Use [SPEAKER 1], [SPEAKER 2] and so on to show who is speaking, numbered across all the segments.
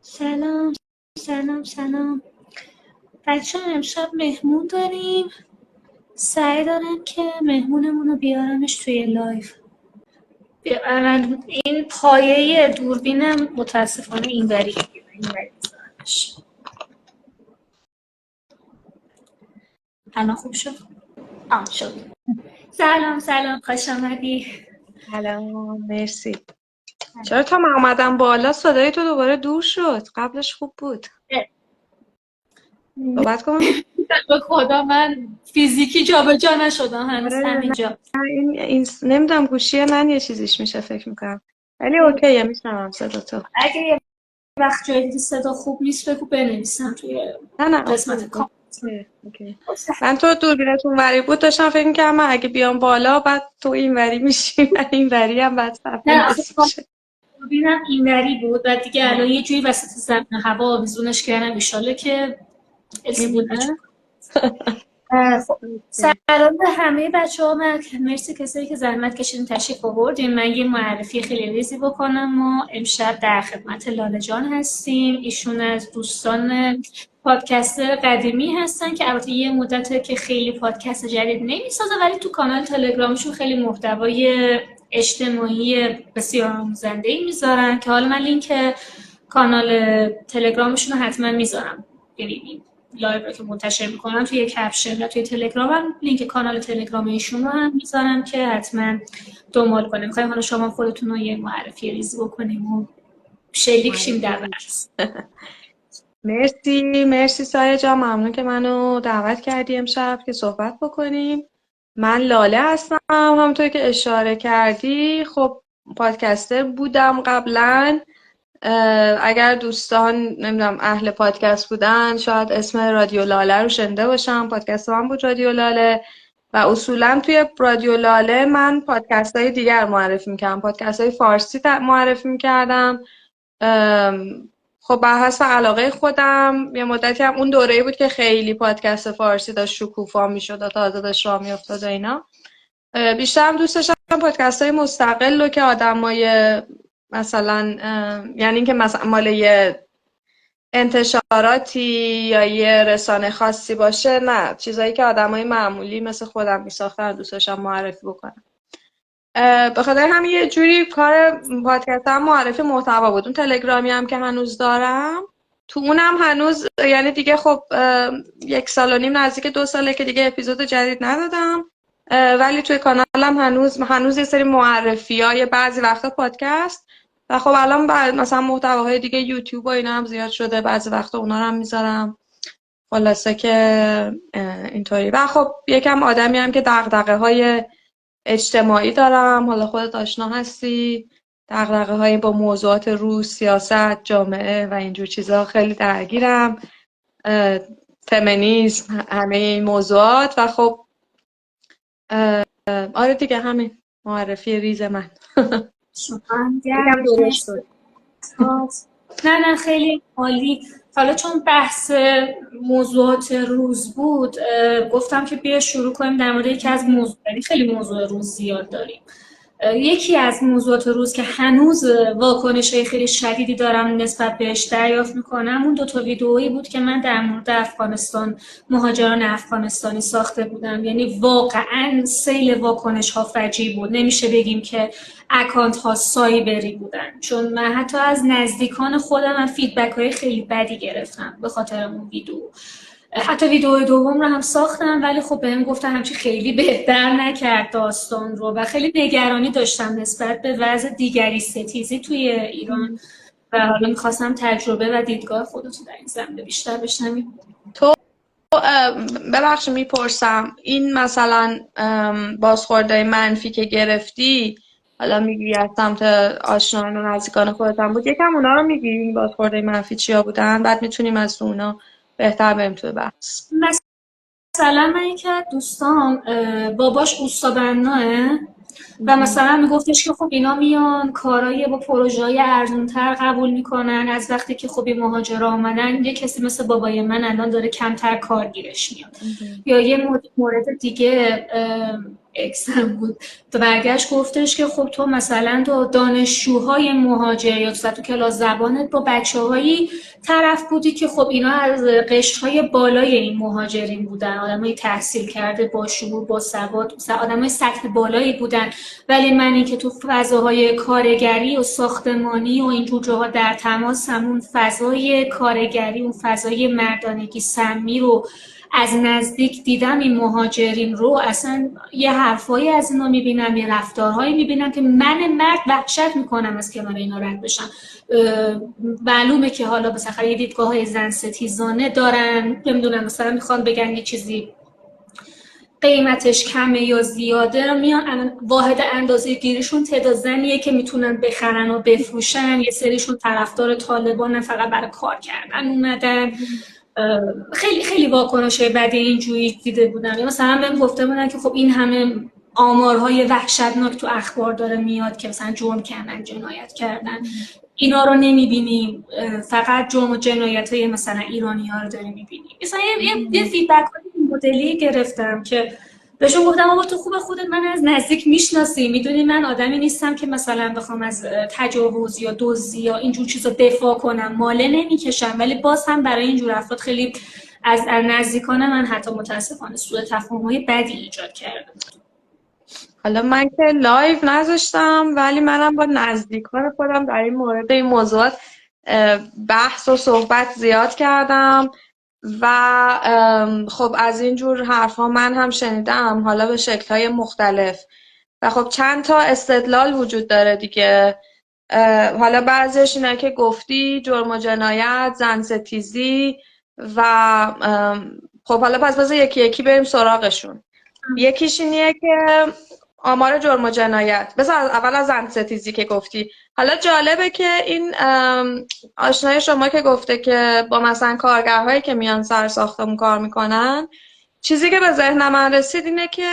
[SPEAKER 1] سلام سلام. بچه امشب مهمون داریم. سعی دارم که مهمونمون رو بیارمش توی لایف. من این پایه دوربینم متاسفانه اینوری بذارمش. الان خوب شد؟ شد. سلام خوش آمدی.
[SPEAKER 2] سلام مرسی. چرا تا من اومدم بالا صدای تو دوباره دور شد؟ قبلش خوب بود. صحبت کن.
[SPEAKER 1] به خدا من فیزیکی جابجا نشدم هنوز
[SPEAKER 2] آره،
[SPEAKER 1] همینجا.
[SPEAKER 2] این نمیدونم گوشی من یه چیزیش میشه فکر میکنم، ولی اوکیه میشنوم صدا تو.
[SPEAKER 1] اگه یه وقت جایی دیدی صدا خوب نیست بگو بنویسم توی
[SPEAKER 2] نه
[SPEAKER 1] قسمت کامنت.
[SPEAKER 2] اوکی. من تو دوربینت اونوری بود داشتم فکر میکردم من اگه بیام بالا بعد تو اینوری میشی من اینوری هم بعد صفحه
[SPEAKER 1] نه آخه
[SPEAKER 2] باز میشه.
[SPEAKER 1] دوربینم اینوری بود و دیگه الان یه جوری وسط زمین هوا آویزونش کردم ایشالا که بود
[SPEAKER 2] میمونه.
[SPEAKER 1] خب سلام به همه بچه ها. مرسی کسایی که زحمت کشیدین تشریف آوردین. من یه معرفی خیلی ریزی بکنم. ما امشب در خدمت لاله جان هستیم. ایشون از دوستان پادکستر قدیمی هستن که البته یه مدته که خیلی پادکست جدید نمیسازه ولی تو کانال تلگرامشون خیلی محتوای اجتماعی بسیار آموزنده‌ای میذارن که حالا من لینک کانال تلگرامشون رو حتما میذارم. ببینید لایو رو که منتشر میکنم توی کپشن و توی تلگرامم لینک کانال تلگرام ایشون رو هم میذارم که حتما دنبال کنیم. میخوایم حالا شما خودتون رو یه معرفی ریزی بکنیم و شلیک شیم در بحث.
[SPEAKER 2] مرسی سایه جان، ممنون که منو دعوت کردی امشب که صحبت بکنیم. من لاله هستم، همونطور که اشاره کردی خب پادکستر بودم قبلا. اگر دوستان نمیدونم اهل پادکست بودن شاید اسم رادیو لاله رو شنیده باشم. پادکست من بود رادیو لاله و اصولا توی رادیو لاله من پادکست های دیگر معرفی میکردم، پادکست های فارسی معرفی میکردم. خب بر حسب علاقه خودم یه مدتی هم اون دوره‌ای بود که خیلی پادکست فارسی داشت شکوفا میشد و تازه داشت راه میافتاد و اینا. بیشتر هم دوست داشتم پادکست های مستقل رو که آدمای مثلا یعنی اینکه مثلا مال یه انتشاراتی یا یه رسانه خاصی باشه، نه چیزایی که آدمای معمولی مثل خودم میساختن دوست داشتم معرفی بکنم. به خاطر همین یه جوری کار پادکست هم معرفی محتوا بود. اون تلگرامی هم که هنوز دارم تو اونم هنوز یعنی دیگه خب 1.5 سال نزدیک 2 ساله که دیگه اپیزود جدید ندادم، ولی توی کانالم هنوز یه سری معرفی‌های بعضی وقتا پادکست و خب الان مثلا محتواهای دیگه یوتیوب و اینا هم زیاد شده، بعضی وقتا اونا رو هم میذارم. خلاصه که اینطوری و خب یکم آدمی هم که دغدغه‌های اجتماعی دارم، حالا خودت آشنا هستی، دغدغه‌های با موضوعات روز، سیاست، جامعه و اینجور چیزا خیلی درگیرم، فمینیسم، همه این موضوعات و خب آره دیگه همین معرفی ریز من. یکم درشت شد.
[SPEAKER 1] نه خیلی عالی. حالا چون بحث موضوعات روز بود گفتم که بیا شروع کنیم در مورد یکی از موضوعات. خیلی موضوع روز زیاد داریم. یکی از موضوعات روز که هنوز واکنش‌های خیلی شدیدی دارم نسبت بهش دریافت میکنم اون 2 ویدئویی بود که من در مورد افغانستان، مهاجران افغانستانی ساخته بودم. یعنی واقعا سیل واکنش‌ها فجیع بود. نمیشه بگیم که اکانت ها سایبری بودن، چون من حتی از نزدیکان خودم فیدبک خیلی بدی گرفتم به خاطر اون ویدیو. حتی ویدیو دوم رو هم ساختم ولی خب بهم گفتن همچی خیلی بهتر نکرد داستان رو و خیلی نگرانی داشتم نسبت به وضع دیگری ستیزی توی ایران و حالا میخواستم تجربه و دیدگاه خودتو در این زمینه بیشتر بشنویم.
[SPEAKER 2] تو ببخشید میپرسم این مثلا بازخوردهای منفی که گرفتی حالا میگی از سمت آشنایان و نزدیکان خودت هم بود، یکم اونا رو میگی این بازخوردهای منفی چیا بودن بعد میتونیم از اونا بهتر بریم توی بحث.
[SPEAKER 1] مثلا من یکی از دوستام باباش اوستا بناه و مثلا میگفتش که خب اینا میان کارایی با پروژه‌های ارزان‌تر قبول میکنن، از وقتی که خب این مهاجرا آمدن یه کسی مثل بابای من الان داره کمتر کارگیرش میاد. یا یه مورد دیگه اکسم بود، تو برگشت گفتش که خب تو مثلا تو دانشجوهای مهاجر یا تو کلاس زبانت با بچه‌هایی طرف بودی که خب اینا از قشرهای بالای این مهاجرین بودن، آدمای تحصیل کرده با شعور با سواد، آدمای سطح بالایی بودن، ولی منی که تو فضاهای کارگری و ساختمانی و اینجور جاها در تماسم، اون فضای کارگری، اون فضای مردانگی سمی رو از نزدیک دیدم، این مهاجرین رو اصلا یه حرفایی از اینا میبینم، یه رفتارهایی میبینم که من مرد وحشت میکنم از کنار اینا رد بشم. معلومه که حالا مثلا یه دیدگاه های زن ستیزانه دارن، نمیدونم مثلا میخوان بگن یه چیزی قیمتش کمه یا زیاده، میان واحد اندازه گیریشون تعداد زنیه که میتونن بخرن و بفروشن، یه سریشون طرفدار طالبان فقط برای کار کردن اومدن. خیلی خیلی واکنش بدی اینجوری دیده بودم. یا مثلا بهم گفته بودن که خب این همه آمارهای وحشتناک تو اخبار داره میاد که مثلا جرم کردن، جنایت کردن، اینا رو نمیبینیم، فقط جرم و جنایت های مثلا ایرانی ها رو داریم میبینیم. مثلا یه فیدبک های مدلی گرفتم که بهشون گفتم آقا تو خوبه خودت من از نزدیک میشناسی، میدونی من آدمی نیستم که مثلا بخوام از تجاوز یا دزدی یا اینجور چیزا دفاع کنم، ماله نمیکشم، ولی باز هم برای اینجور افراد خیلی از نزدیکان من حتی متاسفانه سوء تفاهم‌های بدی ایجاد کرده.
[SPEAKER 2] حالا من که لایو نذاشتم، ولی منم با نزدیکان خودم در این مورد این موضوعات بحث و صحبت زیاد کردم و خب از اینجور حرفها من هم شنیدم، حالا به شکل‌های مختلف، و خب چند تا استدلال وجود داره دیگه. حالا بعضیش اینه که گفتی جرم و جنایت، زن ستیزی و خب حالا پس بذار یکی یکی بریم سراغشون. یکیش اینیه که آمار جرم و جنایت. بذار اول از زن ستیزی که گفتی. حالا جالبه که این آشنای شما که گفته که با مثلا کارگرهایی که میان سر ساختمون کار میکنن، چیزی که به ذهن من رسید اینه که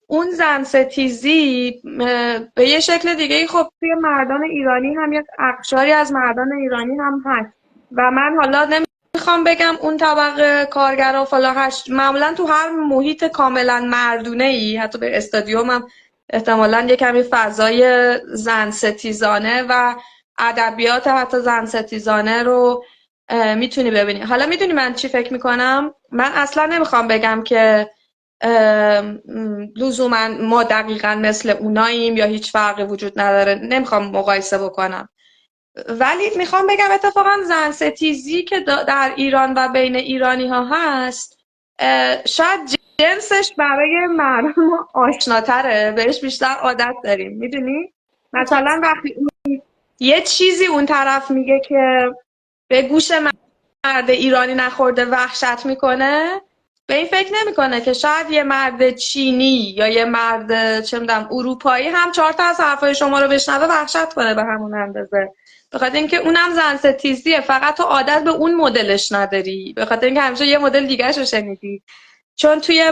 [SPEAKER 2] اون زن ستیزی به یه شکل دیگه خب توی مردان ایرانی هم یک اقشاری از مردان ایرانی هم هست و من حالا نمیخوام بگم اون طبقه کارگرها فلا معمولا تو هر محیط کاملا مردونه ای، حتی به استادیوم هم احتمالا یه کمی فضای زن ستیزانه و ادبیات حتی زن ستیزانه رو میتونی ببینی. حالا میدونی من چی فکر میکنم؟ من اصلا نمیخوام بگم که لزوما ما دقیقا مثل اوناییم یا هیچ فرقی وجود نداره، نمیخوام مقایسه بکنم، ولی میخوام بگم اتفاقا زن ستیزی که در ایران و بین ایرانی ها هست شاید جنسش برای مردم آشناتره، بهش بیشتر عادت داریم. میدونی؟ مثلا وقتی یه چیزی اون طرف میگه که به گوش مرد ایرانی نخورده وحشت میکنه، به این فکر نمیکنه که شاید یه مرد چینی یا یه مرد چه میدونم اروپایی هم 4 تا از حرفای شما رو بشنوه وحشت کنه به همون اندازه، به خاطر اینکه اونم زن ستیزیه، فقط تو عادت به اون مدلش نداری، به خاطر اینکه همیشه یه مدل دیگه‌شو شنیدی. چون توی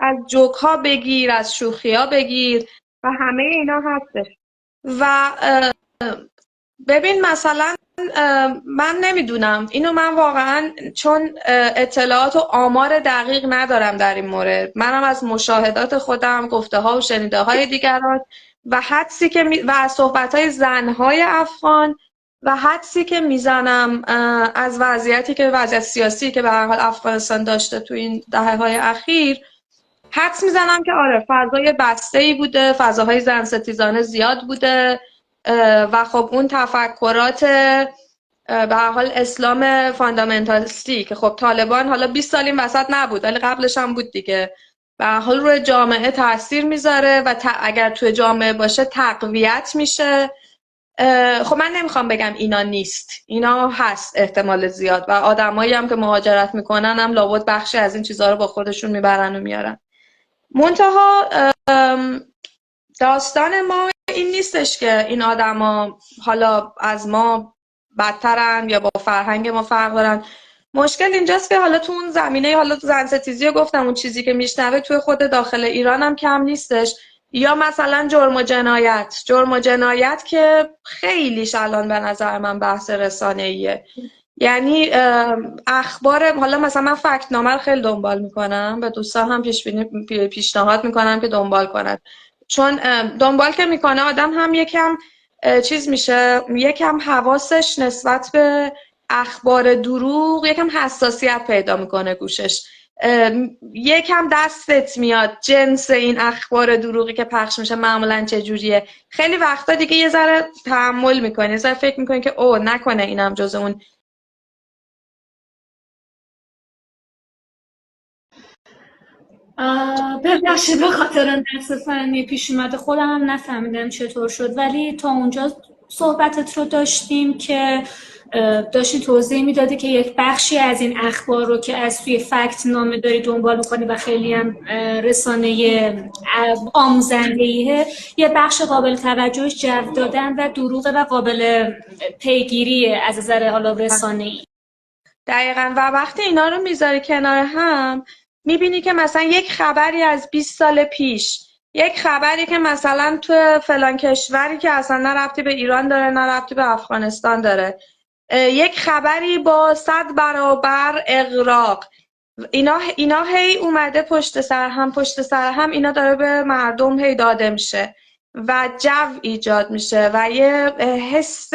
[SPEAKER 2] از جوک ها بگیر، از شوخی ها بگیر و همه اینا هستش. و ببین مثلا من نمیدونم اینو، من واقعا چون اطلاعات و آمار دقیق ندارم در این مورد، منم از مشاهدات خودم، گفته ها و شنیده های دیگران و حدسی که و صحبت های زنهای افغان و حدسی که میزنم از وضعیت سیاسی که به هر حال افغانستان داشته تو این دهه‌های اخیر، حدس میزنم که آره فضای بسته‌ای بوده، فضاهای زن ستیزانه زیاد بوده و خب اون تفکرات به هر حال اسلام فاندامنتالیستی که خب طالبان حالا 20 سال این وسط نبود ولی قبلش هم بود دیگه، به هر حال روی جامعه تاثیر میذاره و اگر توی جامعه باشه تقویت میشه. خب من نمیخوام بگم اینا نیست، اینا هست احتمال زیاد و آدمایی هم که مهاجرت میکنن هم لابد بخشی از این چیزها رو با خودشون میبرن و میارن. منتها داستان ما این نیستش که این آدما حالا از ما بدترن یا با فرهنگ ما فرق دارن. مشکل اینجاست که حالا تو اون زمینه، حالا تو زن ستیزی رو گفتم، اون چیزی که میشنوه توی خود داخل ایران هم کم نیستش، یا مثلا جرم و جنایت که خیلیش الان به نظر من بحث رسانه‌ایه. یعنی اخبار، حالا مثلا من فکت نامه رو خیلی دنبال میکنم، به دوستان هم پیشنهاد میکنم که دنبال کنن، چون دنبال که میکنه آدم هم یکم چیز میشه، یکم حواسش نسبت به اخبار دروغ یکم حساسیت پیدا میکنه گوشش، یکم دستت میاد جنس این اخبار دروغی که پخش میشه معمولا چجوریه. خیلی وقتا دیگه یه ذره تحمل میکنی، یه ذره فکر میکنی که او نکنه اینم جز اون.
[SPEAKER 1] ببخشید به خاطر نقص فنی پیش اومده خودم هم نفهمیدم چطور شد، ولی تا اونجا صحبتت رو داشتیم که داشتی توضیح میدادی که یک بخشی از این اخبار رو که از توی فکت نامه داری دنبال میکنی و خیلی هم رسانه آموزنده‌ایه، یه بخش قابل توجهش جو دادن و دروغه و قابل پیگیریه از نظر حالا رسانه‌ای.
[SPEAKER 2] دقیقا. و وقتی اینا رو میذاری کنار هم میبینی که مثلا یک خبری از 20 سال پیش، یک خبری که مثلا تو فلان کشوری که اصلا نه ربطی به ایران داره نه ربطی به افغانستان داره، یک خبری با 100 برابر اغراق، اینا هی اومده پشت سر هم اینا داره به مردم هی داده میشه و جو ایجاد میشه و یه حس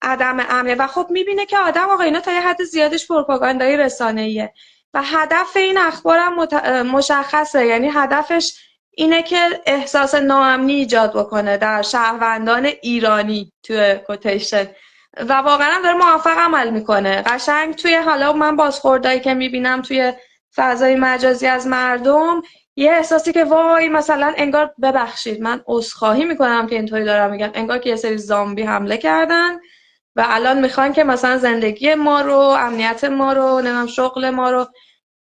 [SPEAKER 2] عدم امنه. و خب میبینه که آدم آقا اینا تا یه حد زیادش پروپاگاندای رسانه‌ایه و هدف این اخبارم مشخصه، یعنی هدفش اینه که احساس ناامنی ایجاد بکنه در شهروندان ایرانی توی کوتیشن، و واقعا هم داره موفق عمل میکنه. قشنگ توی، حالا من بازخوردایی که میبینم توی فضای مجازی از مردم، یه احساسی که وای مثلا انگار، ببخشید من عذرخواهی میکنم که اینطوری دارم میگم، انگار که یه سری زامبی حمله کردن و الان میخوان که مثلا زندگی ما رو، امنیت ما رو، نمیدونم شغل ما رو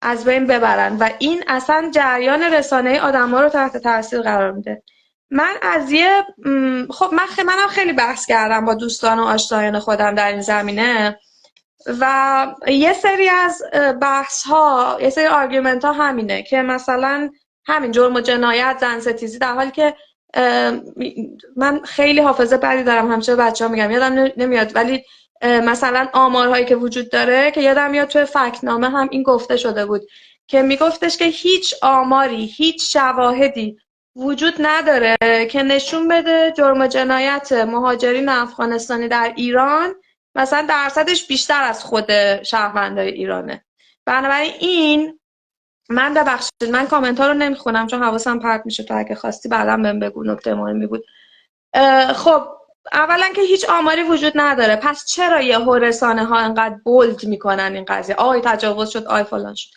[SPEAKER 2] از بین ببرن و این اصلا جریان رسانه‌ای آدم‌ها رو تحت تاثیر قرار میده. من از یه خب منم خیلی بحث کردم با دوستان و آشنایان خودم در این زمینه و یه سری از بحث ها، یه سری آرگومنت ها همینه که مثلا همین جرم و جنایت، زن ستیزی، در حالی که من خیلی حافظه بدی دارم، همیشه بچه ها میگم یادم نمیاد، ولی مثلا آمارهایی که وجود داره که یادم میاد توی فکت‌نامه هم این گفته شده بود که میگفتش که هیچ آماری، هیچ شواهدی وجود نداره که نشون بده جرم و جنایت مهاجرین افغانستانی در ایران مثلا درصدش بیشتر از خود شهروندای ایرانه. بنابراین این، من ببخشید من کامنت ها رو نمیخونم چون حواسم پرت میشه، تو اگه خواستی بعدا بهم بگو، نکته مهمی بود. خب اولا که هیچ آماری وجود نداره، پس چرا یهو رسانه ها انقدر بولد میکنن این قضیه، آی تجاوز شد، آی فلان شد.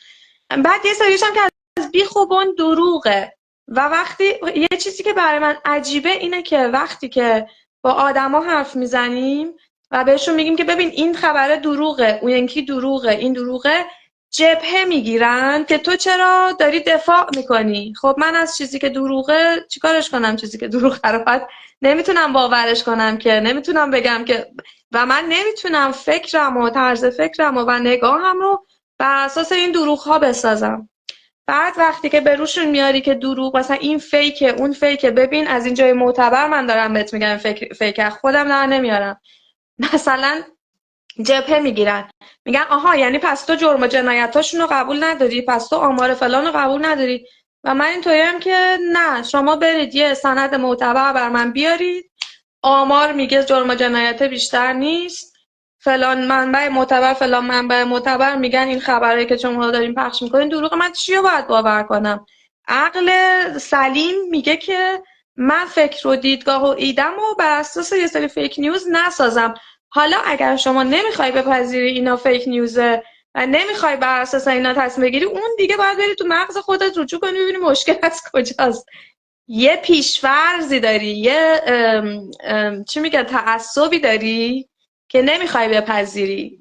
[SPEAKER 2] بعد یه سریش هم که از بی خوبون دروغه. و وقتی یه چیزی که برای من عجیبه اینه که وقتی که با آدما حرف میزنیم و بهشون میگیم که ببین این خبره دروغه، اون یکی دروغه، این دروغه، جبهه میگیرن که تو چرا داری دفاع میکنی. خب من از چیزی که دروغه چیکارش کنم؟ چیزی که دروغه رو بعد نمیتونم باورش کنم، که نمیتونم بگم که، و من نمیتونم فکرم و طرز فکرم و نگاهم رو بر اساس این دروغ ها بسازم. بعد وقتی که به روشون میاری که دروغ، مثلا این فیکه اون فیکه، ببین از این جای معتبر من دارم بهت میگم فیک خودم در نمیارم. مثلا جبهه میگیرن، میگن آها یعنی پس تو جرم و جنایتاشون رو قبول نداری، پس تو آمار فلان رو قبول نداری. و من اینطوریم که نه، شما برید یه سند معتبر بر من بیارید، آمار میگه جرم و جنایت بیشتر نیست، فلان منبع معتبر فلان منبع معتبر میگن این خبرایی که شما دارین پخش میکنین دروغ، من چی رو باید باور کنم؟ عقل سلیم میگه که من فکر و دیدگاه و ایدم و بر اساس یه سری فیک نیوز نسازم. حالا اگر شما نمیخوای بپذیری اینا فیک نیوزه و نمیخوای بر اساس اینا تصمیم بگیری، اون دیگه باید بری تو مغز خودت رجوع کنی ببینی مشکل از کجاست. یه پیش‌فرضی داری، یه چی میگن، تعصبی داری که نمیخوای بپذیری.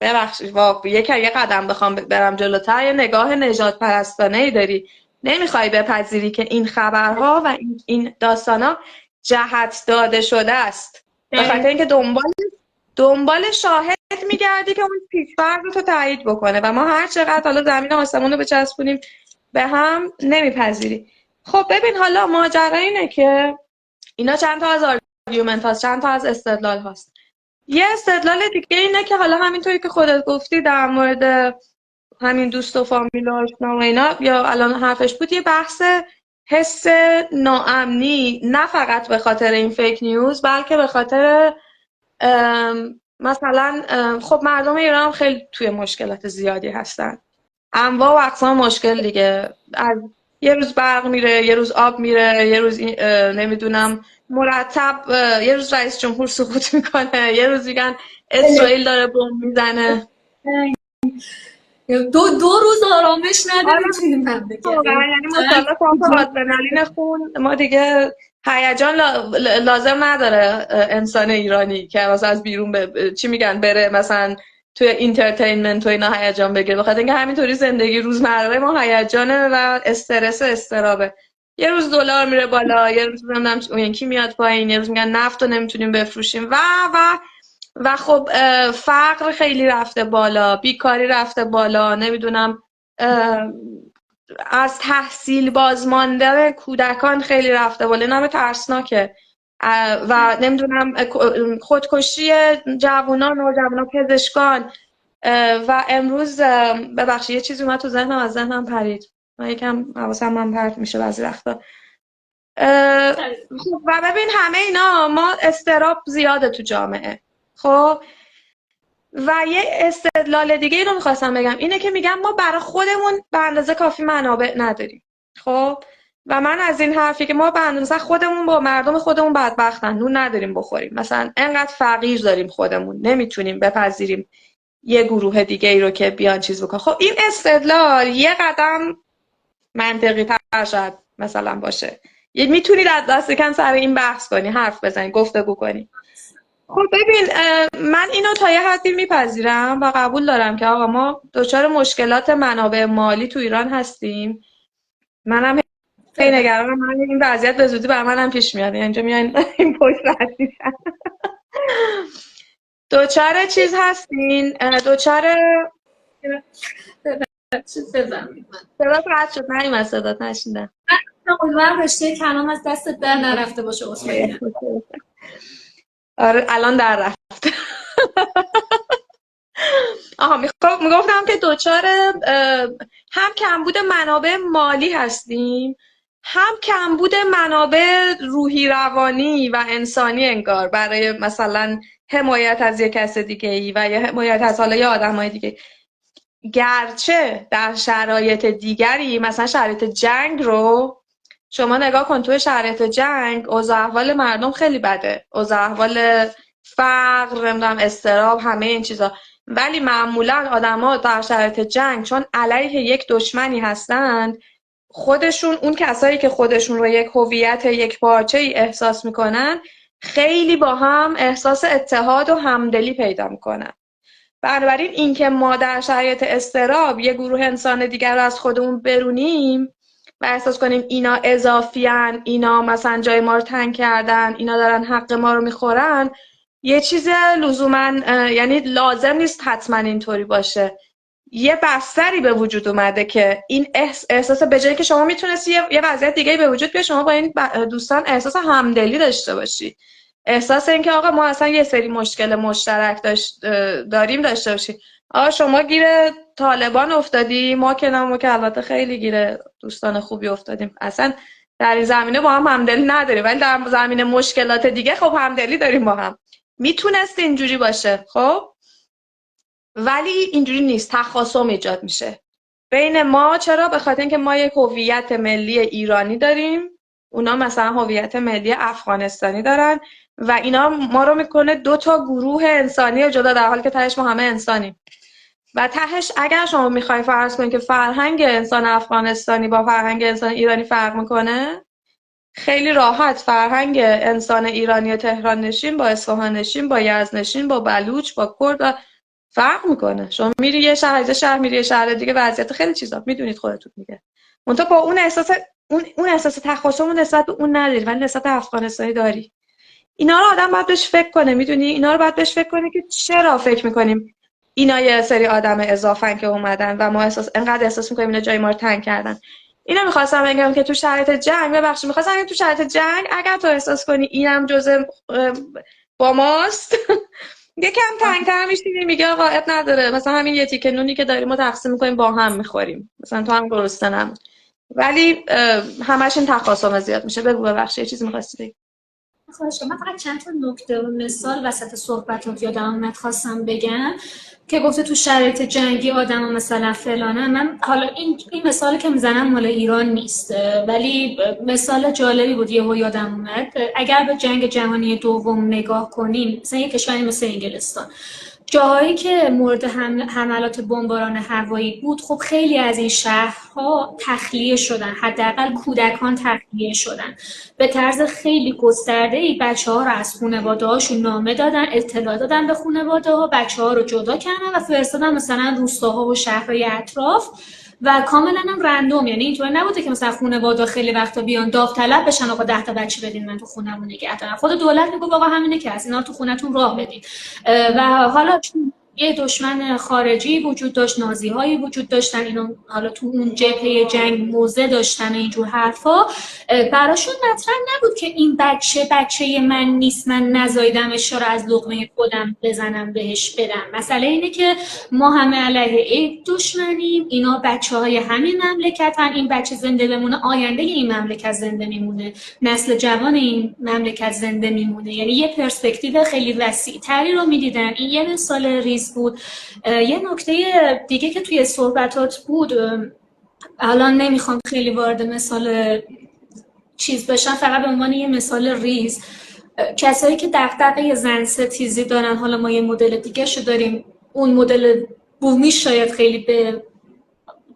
[SPEAKER 2] ببخشید یه قدم بخوام برم جلوتر، یه نگاه نژاد پرستانه‌ای داری، نمیخوای بپذیری که این خبرها و این داستانا جهت داده شده است، به خاطر اینکه دنبال شاهد میگردی که اون پیش‌فرض رو تایید بکنه و ما هر چقدر حالا زمین و آسمون رو بچسبونیم به هم نمیپذیری. خب ببین حالا ماجرا اینه که اینا چند تا از آرگومنت هاست، چند تا از استدلال هاست. یه استدلال دیگه اینه که حالا همینطوری که خودت گفتی در مورد همین دوست و فامیل و آشنا و اینا، یا الان حرفش بود، یه بحث حس ناامنی، نه فقط به خاطر این فیک نیوز بلکه به خاطر مثلا خب مردم ایران هم خیلی توی مشکلات زیادی هستن، انواع و اقسام مشکل دیگه، از یه روز برق میره، یه روز آب میره، یه روز نمیدونم مرتب، یه روز رئیس جمهور سقوط میکنه، یه روز میگن اسرائیل داره بمب میزنه.
[SPEAKER 1] دو روز آرامش
[SPEAKER 2] آره
[SPEAKER 1] نداریم توی این مملکت.
[SPEAKER 2] واقعا، یعنی ماشاءالله صاحب آدرنالین خون ما دیگه، هیجان لازم نداره انسان ایرانی که مثلا از بیرون چی میگن بره مثلا توی اینترتینمنت و اینا هیجان بگیره، بخاطر اینکه همینطوری زندگی روزمره ما هیجانه و استرس و استرابه. یه روز دلار میره بالا، یه روز نمیدونم اون یکی میاد پایین، یه روز میگن نفت رو نمیتونیم بفروشیم و و خب فقر خیلی رفته بالا، بیکاری رفته بالا، نمیدونم از تحصیل بازمانده کودکان خیلی رفته بالا، این همه ترسناکه. و نمیدونم خودکشی جوانان و جوانان پزشکان. و امروز ببخشید یه چیزی اومد تو ذهنم، از ذهنم پرید، من یکم حواسم من پرت میشه بعضی وقتا. خب و ببین همه اینا ما اضطراب زیاده تو جامعه. خب و یه استدلال دیگه ای رو میخواستم بگم، اینه که میگم ما برای خودمون به اندازه کافی منابع نداریم. خب و من از این حرفی که ما به اندازه خودمون با مردم خودمون بدبختن، نون نداریم بخوریم، مثلا انقدر فقیر داریم خودمون، نمیتونیم بپذیریم یه گروه دیگه ای رو که بیان چیز بکن. خب این استدلال یه قدم منطقی تر شاید مثلا باشه، یه میتونید از دست کم سر این بحث کنی، حرف بزنی، گفتگو کنی. خب ببین من اینو تا یه حدی میپذیرم و قبول دارم که آقا ما دچار مشکلات منابع مالی تو ایران هستیم. منم هی نگرانم، من این وضعیت به زودی بر منم پیش میاد، اینجا میان این پشت رد میشن. دچار چیز هستین، دچار صدات قطع شد، من صدات نشیدم.
[SPEAKER 1] امیدوارم رشته کلام از دستت در نرفته باشه.
[SPEAKER 2] آره الان در رفت. آها میگفتم که دچار هم کمبود منابع مالی هستیم، هم کمبود منابع روحی روانی و انسانی انگار برای مثلا حمایت از یک کس دیگه ای و یا حمایت از حالا یه آدمای دیگه، گرچه در شرایط دیگری مثلا شرایط جنگ رو شما نگاه کن، توی شرایط جنگ اوضاع احوال مردم خیلی بده، اوضاع احوال فقر، نمیدونم اضطراب، همه این چیزا، ولی معمولا آدما در شرایط جنگ چون علیه یک دشمنی هستند، خودشون اون کسایی که خودشون رو یک هویت یک پارچه ای احساس میکنن خیلی با هم احساس اتحاد و همدلی پیدا میکنن. بنابراین اینکه ما در شرایط اضطراب یه گروه انسان دیگر رو از خودمون برونیم و احساس کنیم اینا اضافیان، اینا مثلا جای ما رو تنگ کردن، اینا دارن حق ما رو میخورن، یه چیز لزوما یعنی لازم نیست حتما اینطوری باشه. یه بستری به وجود اومده که این احساس به جایی که شما میتونستی یه وضعیت دیگه به وجود بیاد، شما با این دوستان احساس همدلی داشته باشی، احساس اینکه آقا ما اصلا یه سری مشکل مشترک داریم داشته باشی. آقا شما گیر طالبان افتادی، ما که البته خیلی گیر دوستان خوبی افتادیم، اصلا در این زمینه با هم همدلی نداریم، ولی در زمینه مشکلات دیگه خب همدلی داریم با هم. میتونست اینجوری باشه خب، ولی اینجوری نیست، تخاصم ایجاد میشه بین ما. چرا؟ به خاطر اینکه ما یک هویت ملی ایرانی داریم، اونا مثلا هویت ملی افغانستانی دارن و اینا ما رو میکنه دو تا گروه انسانی جدا، در حالی که تهش ما همه انسانیم. و تهش اگر شما میخوای فرض کنید که فرهنگ انسان افغانستانی با فرهنگ انسان ایرانی فرق میکنه، خیلی راحت فرهنگ انسان ایرانی تهران نشین با اصفهان نشین با یزد نشین با بلوچ با کرد فرق میکنه. شما میری یه شهر میری یه شهر دیگه، وضعیت خیلی چیزا میدونید خودتون میگه. منتها با اون احساس تخاصم نسبت به اون نداری، ولی نسبت افغانستانی داری. اینا رو آدم باید بهش فکر کنه، میدونی اینا رو باید بهش فکر کنه که چرا فکر میکنیم اینا یه سری آدم اضافن که اومدن و ما انقدر احساس میکنیم اینا جای ما رو تنگ کردن. اینا میخواستم بگم که تو شرایط جنگ، ببخشید میخواستم بگم تو شرایط جنگ اگر تو احساس کنی اینم جزء با ماست یکم تنگ‌تر میشینی میگه آقا اب نداره، مثلا همین یه تیکه نونی که داریم رو تقسیم می‌کنیم با هم می‌خوریم، مثلا تو هم گرسنه نمون. ولی همش این تخاصم زیاد میشه. بگو ببخشید یه چیزی می‌خواستی بگی.
[SPEAKER 1] خواهش کنم. من فقط چند تا نکته و مثال وسط صحبتات یادم اومد خواستم بگم که گفته تو شرایط جنگی آدم مثلا فلانه. من حالا این مثالی که میزنم مال ایران نیست، ولی مثال جالبی بود یهو یادم اومد. اگر به جنگ جهانی دوم نگاه کنیم، مثلا یه کشوری مثل انگلستان، جاهایی که مورد حملات بمباران هوایی بود، خب خیلی از این شهرها تخلیه شدن، حداقل کودکان تخلیه شدن. به طرز خیلی گسترده‌ای بچه‌ها رو از خانواده‌هاشون نامه دادن، اطلاع دادن به خانواده‌ها، بچه‌ها رو جدا کردن و فرستادن مثلا روستاها و شهرهای اطراف و کاملا هم رندوم. یعنی اینطور نبوده که مثلا خانواده خیلی وقتا بیان داوطلب بشن آقا 10 تا بچه بدین من تو خونمون نگه دارم. خود دولت میگه آقا همینه که هست، اینا رو تو خونتون راه بدین. و حالا چون یه دشمن خارجی وجود داشت، نازی‌هایی وجود داشتن، اینا حالا تو اون جبهه جنگ موزه داشتن، اینجور حرفا، براشون مطرح نبود که این بچه من نیست، من نزایدمش رو از لقمه خودم بزنم بهش بدم. مسئله اینه که ما همه علیه عید دشمنیم، اینا بچه‌های همین مملکتن، این بچه زنده بمونه آینده این مملکت زنده میمونه، نسل جوان این مملکت زنده میمونه. یعنی یه پرسپکتیو خیلی وسیع تری رو میدیدن. این یه مثال ریز بود. یه نکته دیگه که توی صحبتات بود، الان نمیخوام خیلی وارد مثال چیز بشن، فقط به عنوان یه مثال ریز، کسایی که دغدغه زن ستیزی دارن، حالا ما یه مدل دیگه شو داریم، اون مدل بومی شاید خیلی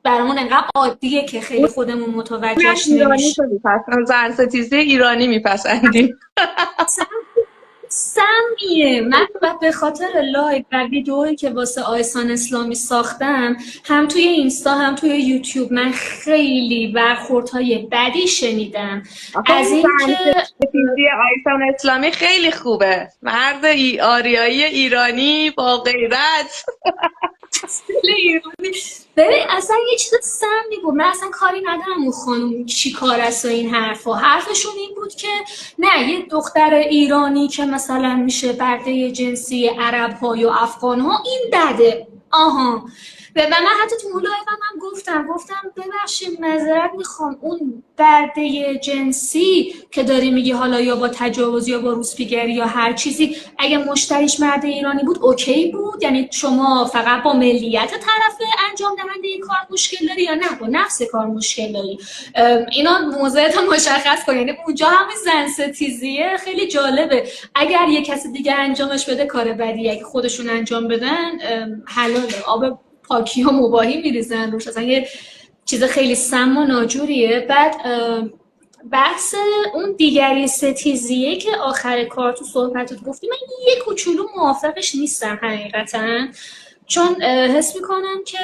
[SPEAKER 1] برامون انقدر عادیه که خیلی خودمون
[SPEAKER 2] من
[SPEAKER 1] متوجهش
[SPEAKER 2] ایرانی
[SPEAKER 1] نمیشه.
[SPEAKER 2] تو میپسند، زن ستیزی ایرانی میپسندیم.
[SPEAKER 1] سمیه. من به خاطر لایو و ویدئویی که واسه آیسان اسلامی ساختم، هم توی اینستا هم توی یوتیوب، من خیلی برخوردهای بدی شنیدم
[SPEAKER 2] آخه
[SPEAKER 1] از
[SPEAKER 2] این
[SPEAKER 1] این که
[SPEAKER 2] زن ستیزی آیسان اسلامی خیلی خوبه، مرد آریایی ایرانی با غیرت.
[SPEAKER 1] ببین اصلا یه چیز سمی بود. من اصلا کاری ندارم اون خانم چی کار است و این حرفا. حرفشون این بود که نه، یه دختر ایرانی که مثلا میشه برده جنسی عرب ها یا افغان ها این بده. آها. و من حتی تو اون لایو هم گفتم ببخشید معذرت میخوام، اون برده جنسی که داری میگی حالا یا با تجاوز یا با روسپیگری یا هر چیزی، اگه مشتریش مرد ایرانی بود اوکی بود؟ یعنی شما فقط با ملیت طرف انجام دهنده این کار مشکل داری یا نه با نفس کار مشکل داری؟ اینا موضوعت مشخص کن. یعنی اونجا همین زن ستیزیه خیلی جالبه. اگر یه کسی دیگه انجامش بده کار بدی، اگه خودشون انجام بدن حلاله، آب پاکی ها مباهی میریزن روش. اصلا یه چیز خیلی سم و ناجوریه. بعد بحث اون دیگری ستیزیه که آخر کار تو صحبتت گفتی، من یه کوچولو موافقش نیستم حقیقتا. چون حس میکنم که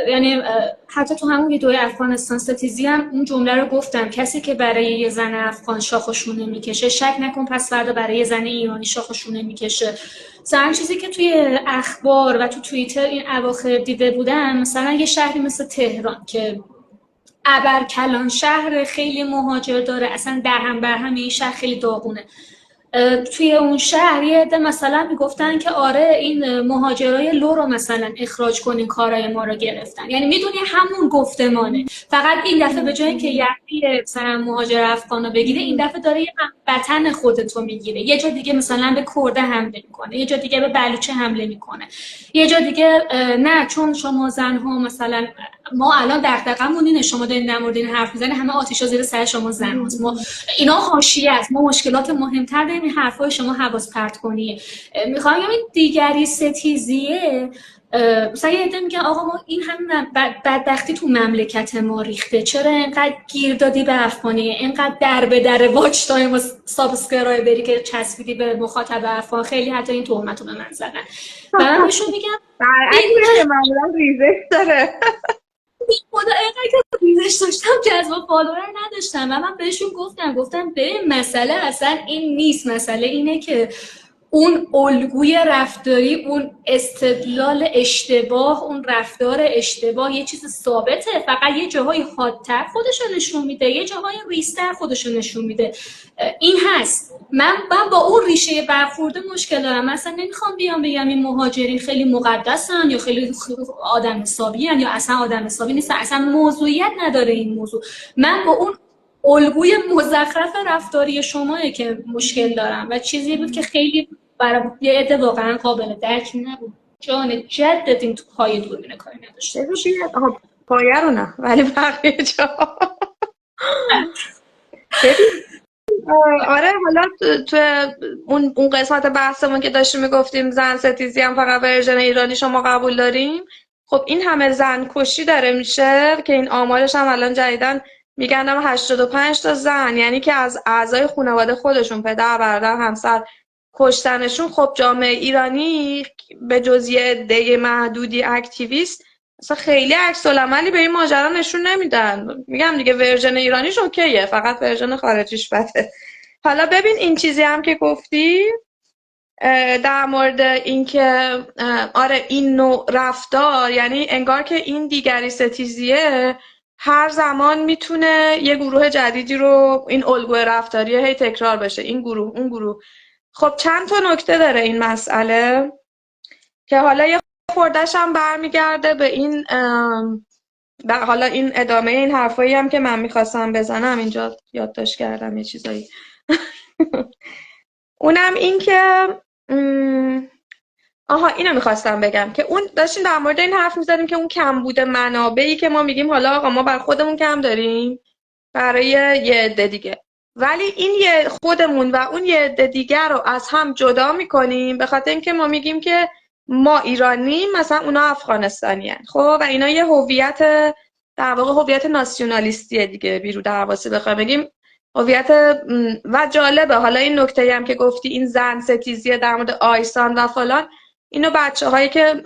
[SPEAKER 1] یعنی حتی تو همون ویدئوی افغانستان ستیزی هم اون جمله رو گفتم، کسی که برای یه زن افغان شاخ و شونه میکشه، شک نکن پس فردا برای یه زن ایرانی شاخ و شونه میکشه. مثلا چیزی که توی اخبار و تو توییتر این اواخر دیده بودم، مثلا یه شهری مثل تهران که ابرکلان شهر، خیلی مهاجر داره، اصلا در هم بر هم این شهر خیلی داغونه. توی اون شهر یه عده مثلا میگفتن که آره این مهاجرای لو رو مثلا اخراج کنین، کارای ما رو گرفتن. یعنی میدونی همون گفتمانه، فقط این دفعه به جای اینکه یعنی مثلا مهاجر افغانو بگیره، این دفعه داره یه وطن خودتو میگیره. یه جا دیگه مثلا به کرده حمله میکنه، یه جا دیگه به بلوچه حمله میکنه، یه جا دیگه نه چون شما زنها مثلا، ما الان دغدغه‌مون اینه شما دارین در مورد این حرف میزنید همه آتیشا زیر سر شما زن هست. ما اینا حاشیه است، ما مشکلات مهمتر داریم، این حرفای شما حواس پرت کنیه. میخوام بگم این دیگری ستیزیه. مثلا یه عده میگن آقا ما این هم بدبختی تو مملکت ما ریخته، چرا اینقدر گیر دادی به افغانی، اینقدر در به در واچ تایم و سابسکرایبری که چسبیدی به مخاطب افغان. خیلی حتی این تهمت رو به من زدن و من بهشون میگم
[SPEAKER 2] برعکسش معمولا ریزش داره.
[SPEAKER 1] خدا اینقدر که ریزش داشتم جذب فالوور نداشتم و من بهشون گفتم به مسئله اصلا این نیست، مسئله اینه که اون الگوی رفتاری، اون استدلال اشتباه، اون رفتار اشتباه یه چیز ثابته، فقط یه جاهای حادتر خودشو نشون میده، یه جاهای ریستر خودشو نشون میده. این هست. من با اون ریشه برخورده مشکل دارم. مثلا نمیخوام بیام بگم این مهاجرین خیلی مقدسن یا خیلی آدم حسابی یا اصلا آدم حسابی نیستن، اصلا موضوعیت نداره این موضوع. من با اون الگوی مزخرف رفتاری شماه که مشکل دارم و چیزی بود که خیلی برای یه عده واقعا قابل درک نبود. جان جدت این تو پای دوربین کاری نداشته
[SPEAKER 2] بگو
[SPEAKER 1] باشه.
[SPEAKER 2] بیاد. آها، پایه رو نه ولی بقیه جا. ببین، آره، حالا تو اون قسمت بحثمون که داشتیم میگفتیم زن ستیزی هم فقط ورژن ایرانی شما قبول داریم. خب این همه زن کشی داره میشه که این آمارش هم الان جدیدن میگن 85 تا زن، یعنی که از اعضای خانواده خودشون، پدر، برادر، همسر، کشتنشون. خب جامعه ایرانی به جز یه عده محدودی اکتیویست اصلا خیلی عکس العملی به این ماجرا نشون نمیدن. میگم دیگه ورژن ایرانیش اوکیه، فقط ورژن خارجیش بده. حالا ببین این چیزی هم که گفتی در مورد اینکه آره این نوع رفتار، یعنی انگار که این دیگری ستیزیه هر زمان میتونه یه گروه جدیدی رو، این الگوی رفتاری هی تکرار بشه، این گروه اون گروه. خب چند تا نکته داره این مسئله که حالا یه خوردش هم برمیگرده به این حالا این ادامه این حرفایی هم که من میخواستم بزنم اینجا یادداشت کردم یه چیزایی. اونم این که اینو میخواستم بگم که اون داشتیم در مورد این حرف میزدیم که اون کمبود منابعی که ما میگیم حالا آقا ما بر خودمون کم داریم برای یه عده دیگه، ولی این یه خودمون و اون یه عده دیگر رو از هم جدا میکنیم به خاطر اینکه ما میگیم که ما ایرانیم، مثلا اونا افغانستانی هن. خب و اینا یه هویت، در واقع هویت ناسیونالیستیه دیگه، بیرو درواسی بخوایم بگیم هویت. و جالبه حالا این نکته هم که گفتی این زن ستیزیه در مورد آیسان و فلان، اینو بچه هایی که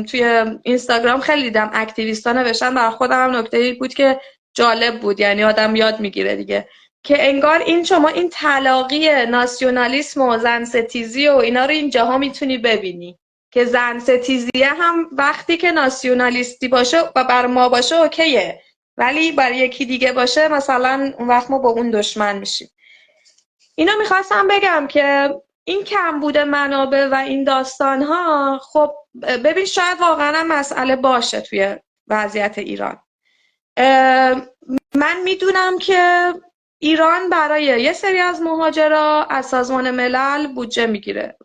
[SPEAKER 2] توی اینستاگرام خیلی دیدم اکتیویستا نوشتن، برای خودم هم نکته بود که جالب بود، یعنی آدم یاد میگیره دیگه که انگار این شما این تلاقی ناسیونالیسم و زن ستیزی و اینا رو اینجاها میتونی ببینی که زن ستیزیه هم وقتی که ناسیونالیستی باشه و بر ما باشه اوکیه، ولی برای یکی دیگه باشه مثلا اون وقت ما با اون دشمن میشیم. اینا میخواستم بگم که این کمبود منابع و این داستان ها، خب ببین شاید واقعا مسئله باشه توی وضعیت ایران. من میدونم که ایران برای یه سری از مهاجرا از سازمان ملل بودجه میگیره.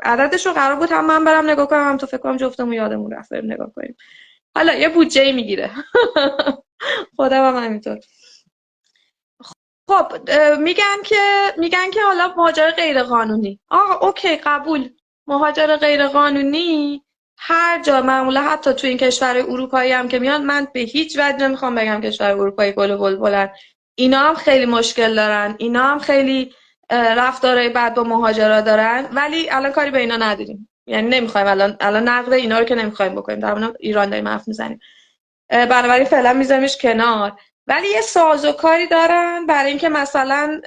[SPEAKER 2] عددش رو قرار بود هم من برم نگاه کنم هم تو، فکر کنم جفتمون یادمون رفت بریم نگاه کنیم. حالا یه بودجه میگیره. خودم هم همینطور. خب میگن که حالا مهاجر غیر قانونی، آقا اوکی قبول، مهاجر غیر قانونی هر جا معمولا، حتی تو این کشور اروپایی هم که میاد، من به هیچ وجه نمیخوام بگم کشور اروپایی گل و بلبلن، اینا هم خیلی مشکل دارن، اینا هم خیلی رفتارهای بد با مهاجرا دارن، ولی الان کاری به اینا نداریم، یعنی نمیخوایم الان نقد اینا رو که نمیخوایم بکنیم، در مورد ایران داریم حرف میزنیم، بنابراین فعلا میذاریمش کنار. ولی یه سازوکاری دارن برای اینکه مثلا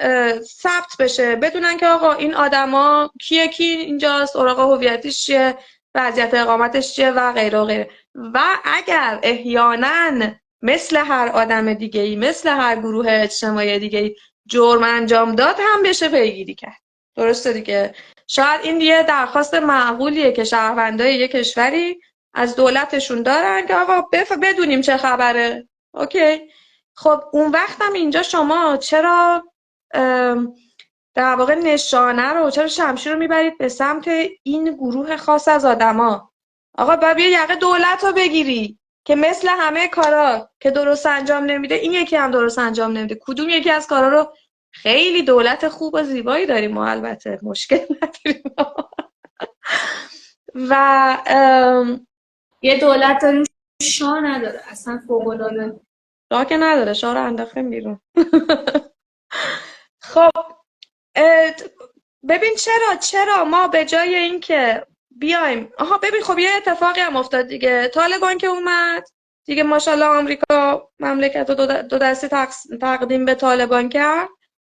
[SPEAKER 2] ثبت بشه، بدونن که آقا این آدما کیه، کی اینجاست، اوراق هویتیش چیه، وضعیت اقامتش چیه و غیره و غیره. و اگر احیانا مثل هر آدم دیگه‌ای، مثل هر گروه اجتماعی دیگه‌ای جرم انجام داد هم بشه پیگیری کرد. درسته دیگه؟ شاید این یه درخواست معقولیه که شهروندای یه کشوری از دولتشون دارن که آقا بدونیم چه خبره. اوکی. خب اون وقت هم اینجا شما چرا در واقع نشانه رو، چرا شمشیر رو میبرید به سمت این گروه خاص از آدما؟ آقا باید یه یقه دولت رو بگیری که مثل همه کارا که درست انجام نمیده این یکی هم درست انجام نمیده. کدوم یکی از کارا رو؟ خیلی دولت خوب و زیبایی داریم ما، البته مشکل نداریم. و
[SPEAKER 1] یه دولت داریم شاه نداره، اصلا فوق‌العاده.
[SPEAKER 2] شاه که نداره، شاه رو انداختیم بیرون. خب ببین چرا ما به جای اینکه بیایم، ببین خب یه اتفاقی هم افتاد دیگه، طالبان که اومد دیگه، ماشاءالله آمریکا مملکت رو دو دستی تقدیم به طالبان کرد.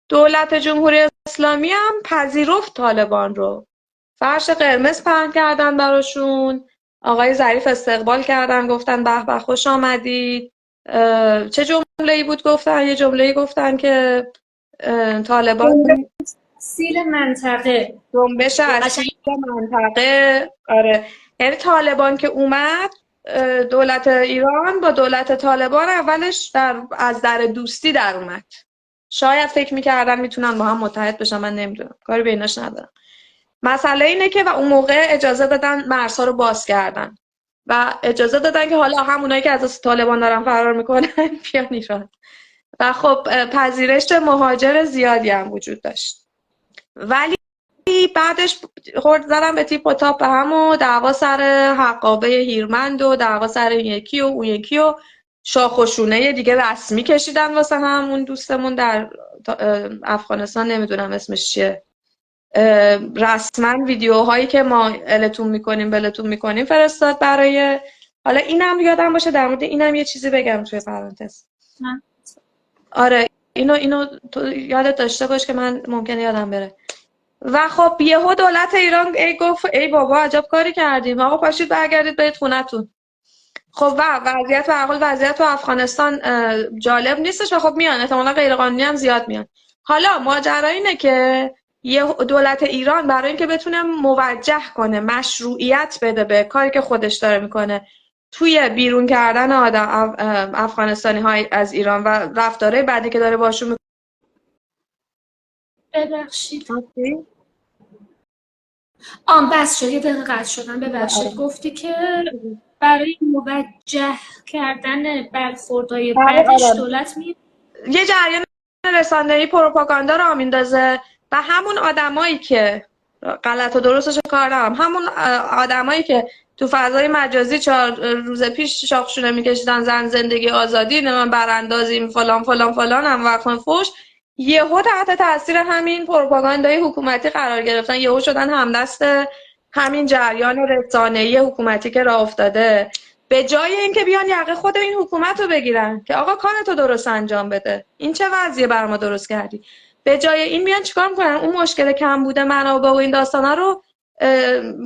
[SPEAKER 2] دولت جمهوری اسلامی هم پذیرفت طالبان رو، فرش قرمز پهن کردن براشون، آقای ظریف استقبال کردن، گفتن به به خوش آمدید. چه جمله‌ای بود گفتن؟ یه جمله‌ای گفتن که طالبان
[SPEAKER 1] سیل منطقه
[SPEAKER 2] جنبش
[SPEAKER 1] قشنگ
[SPEAKER 2] اصلی منطقه. آره، یعنی طالبان که اومد، دولت ایران با دولت طالبان اولش از در دوستی در اومد. شاید فکر میکردن میتونن با هم متحد بشن، من نمیدونم، کاری به ایناش ندارم. مسئله اینه که و اون موقع اجازه دادن مرزها رو باز کردن و اجازه دادن که حالا همونایی که از طالبان دارن فرار میکنن بیان ایران و خب پذیرش مهاجر زیادی هم وجود داشت. ولی بعدش خورد زدن به تیپ و تاپ هم و دعوا سر حقابه هیرمند و دعوا سر این یکی و اون یکی و شاخ و شونه دیگه رسمی کشیدن واسه هم. اون دوستمون در افغانستان، نمیدونم اسمش چیه، رسما ویدیوهایی که ما التون میکنیم فرستاد برای، حالا اینم یادم باشه در مورد اینم یه چیزی بگم توی پرانتز. آره اینو تو یادت داشته باش که من ممکنه یادم بره. و خب یهو دولت ایران گفت ای بابا عجب کاری کردیم، آقا پاشید برگردید برید خونتون. خب و وضعیت به هر حال وضعیت تو افغانستان جالب نیستش و خب میان احتمالاً غیر قانونی هم زیاد میان. حالا ماجرا اینه که یه دولت ایران برای اینکه بتونه موجه کنه، مشروعیت بده به کاری که خودش داره میکنه توی بیرون کردن افغانستانی های از ایران و رفتارهای بعدی که داره باشون
[SPEAKER 1] ببخشید
[SPEAKER 2] میکنه.
[SPEAKER 1] بس شد، یه دقیقه قطع شدم، ببخشید. گفتی که برای موجه کردن برخوردهای بعدش دولت
[SPEAKER 2] یه جریان رسانه‌ای پروپاگاندا را میندازه و همون آدمایی که غلط و درستش کار ندارم، همون آدمایی که تو فضای مجازی 4 روز پیش شاخشونه میکشیدن زن زندگی آزادی من براندازیم فلان فلان فلان هم وقت فوش، یهو تحت تاثیر همین پروپاگاندای حکومتی قرار گرفتن، یهو شدن همدست همین جریان رسانه‌ای حکومتی که راه افتاده، به جای اینکه بیان یقه خود این حکومت رو بگیرن که آقا کارتو درست انجام بده، این چه وضعیه بر ما درست کردی، به جای این بیان چیکار میکنن؟ اون مشکل کم بوده منابع و این داستانا رو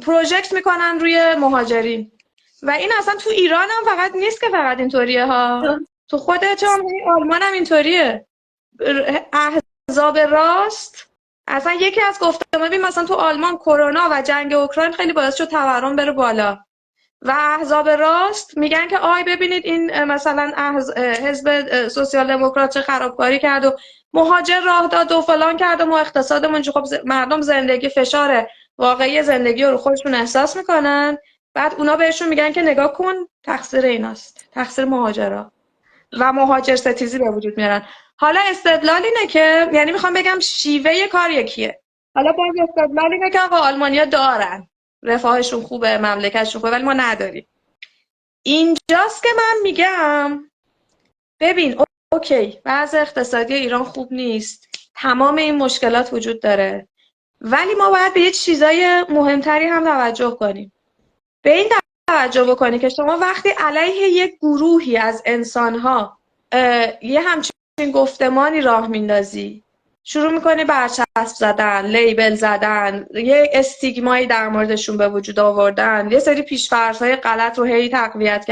[SPEAKER 2] پروژکت میکنن روی مهاجرین. و این اصلا تو ایران هم فقط نیست که فقط اینطوریه ها، تو خود جامعه آلمان هم اینطوریه. احزاب راست اصلا یکی از گفتمان مثلا تو آلمان کرونا و جنگ اوکراین خیلی باعث شد تورم بره بالا و احزاب راست میگن که آی ببینید این مثلا حزب سوسیال دموکرات چه خرابکاری کرد و مهاجر راه داد و فلان کرد و ما اقتصادمون خب مردم زندگی فشار واقعی زندگی رو خودشون احساس میکنن، بعد اونا بهشون میگن که نگاه کن تقصیر ایناست، تقصیر مهاجرا و مهاجر ستیزی به وجود میارن. حالا استدلال اینه که یعنی میخوام بگم شیوه کار یکیه. حالا باز استدلال اینه که آقا آلمانیا دارن رفاهشون خوبه، مملکتشون خوبه، ولی ما نداریم. اینجاست که من میگم ببین اوکی وضع اقتصادی ایران خوب نیست، تمام این مشکلات وجود داره، ولی ما باید به یه چیزای مهمتری هم توجه کنیم. به این توجه بکنی که شما وقتی علیه یک گروهی از انسانها یه همچین گفتمانی راه میندازی، شروع میکنی برچسب زدن، لیبل زدن، یه استیگمایی در موردشون به وجود آوردن، یه سری پیش‌فرض‌های غلط رو هی تقویت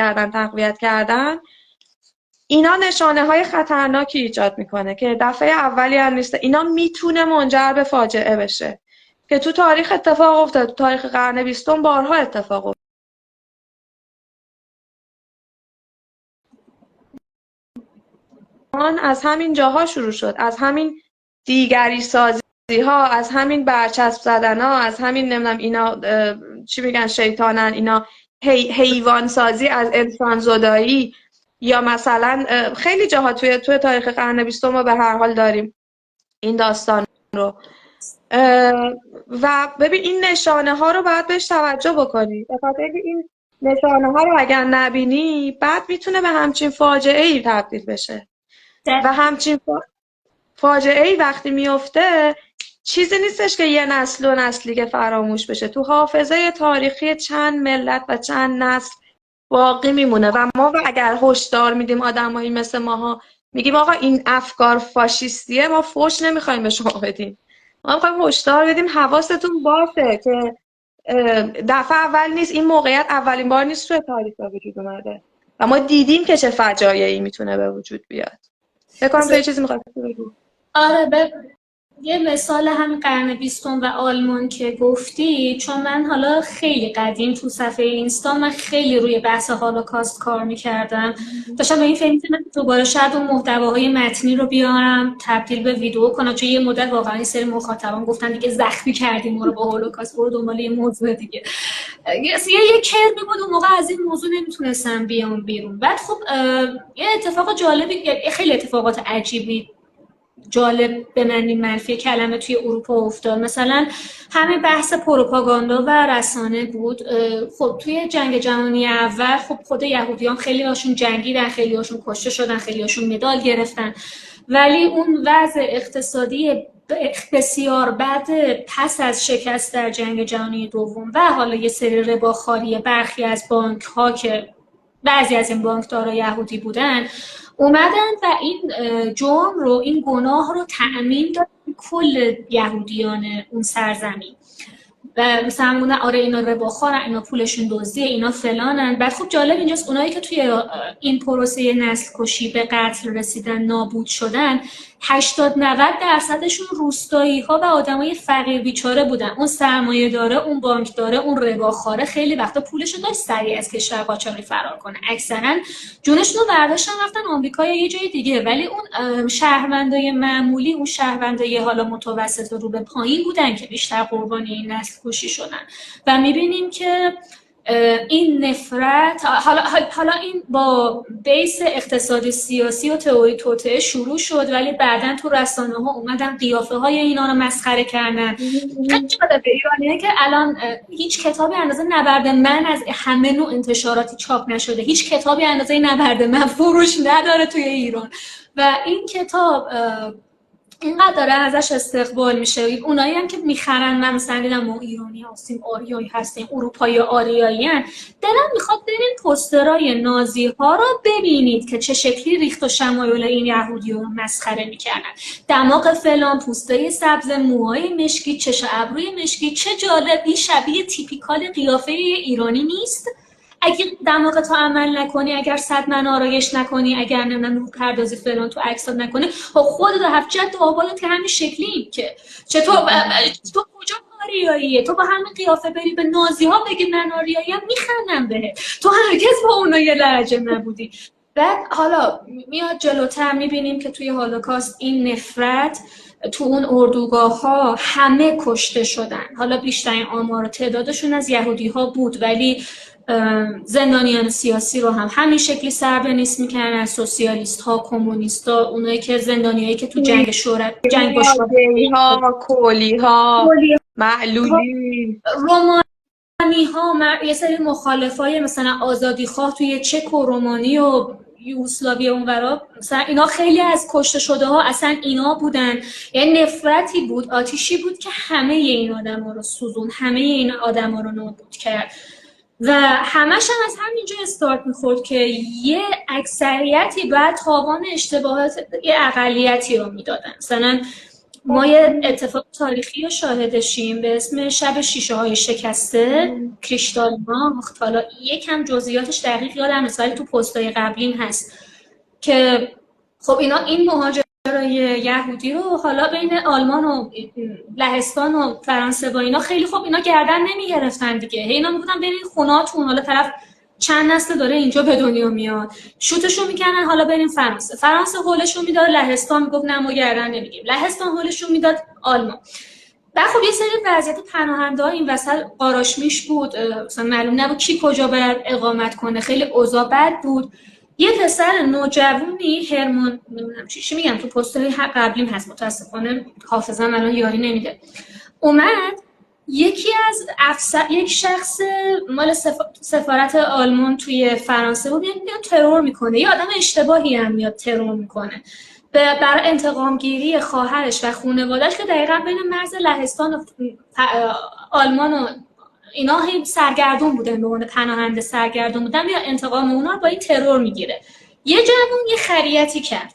[SPEAKER 2] کردن، اینا نشانه های خطرناکی ایجاد میکنه که دفعه اولی هم نیست. اینا میتونه منجر به فاجعه بشه که تو تاریخ اتفاق افتاد، تو تاریخ قرن 20 بارها اتفاق افتاد. از همین جاها شروع شد، از همین دیگری سازی ها، از همین برچسب زدن ها، از همین نمیدونم اینا چی میگن شیطانن، اینا حیوان سازی از انسان زدایی، یا مثلا خیلی جاها توی تاریخ قرن 20 ما به هر حال داریم این داستان رو. و ببین این نشانه ها رو باید بهش توجه بکنی، به خاطر اینکه این نشانه ها رو اگر نبینی بعد میتونه به همچین فاجعه ای تبدیل بشه. و همچین فاجعه ای وقتی میفته چیزی نیستش که یه نسل و نسلی که فراموش بشه، تو حافظه تاریخی چند ملت و چند نسل باقی میمونه و ما اگر هشدار میدیم آدمایی مثل ماها میگیم آقا این افکار فاشیستیه، ما فوش نمیخوایم به شما بدیم، ما میخوایم هشدار بدیم حواستون باشه که دفعه اول نیست این موقعیت، اولین بار نیست توی تاریخ به وجود اومده و ما دیدیم که چه فجایعی میتونه به وجود بیاد. فکر کنم تو یه چیزی می‌خواستی بگی.
[SPEAKER 1] آره، یه مثال همین قرن بیستم و آلمان که گفتی، چون من حالا خیلی قدیم تو صفحه اینستا من خیلی روی بحث هولوکاست کار میکردم، داشتم به این فکر می‌کردم دوباره شاید اون محتواهای متنی رو بیارم تبدیل به ویدیو کنم، چون یه مدت واقعا این سری مخاطبان گفتن دیگه زخمی کردیم ما رو با هولوکاست، برو دنبال یه موضوع دیگه. یه کرمی بود اون موقع، از این موضوع نمیتونستم بیام بیرون. بعد خب یه اتفاق جالبی، خیلی اتفاقات عجیبی جالب به معنی منفی کلمه توی اروپا افتاد. مثلا همه بحث پروپاگاندا و رسانه بود. خب توی جنگ جهانی اول خب خود یهودیان خیلی هاشون جنگیدن، خیلی هاشون کشته شدن، خیلی هاشون مدال گرفتن، ولی اون وضع اقتصادی بسیار بد پس از شکست در جنگ جهانی دوم و حالا یه سری رباخاری برخی از بانک ها که بعضی از این بانکدارا یهودی بودن اومدن و این جرم رو، این گناه رو تعمیم دادن کل یهودیان اون سرزمین و مثلا اون آره اینا رباخوارن، اینا پولشون دزدیه، اینا فلانن. بعد خب جالب اینجاست اونایی که توی این پروسه نسل کشی به قتل رسیدن، نابود شدن، 80-90% روستایی ها و آدمای فقیر بیچاره بودن. اون سرمایه داره، اون بانک داره، اون رباخواره خیلی وقتا پولشو داشت سریع از کشور قاچاقی فرار کنه، اکثرا جونشون رو برداشتن رفتن آمریکا یا یه جای دیگه، ولی اون شهروندای معمولی، اون شهروندای حالا متوسط و رو به پایین بودن که بیشتر قربانی این نسل کشی شدن. و میبینیم که این نفرت حالا این با بیس اقتصادی سیاسی و تئوری توطئه شروع شد، ولی بعداً تو رسانه ها اومدن قیافه های اینا رو مسخره کردن. خیلی جالبه ایرانیه که الان هیچ کتابی اندازه نبرد من از همه نوع انتشاراتی چاپ نشده، هیچ کتابی اندازه نبرد من فروش نداره توی ایران و این کتاب اینقدر داره ازش استقبال میشه. اونایی هم که میخرن، من مثلا دیدم ما ایرانی هستیم، آریایی هستیم، اروپایی آریایی هن، دلم میخواد برین پوسترای نازی ها رو ببینید که چه شکلی ریخت و شمایل این یهودی رو مسخره میکردن. دماغ فلان، پوسته سبز، موهای مشکی، چش ابروی مشکی، چه جالب، این شبیه تیپیکال قیافه ایرانی نیست؟ اگه دماغ تو عمل نکنی، اگر صدمن آرایش نکنی، اگر نمیدونم نور پردازی فلان تو عکسات نکنی، خودت هفت آبادت که همین شکلی که چطور تو کجا آریاییه؟ تو با همین قیافه بری به نازی ها بگی من آریایی هم میخندم بهت، تو هرگز با اونا یه درجه نبودی. بعد حالا میاد جلوتر میبینیم که توی هولوکاست این نفرت تو اون اردوگاه ها همه کشته شدن. حالا بیشترین آمار تعدادشون از یهودی ها بود، ولی زندانیان سیاسی رو هم همین شکلی سربنیست میکنن، سوسیالیست ها، کمونیست ها، اونایی که زندانیایی که تو جنگ با
[SPEAKER 2] ها، کولی ها، معلولی،
[SPEAKER 1] رومانی ها، یه سری مخالفای مثلا آزادی خواه توی چک و رومانی و یوگسلاوی اونورا، مثلا اینا خیلی از کشته شده ها اصلا اینا بودن. یعنی نفرتی بود، آتیشی بود که همه این آدما رو سوزون، همه این آدما رو نابود کرد و همش هم از همینجا استارت میخورد که یه اکثریتی بعد تاوان اشتباهات یه اقلیتی رو میدادن. مثلا ما یه اتفاق تاریخی رو شاهدشیم به اسم شب شیشه های شکسته کریشتال‌ماخت. حالا یکم جزئیاتش دقیق یادم نیست ولی تو پست‌های قبلیم هست که خب این مهاجرای یهودی رو حالا بین آلمان و لهستان و فرانسه با اینا خیلی خب اینا گردن نمیگرفتن دیگه، اینا میگفتن برین خونه‌هاتون، حالا طرف چند نسل داره اینجا به دنیا میاد، شوتشو میکنن، حالا بریم فرانسه هولشو میداد لهستان، میگفت نه ما گردن نمیگیم، لهستان هولشو میداد آلمان. بعد خب یه سری وضعیت پناهنده ها این وسط قاراشمیش بود، مثلا معلوم نبود کی کجا باید اقامت کنه، خیلی اوضاع بد بود. یه پسر نوجوانی هرمون نمیدونم چی میگم تو پست‌های قبلیم هست، متاسفانه حافظه‌ام الان یاری نمیده، اومد یک شخص مال سفارت آلمان توی فرانسه بود میاد ترور میکنه، یه آدم اشتباهی هم میاد ترور میکنه برای انتقام گیری خواهرش و خانواده‌اش که دقیقاً بین مرز لهستان و آلمان و اینا هم سرگردون بودن، به عنوان پناهنده سرگردون بودن، یا انتقام اونا رو با این ترور میگیره. یه جوون یه خریتی کرد،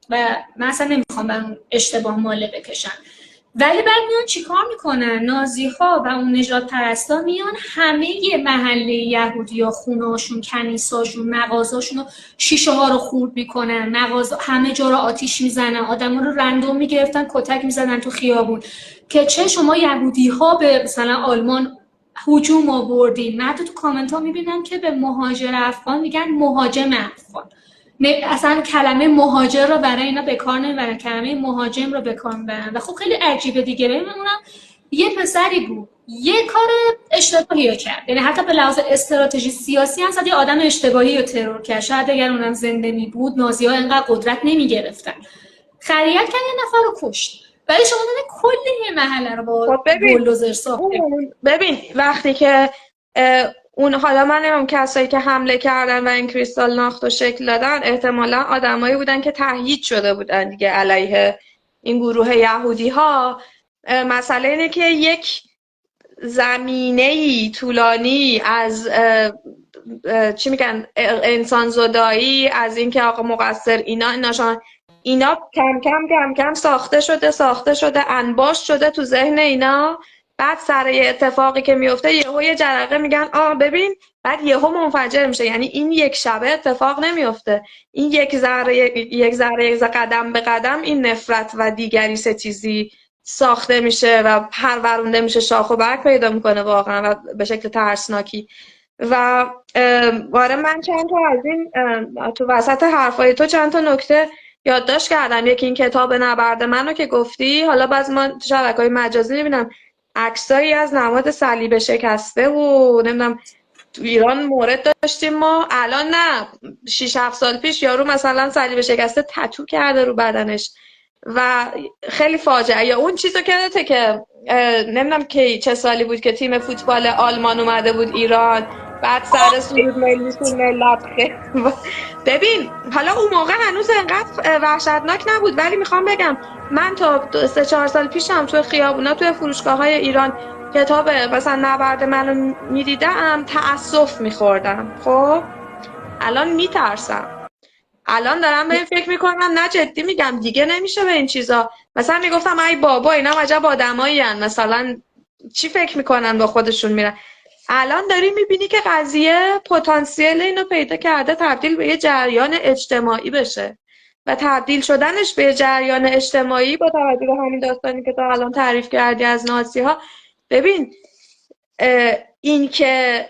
[SPEAKER 1] و من اصلا نمیخوام بر اون اشتباه ماله بکشن. ولی بعد میان چیکار میکنن نازی ها و اون نجات پرستا، میان همه محله یهودی ها، خونه هاشون، کنیساشون، مغازاشون رو، شیشه ها رو خورد میکنن، مغازه همه جا رو آتیش میزنن، آدم ها رو رندوم میگرفتن کتک میزنن تو خیابون که چه شما یهودی ها به مثلا آلمان هجوم آوردین. من تو کامنت ها میبینم که به مهاجر افغان میگن مهاجم افغان، اصلا کلمه مهاجر رو برای اینا به کار نمیبرن، کلمه مهاجم رو به کار میبرن و خب خیلی عجیبه دیگه. ببین اونم یه پسری بود یه کار اشتباهی رو کرد، یعنی حتی به لحاظ استراتژی سیاسی هم یه آدم اشتباهی رو ترور کرد. شاید اگر اونم زنده می بود نازی‌ها اینقدر قدرت نمیگرفتن. خریت کرد یه نفر رو کشت، ولی شما دیدین کل یه محله رو با
[SPEAKER 2] خب ببین
[SPEAKER 1] بولدوزر ساخته.
[SPEAKER 2] ببین وقتی که اون، حالا من نمیم کسایی که حمله کردن و این کریستال ناختو شکل دادن احتمالا آدمایی بودن که تهیید شده بودن دیگه علیه این گروه یهودی ها. مسئله اینه که یک زمینه‌ای طولانی از چی میگن انسان زدایی، از اینکه آقا مقصر اینا کم کم ساخته شده انباش شده تو ذهن اینا. بعد سر یه اتفاقی که میفته یهو یه جرقه میگن ببین، بعد یهو منفجر میشه. یعنی این یک شبه اتفاق نمیفته، این یک ذره قدم به قدم این نفرت و دیگری ستیزی ساخته میشه و پرورونده میشه، شاخ و برگ پیدا میکنه واقعا و به شکل ترسناکی. و آره من چند تا از این تو وسط حرفای تو چند تا نکته یادداشت کردم. یکی این کتاب نبرد منو که گفتی، حالا بعضی من تو شبکه‌های مجازی میبینم عکسایی از نماد صلیب شکسته و نمیدونم. تو ایران مورد داشتیم ما، الان نه، 6-7 سال پیش یارو مثلا صلیب شکسته تتو کرده رو بدنش و خیلی فاجعه. یا اون چیزو که نمیدونم که چه سالی بود که تیم فوتبال آلمان اومده بود ایران، بعد سر سرود ملیشون ملت ببین حالا اون موقع هنوز انقدر وحشتناک نبود، ولی میخوام بگم من تا 3-4 سال پیشم توی خیابونا توی فروشگاه‌های ایران کتاب مثلا نبرد منو میدیدم تأسف میخوردم. خب الان میترسم، الان دارم به این فکر میکنم، نه جدی میگم دیگه نمیشه به این چیزا. مثلا میگفتم ای بابا اینا عجب آدمایی هن، مثلا چی فکر میکنن با خودشون میرن. الان داری میبینی که قضیه پتانسیل اینو پیدا کرده تبدیل به یه جریان اجتماعی بشه و تبدیل شدنش به یه جریان اجتماعی با توجه به همین داستانی که تا الان تعریف کردی از نازی ها. ببین این که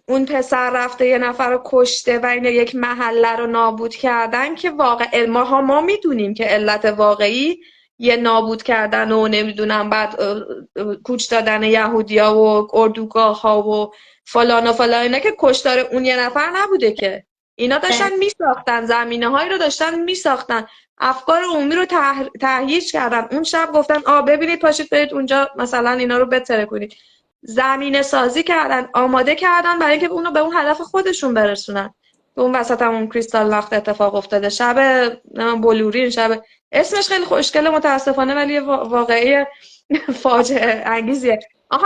[SPEAKER 2] اون پسر رفته یه نفر رو کشته و اینا یک محله رو نابود کردن که واقع ما میدونیم که علت واقعی یه نابود کردن و نمیدونم بعد کوچ دادن یهودیا و اردوگاه ها و فلان و فلان، اینا که کشتار اون یه نفر نبوده که. اینا داشتن میساختن، زمینه هایی رو داشتن میساختن، افکار عمومی رو تهییج کردن. اون شب گفتن ببینید پاشید برید اونجا مثلا اینا رو بتره کنید، زمینه سازی کردن، آماده کردن برای اینکه اونو به اون هدف خودشون برسونن. به اون وسط هم اون کریستال نقط اتفاق افتاده، شب بلورین، شب اسمش خیلی خوشگله متاسفانه ولی واقعی فاجعه انگیزیه.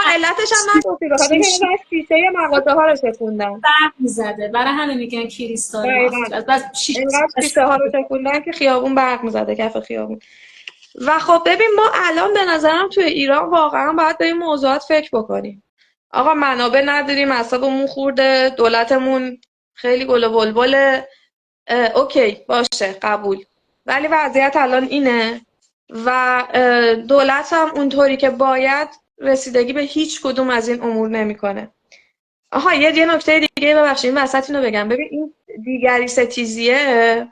[SPEAKER 2] علتش هم نگفتی، بخاطر اینکه این شیشه مغازه ها رو شکوندن،
[SPEAKER 1] برق میزده، برای همه میگن کریستال نافت. بس
[SPEAKER 2] اینقدر شیشه ها رو شکوندن که خیابون برق میزده، کف خیابون. و خب ببین ما الان به نظرم توی ایران واقعا باید به این موضوعات فکر بکنیم. آقا منابع نداریم، اعصابمون خورده، دولتمون خیلی گل و بلبله، اوکی باشه قبول، ولی وضعیت الان اینه و دولت هم اونطوری که باید رسیدگی به هیچ کدوم از این امور نمیکنه. یه نکته دیگه ببخشید این وسط اینو بگم. ببین این دیگری ستیزیه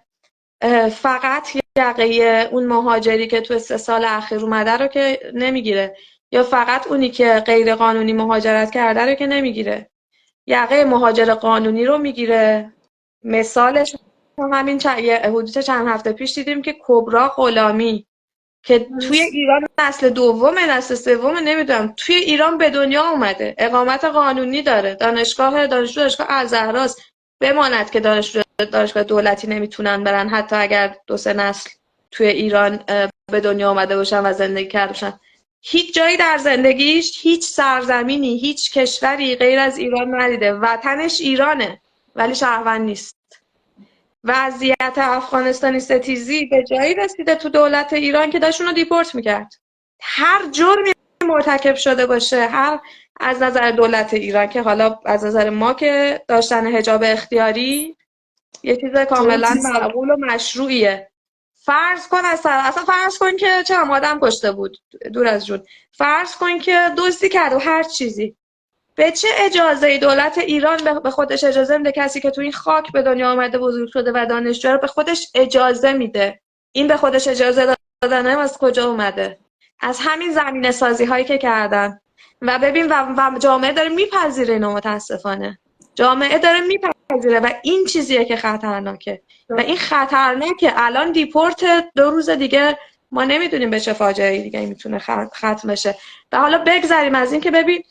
[SPEAKER 2] فقط یقه اون مهاجری که تو 3 سال اخیر اومده رو که نمیگیره، یا فقط اونی که غیر قانونی مهاجرت کرده رو که نمیگیره، یقه مهاجر قانونی رو میگیره. مثالش همین حدود چند هفته پیش دیدیم که کبرا غلامی که توی ایران نسل دومه، نسل سومه، نمیدونم، توی ایران به دنیا اومده، اقامت قانونی داره، دانشگاه الزهراست، بماند که دانشگاه دولتی نمیتونن برن حتی اگر 2-3 نسل توی ایران به دنیا اومده باشن و زندگی کرده باشن. هیچ جایی در زندگیش، هیچ سرزمینی، هیچ کشوری غیر از ایران ندیده، وطنش ایرانه ولی شهروند نیست. وضعیت افغانستانی ستیزی به جایی رسیده تو دولت ایران که داشت اونو دیپورت میکرد. هر جرمی مرتکب شده باشه، هر از نظر دولت ایران، که حالا از نظر ما که داشتن حجاب اختیاری یه چیز کاملا مقبول و مشروعیه. فرض کن اصلا فرض کن که چه هم آدم کشته بود، دور از جون، فرض کن که دزدی کرد و هر چیزی، به چه اجازه دولت ایران به خودش اجازه میده؟ کسی که تو این خاک به دنیا آمده، بزرگ شده و دانشجو رو به خودش اجازه میده. این به خودش اجازه دادن از کجا اومده؟ از همین زمینه سازی هایی که کردن. و ببین و جامعه داره میپذیره اینو، متاسفانه جامعه داره میپذیره و این چیزیه که خطرناکه و این خطرناکه. الان دیپورت 2 روز دیگه ما نمیدونیم به چه فاجعه‌ای دیگه میتونه ختم بشه. و حالا بگذریم از این که ببین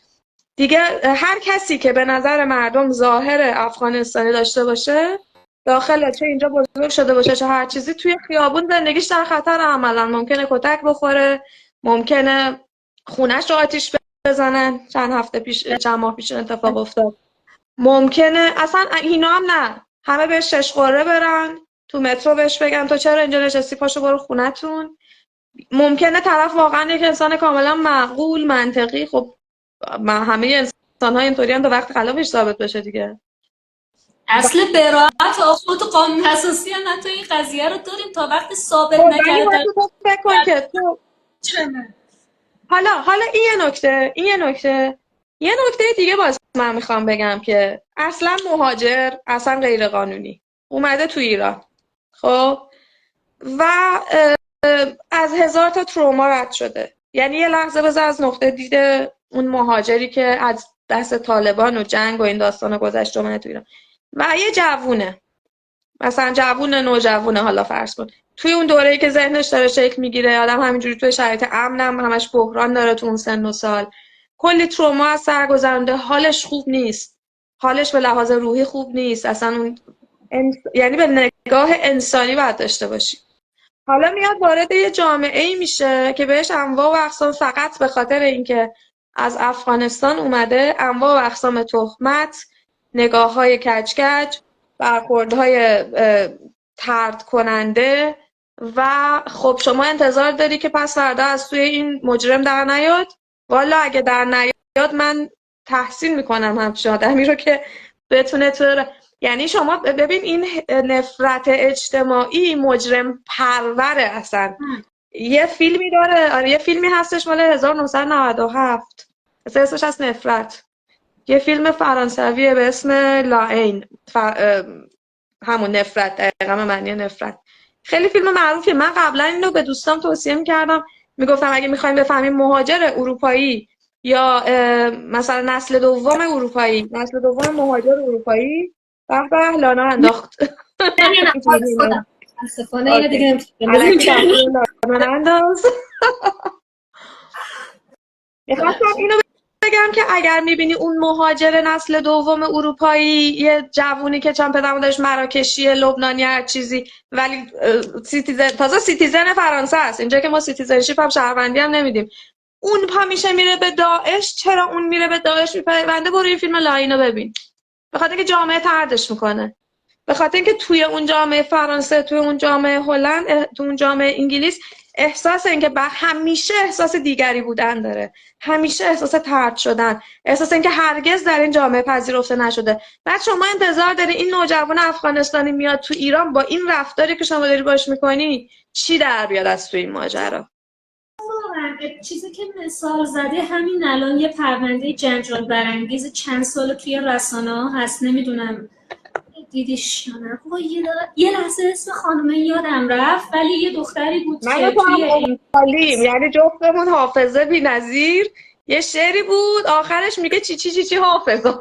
[SPEAKER 2] دیگه هر کسی که به نظر مردم ظاهر افغانستانی داشته باشه، داخل چه اینجا بزرگ شده باشه چه هر چیزی، توی خیابون زندگیش در خطر. عملا ممکنه کتک بخوره، ممکنه خونش رو آتیش بزنن. چند ماه پیش اتفاق افتاد. ممکنه اصلا اینا هم نه، همه بهش 6 قره برن، تو مترو بهش بگن تو چرا اینجا نشستی، پاشو برو خونتون. ممکنه طرف واقعا یک انسان کاملا معقول منطقی، خب همه انسان ها اینطوری هم تا وقت خلافش ثابت بشه دیگه.
[SPEAKER 1] اصل براءت آخوت و قانون اساسی هم حتی این قضیه رو داریم تا وقتی ثابت نکرده.
[SPEAKER 2] تو فکر کن که تو حالا این یه نکته دیگه باز من میخوام بگم که اصلا مهاجر، اصلا غیر قانونی اومده تو ایران، خب، و از 1000 تا تروما رد شده. یعنی یه لحظه بذار از نقطه دید اون مهاجری که از دست طالبان و جنگ و این داستان گذشت اومده تو ایران و یه جوونه، مثلا نوجوونه، حالا فرض کن توی اون دوره‌ای که ذهنش داره شکل میگیره، آدم همینجوری توی شرایط امنم همش بحران داره، تو اون سن و سال کلی تروما از سر گذرونده، حالش خوب نیست، حالش به لحاظ روحی خوب نیست اصلا. اون یعنی به نگاه انسانی باید داشته باشی. حالا میاد وارد یه جامعه‌ای میشه که بهش انواع و اقسام، فقط به خاطر اینکه از افغانستان اومده، انواع و اقسام تهمت، نگاه‌های کج، برخوردهای طرد کننده. و خب شما انتظار داری که پس فردا از توی این مجرم در نیاد؟ والا اگه در نیاد من تحسین میکنم همچین آدمی رو که بتونه تو، یعنی شما ببین این نفرت اجتماعی مجرم پروره اصلا. یه فیلمی داره، یه فیلمی هستش مال 1997 اسمش از نفرت، یه فیلم فرانسویه به اسم لاین، همون نفرت، دقیقا معنی نفرت. خیلی فیلم معروفیه. من قبلا اینو به دوستام توصیه میکردم، میگفتم اگه میخوایم بفهمیم مهاجر اروپایی یا مثلا نسل دوم اروپایی، نسل دوم مهاجر اروپایی، به لانا انداخت.
[SPEAKER 1] متاسفانه دیگه
[SPEAKER 2] لانا انداخت. میخواستم اینو بگم که اگر میبینی اون مهاجر نسل دوم اروپایی، یه جوونی که چند پدر مادرش مراکشی، لبنانی، هر چیزی، ولی سیتیزن فرانسه است، اینجا که ما سیتیزنشیپ هم شهروندی هم نمیدیم، اون پا میشه میره به داعش. چرا اون میره به داعش میپیونده؟ برو این فیلم لاینو ببین. به خاطر اینکه جامعه طردش میکنه، به خاطر اینکه توی اون جامعه فرانسه، توی اون جامعه هلند، توی اون جامعه انگلیس احساس اینکه همیشه احساس دیگری بودن داره، همیشه احساس طرد شدن، احساس اینکه هرگز در این جامعه پذیرفته نشده. بعد شما انتظار داری این نوجوان افغانستانی میاد تو ایران با این رفتاری که شما داری باش میکنی چی در بیاد از تو این ماجرا؟
[SPEAKER 1] چیزی که مثال زده همین الان یه پرونده جنجال برانگیز چند سال توی رسانه‌ها هست، نمیدونم دیدیش یا نه. یه لحظه اسم خانومه یادم رفت، ولی یه دختری بود که
[SPEAKER 2] توی یعنی جفتمون حافظه بی‌نظیر. یه شعری بود آخرش میگه چی چی چی چی حافظه.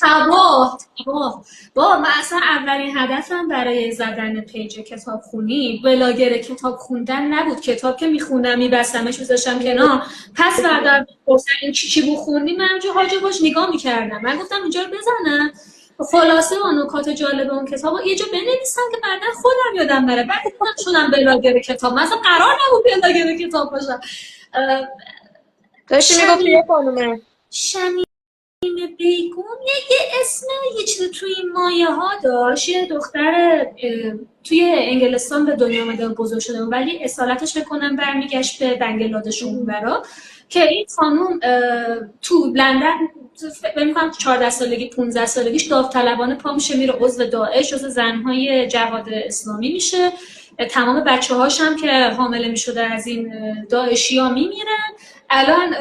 [SPEAKER 1] تباه با من اصلا اولین هدفم برای زدن پیج کتاب خونی بلاگر کتاب خوندن نبود. کتاب که میخوندم میبستمش میذاشتم کنار، پس فردا پرسن این چی بود خوندی، من همجور حاجه باش نگاه میکردم. من گفتم اینجا رو بزنم خلاصه با نکات جالب اون کتاب یه جا بنویسم که بعدا خودم یادم بره. بعد دیدم شدم بلاگر کتاب، من اصلا قرار نبود بلاگر کتاب باشم.
[SPEAKER 2] داشتی میگفتی یه خانومه
[SPEAKER 1] شمیم بیگون یه اسم یه چیزی توی این مایه ها داشت. یه دختر توی انگلستان به دنیا آمده و بزرگ شده ولی اصالتش بکنم برمیگشت به بنگلادش اونورا، که این خانوم تو لندن فکر می‌کنم 14 سالگی 15 سالگیش داوطلبانه پا میشه میره عضو داعش، جزو زنهای جهاد اسلامی میشه. تمام بچه‌هاش هم که حامله میشده از این داعشی‌ها میمیرن. الان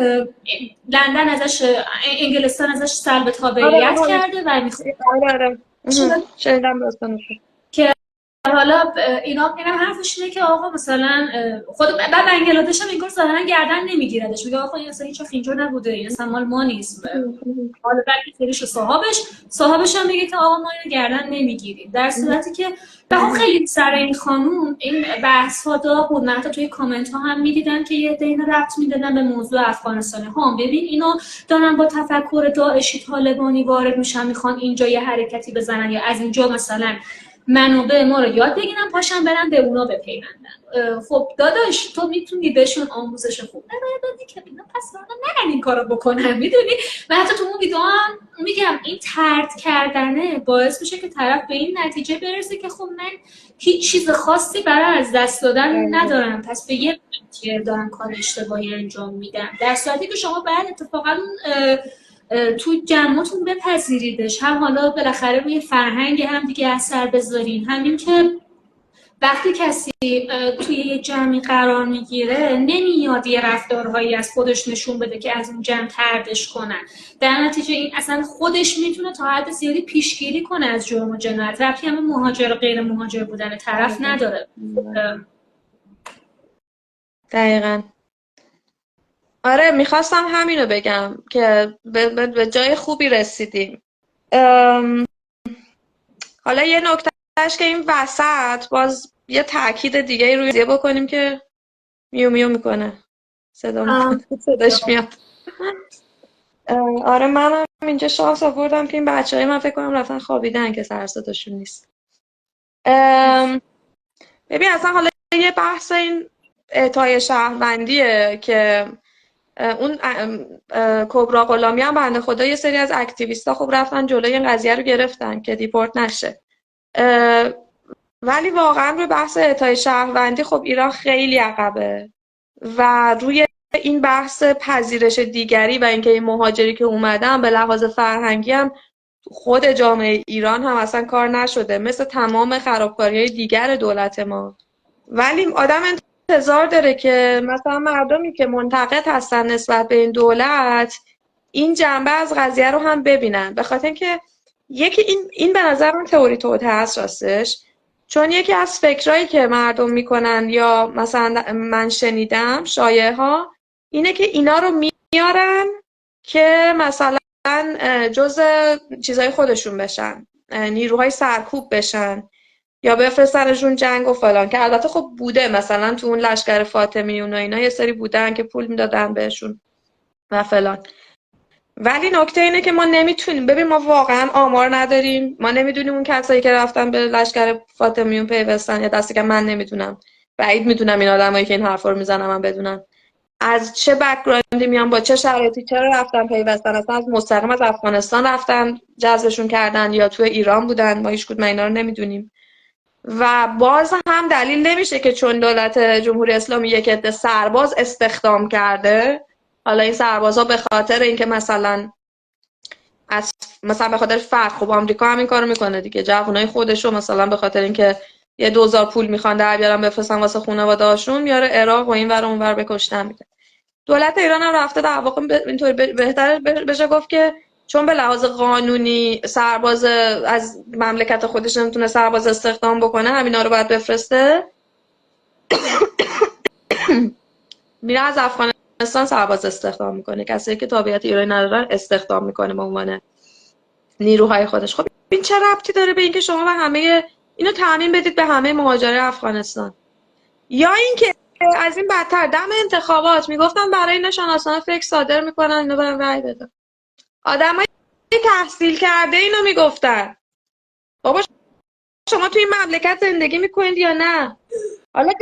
[SPEAKER 1] لندن ازش، انگلستان ازش سلب
[SPEAKER 2] آره
[SPEAKER 1] تابعیت کرده و میخواد
[SPEAKER 2] آره شنیدم داستانشو.
[SPEAKER 1] که حالا اینا اینم حرفش اینه که آقا مثلا خود بعد بنگلادش هم این کار ظاهرا گردن نمیگیردش، میگه آقا این اصلا هیچ وقت اینجا نبوده، این اصلا مال ما نیست. حالا بعد سریش صاحبش هم میگه که آقا ما اینو گردن نمیگیریم، در صورتی که به خیلی سر این خانوم این بحث ها داغ بود. من حتی توی کامنت ها هم میدیدم که یه دین ربط میدادن به موضوع افغانستان. ها ببین اینا دارن با تفکر داعشی طالبانی وارد میشن، میخوان اینجا یه حرکتی بزنن یا از اینجا مثلا منابع ما رو یاد بگیرن پاشن برن به اونا بپیوندن. خب داداش تو میتونی بهشون آموزش خوب بدی که اینا پس نرن این کارو بکنن، میدونی؟ من حتی تو اون ویدیو هم میگم این طرد کردنه باعث میشه که طرف به این نتیجه برسه که خب من هیچ چیز خاصی برای از دست دادن ندارم، پس به یه نتیجه دارم کار اشتباهی انجام میدم، در صورتی که شما بعد اتفاقا تو جمعتون بپذیریدش، هم حالا بالاخره روی فرهنگ هم دیگه اثر بذارین. همین که وقتی کسی توی یه جمعی قرار میگیره نمیاد یه رفتارهایی از خودش نشون بده که از اون جمع طردش کنن، در نتیجه این اصلا خودش میتونه تا حد زیادی پیشگیری کنه از جرم و جنایت، ربطی هم مهاجر و غیر مهاجر بودن طرف نداره.
[SPEAKER 2] دقیقاً. آره میخواستم همینو بگم که به جای خوبی رسیدیم. حالا یه نکتهش که این وسط باز یه تاکید دیگه روی بکنیم که میو میو میکنه صداش میاد. آره منم اینجا شانس آوردم که این بچه‌های من فکر کنم رفتن خوابیدن که سر صداشون نیست. ببین اصلا حالا یه بحث این اعطای شهروندیه که اون کبرا غلامی هم بنده خدا یه سری از اکتیویستا خب رفتن جلوی این قضیه رو گرفتن که دیپورت نشه، ولی واقعا روی بحث اعطای شهروندی خب ایران خیلی عقبه و روی این بحث پذیرش دیگری و اینکه این مهاجری که اومدن به لحاظ فرهنگی هم خود جامعه ایران هم اصلا کار نشده مثل تمام خرابکاری‌های دیگر دولت ما. ولی آدم انتظار داره که مثلا مردمی که منتقد هستن نسبت به این دولت این جنبه از قضیه رو هم ببینن، به خاطر اینکه یکی این به نظر من تئوری توطئه است راستش، چون یکی از فکرایی که مردم میکنن یا مثلا من شنیدم شایعه ها اینه که اینا رو میارن که مثلا جز چیزای خودشون بشن، نیروهای سرکوب بشن یا بفرستنشون جنگ و فلان، که البته خب بوده مثلا تو اون لشکر فاطمیون و اینا یه سری بودن که پول میدادن بهشون و فلان. ولی نکته اینه که ما نمیتونیم، ببین ما واقعا آمار نداریم، ما نمیدونیم اون کسایی که رفتن به لشکر فاطمیون پیوستن یا دستی که من نمیدونم، بعید میدونم این آدمایی که این حرفا رو میزنن من بدونن از چه بک‌گراندی میان، با چه شرایطی، چرا رفتن پیوستن، اصلا از مستقیم از افغانستان رفتن جذبشون کردن یا تو ایران بودن، ما هیچ کدوم اینا رو نمیدونیم. و باز هم دلیل نمیشه که چون دولت جمهوری اسلامی یک عده سرباز استخدام کرده، حالا این سربازا به خاطر اینکه مثلا به خاطر فقر، خب آمریکا همین کارو میکنه دیگه، جوانای خودشو مثلا به خاطر اینکه یه 2000 پول میخوان در بیارن بفرستن واسه خانواده‌هاشون میاره عراق و اینور اونور بکشتن میده. دولت ایران هم رفته در واقع اینطوری بهتر بشه گفت که چون به لحاظ قانونی سرباز از مملکت خودش نمیتونه سرباز استخدام بکنه همینا رو باید بفرسته، میره از افغانستان سرباز استخدام میکنه، کسی که تابعیت ایرانی ندارن استخدام میکنه به عنوان نیروهای خودش. خب این چه ربطی داره به اینکه شما به همه اینو تعمیم بدید به همه مهاجرای افغانستان؟ یا اینکه از این بدتر دم انتخابات میگفتن برای اینا شناسنامه فکر صادر میکنن اینو برن رای بدن، آدمای تحصیل کرده اینو میگفتن بابا شما توی این مملکت زندگی میکنید یا نه؟ حالا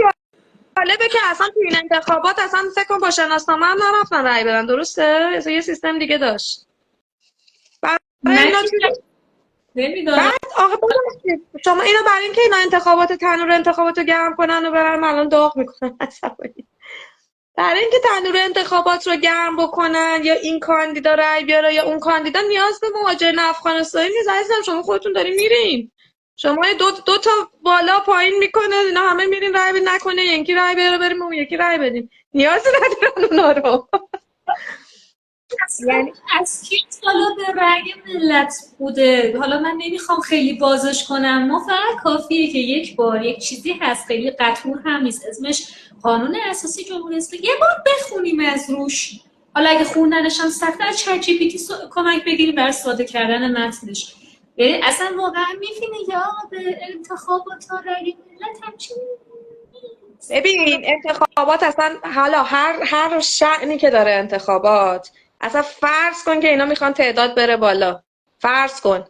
[SPEAKER 2] جالبه که اصلا توی این انتخابات اصلا فکر کنم با شناسنامه هم نرفتن رای بدن، درسته؟ یه سیستم دیگه داشت. بعد
[SPEAKER 1] من
[SPEAKER 2] اینا
[SPEAKER 1] که نمیدونم.
[SPEAKER 2] بعد آقا ببخشید شما اینو برای اینکه اینا تنور انتخابات رو گرم کنن و برن الان داغ میکنن عصبانی، برای اینکه تنور انتخابات رو گرم بکنن یا این کاندیدا رای بیاره یا اون کاندیدا نیاز به مهاجرین افغانستانی نیست عزیزم. شما خودتون دارین میرین، شما دو تا بالا پایین میکنه اینا همه میرین رای بدین، نکنه یکی رای بیاره بریم اون یکی رای بدیم، نیازی ندارن اونا رو.
[SPEAKER 1] یعنی از کی حالا به رأی ملت بوده؟ حالا من نمیخوام خیلی بازش کنم، ما فقط کافیه که یک بار یک چیزی هست، خیلی قطور هم نیست، اسمش قانون اساسی جمهوری اسلامی، یه بار بخونیم از روش. حالا اگه خوندنش هم سخته از چت جی پی تی کمک بگیریم برای ساده کردن متنش. اصلا واقعا میفینه یا به انتخابات ها رأی ملت همچین نیست.
[SPEAKER 2] ببین انتخابات اصلا حالا هر شأنی که داره انتخابات، اصلا فرض کن که اینا میخوان تعداد بره بالا، فرض کن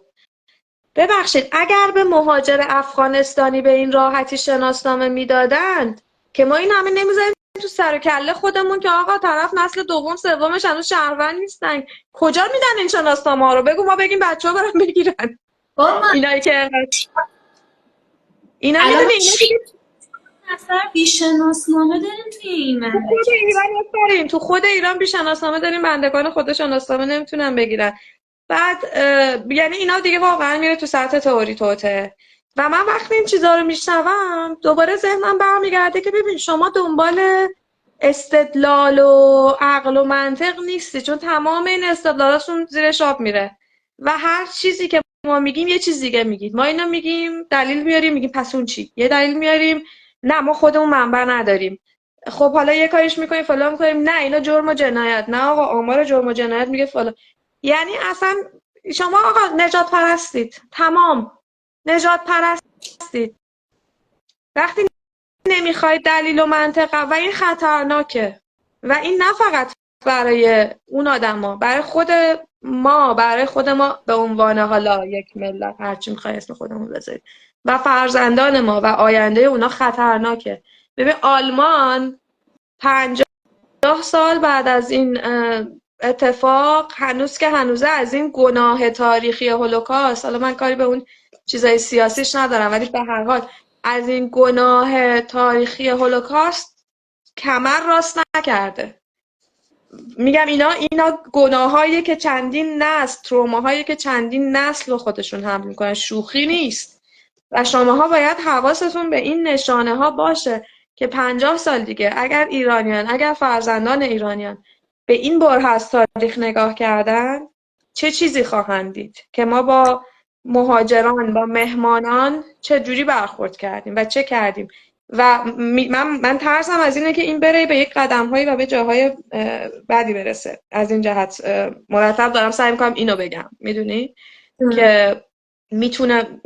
[SPEAKER 2] ببخشید اگر به مهاجر افغانستانی به این راحتی شناسنامه میدادند که ما این همه نمیذاریم تو سر و کله خودمون که آقا طرف نسل دوم سومش هنوز شهروند نیستن، کجا میدن این شناسنامه ها رو؟ بگو ما بگیم بچه‌ها برن بگیرن. اینایی که اینا
[SPEAKER 1] الان
[SPEAKER 2] میدونی اینا دیگه
[SPEAKER 1] نفر بیشناسنامه داریم توی این
[SPEAKER 2] تو خود
[SPEAKER 1] مملکت.
[SPEAKER 2] ایران داریم، تو خود ایران بی‌شناسنامه داریم، بندگان خود شناسنامه نمیتونن بگیرن. بعد یعنی اینا دیگه واقعا میره تو سطح تئوری توته و من وقتی این چیزا رو میشنوم دوباره ذهنم برمیگرده که ببین شما دنبال استدلال و عقل و منطق نیستی، چون تمام این استدلالاتون زیر آب میره و هر چیزی که ما میگیم یه چیز دیگه میگید. ما اینو میگیم دلیل میاریم میگیم پس اون چی؟ یه دلیل میاریم نه ما خودمون منبع نداریم، خب حالا یه کاریش میکنیم فلان میکنیم، نه اینا جرم و جنایت، نه آقا آمار جرم و جنایت میگه فلان. یعنی اصلا شما آقا نجات پرستید، تمام نجات پرستید وقتی نمیخواید دلیل و منطق و این خطرناکه و این نه فقط برای اون آدما، برای خود ما به عنوان حالا یک ملت هرچی میخوای اسم خودمون بذارید و فرزندان ما و آینده اونا خطرناکه. ببین آلمان 50 سال بعد از این اتفاق هنوز که هنوزه از این گناه تاریخی هولوکاست، حالا من کاری به اون چیزای سیاسیش ندارم ولی به هر حال از این گناه تاریخی هولوکاست کمر راست نکرده. میگم اینا گناهایی که چندین نسل، تروماهایی که چندین نسل رو خودشون حمل میکنن، شوخی نیست و شماها باید حواستون به این نشانه ها باشه که 50 سال دیگه اگر ایرانیان، اگر فرزندان ایرانیان به این بره از تاریخ نگاه کردن چه چیزی خواهند دید که ما با مهاجران، با مهمانان چه جوری برخورد کردیم و چه کردیم. و من ترسم از اینه که این بره به یک قدم‌هایی و به جاهای بدی برسه. از این جهت مرتب دارم سعی می‌کنم اینو بگم، میدونی که میتونه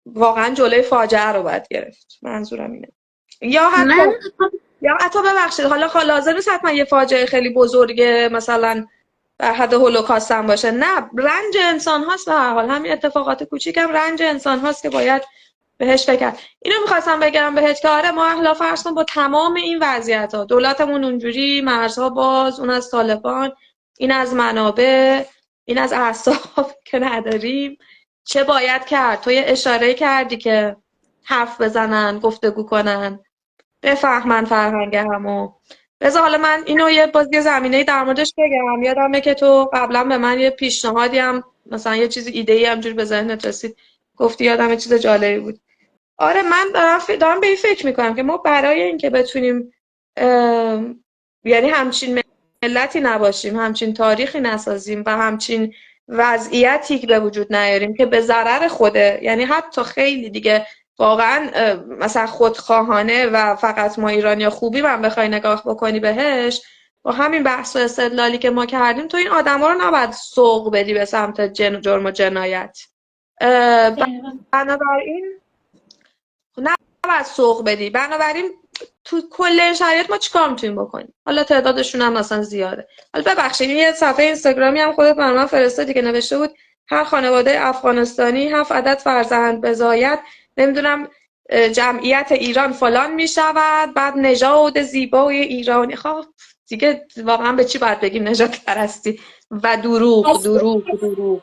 [SPEAKER 2] واقعا جلوی فاجعه رو باید گرفت، منظورم اینه. یا حتی ببخشید حالا لازم نیست حتما یه فاجعه خیلی بزرگه مثلا در حد هولوکاست هم باشه، نه رنج انسان هاست به هر حال، همین اتفاقات کوچیک هم رنج انسان هاست که باید بهش فکر کرد. اینو میخواستم بگم بهت که آره ما اهلا فرض کن با تمام این وضعیت ها دولتمون اونجوری، مرزها باز، اون از طالبان، این از منابع، این از اعصاب که نداریم، چه باید کرد؟ تو یه اشاره کردی که حرف بزنن، گفتگو کنن، بفهمن فرهنگ همو. بذار حالا من اینو یه زمینه‌ای در موردش بگم. یادمه که تو قبلا به من یه پیشنهادی هم مثلا یه چیزی ایده‌ای همجوری به ذهنت رسید گفتی، یادم چیز جالبی بود. آره من دارم به این فکر میکنم که ما برای اینکه بتونیم یعنی همچین ملتی نباشیم، همچین تاریخی نسازیم و همچین وضعیتی به وجود نیاریم که به ضرر خوده، یعنی حتی خیلی دیگه واقعا مثلا خودخواهانه و فقط ما ایرانیا خوبی من بخوای نگاه بکنی بهش، با همین بحث و استدلالی که ما کردیم تو این آدما رو نباید سوق بدی به سمت جرم و جنایت. بنابراین نباید سوق بدی. بنابراین تو کل شرایط ما چیکار میتونیم بکنیم؟ حالا تعدادشون هم مثلا زیاده. حالا ببخشید یه صفحه اینستاگرامی هم خودت برام فرستادی که نوشته بود هر خانواده افغانستانی 7 عدد فرزند بزاید، نمیدونم جمعیت ایران فلان میشود، بعد نژاد زیبای ایرانی. خب دیگه واقعا به چی باید بگیم؟ نجات پرستی و دروغ.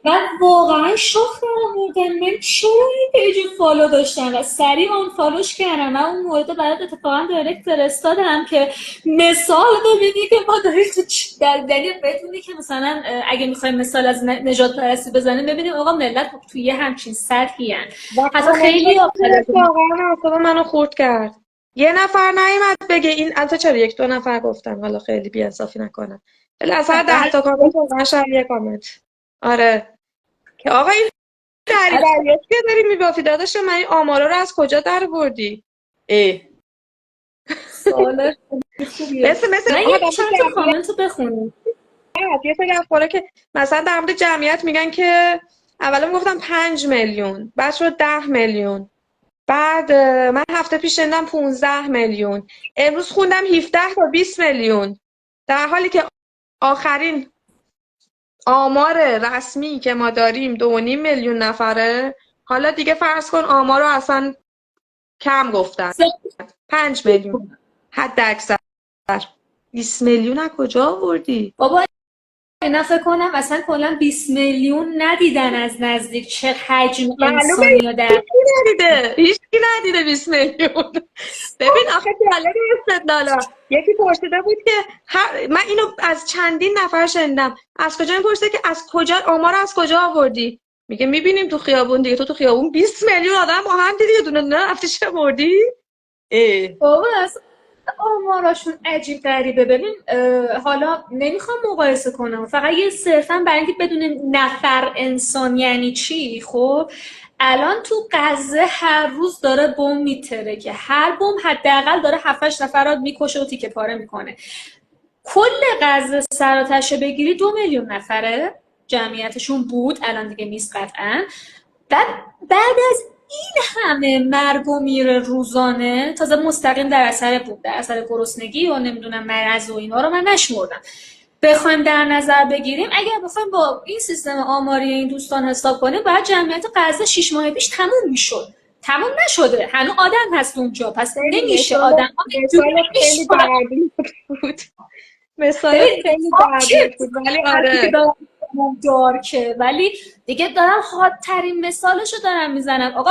[SPEAKER 1] من واقعا شوخ بودم. من چرا این پیج فالو داشتم و سریع آن فالوش کردم. من اون مورد برات اتفاقا دایرکت فرستادم که مثال ببینی که ما داریم تو در دلیل بدونی که مثلا اگه میخوایم مثال از نجات پرستی بزنیم ببینیم آقا ملت توی یه همچین سطحی هن.
[SPEAKER 2] و
[SPEAKER 1] حتی خیلی
[SPEAKER 2] کامنتش واقعا اعصاب منو خورد کرد. یه نفر نیومد بگه این، البته چرا یک دو نفر گفتن، حالا خیلی بی‌انصافی نکنم، ولی اصلا 10 تا کامنت واقعا شاید یه کامنت. آره که آقا این دریوریاتی که داری میبافی داداش، من این آمارا رو از کجا در بردی؟ اه.
[SPEAKER 1] سوال خوبیه.
[SPEAKER 2] مثل
[SPEAKER 1] من
[SPEAKER 2] آها
[SPEAKER 1] یه چند تا کامنت رو بخونم.
[SPEAKER 2] یه سری افکاره که مثلا در مورد جمعیت میگن که اولا میگفتم 5 میلیون، بعد شد 10 میلیون، بعد من هفته پیش شنیدم 15 میلیون، امروز خوندم 17 تا 20 میلیون، در حالی که آخرین آمار رسمی که ما داریم 2.5 میلیون نفره. حالا دیگه فرض کن آمار رو اصلا کم گفتن، 5 میلیون حد اکثر. 20 میلیون از کجا آوردی؟
[SPEAKER 1] بابا اینا فکر کنم اصلا کلا 20 میلیون ندیدن از نزدیک چه حجم
[SPEAKER 2] معلومه
[SPEAKER 1] انسانی در
[SPEAKER 2] هیچکی ندیده، هیچکی ندیده 20 میلیون. ببین آخه جالب استدلالا، یکی پرسیده بود که من اینو از چندین نفر شنیدم، از کجا میپرسه که از کجا آمار از کجا آوردی؟ میگه میبینیم تو خیابون دیگه، تو خیابون 20 میلیون آدم با هم دیدی، یه دونه نه رفتی شمردی؟
[SPEAKER 1] بابا اصلا آماراشون عجیب غریبه. ببین حالا نمیخوام مقایسه کنم، فقط یه صرفا برای اینکه بدونیم نفر انسان یعنی چی. خب الان تو غزه هر روز داره بمب میتره که هر بمب حداقل داره 7 نفر رو میکشه و تیکه پاره میکنه. کل غزه سر بگیری 2 میلیون نفره جمعیتشون بود، الان دیگه نیست قطعا. بعد از این همه مرگ و میر روزانه، تازه مستقیم در اثر بود، در اثر گرسنگی و نمیدونم مرض و اینا رو من نشمردم، بخوایم در نظر بگیریم اگر بخوایم با این سیستم آماری این دوستان حساب کنیم باید جمعیت غزه 6 ماه پیش تموم میشد. تموم نشده، هنوز آدم هست اونجا، پس نمیشه آدم ها
[SPEAKER 2] مثال خیلی دردی بود، مثال خیلی دردی بود، ولی آره
[SPEAKER 1] دارکه، ولی دیگه دارم حادترین مثالشو دارم میزنم. آقا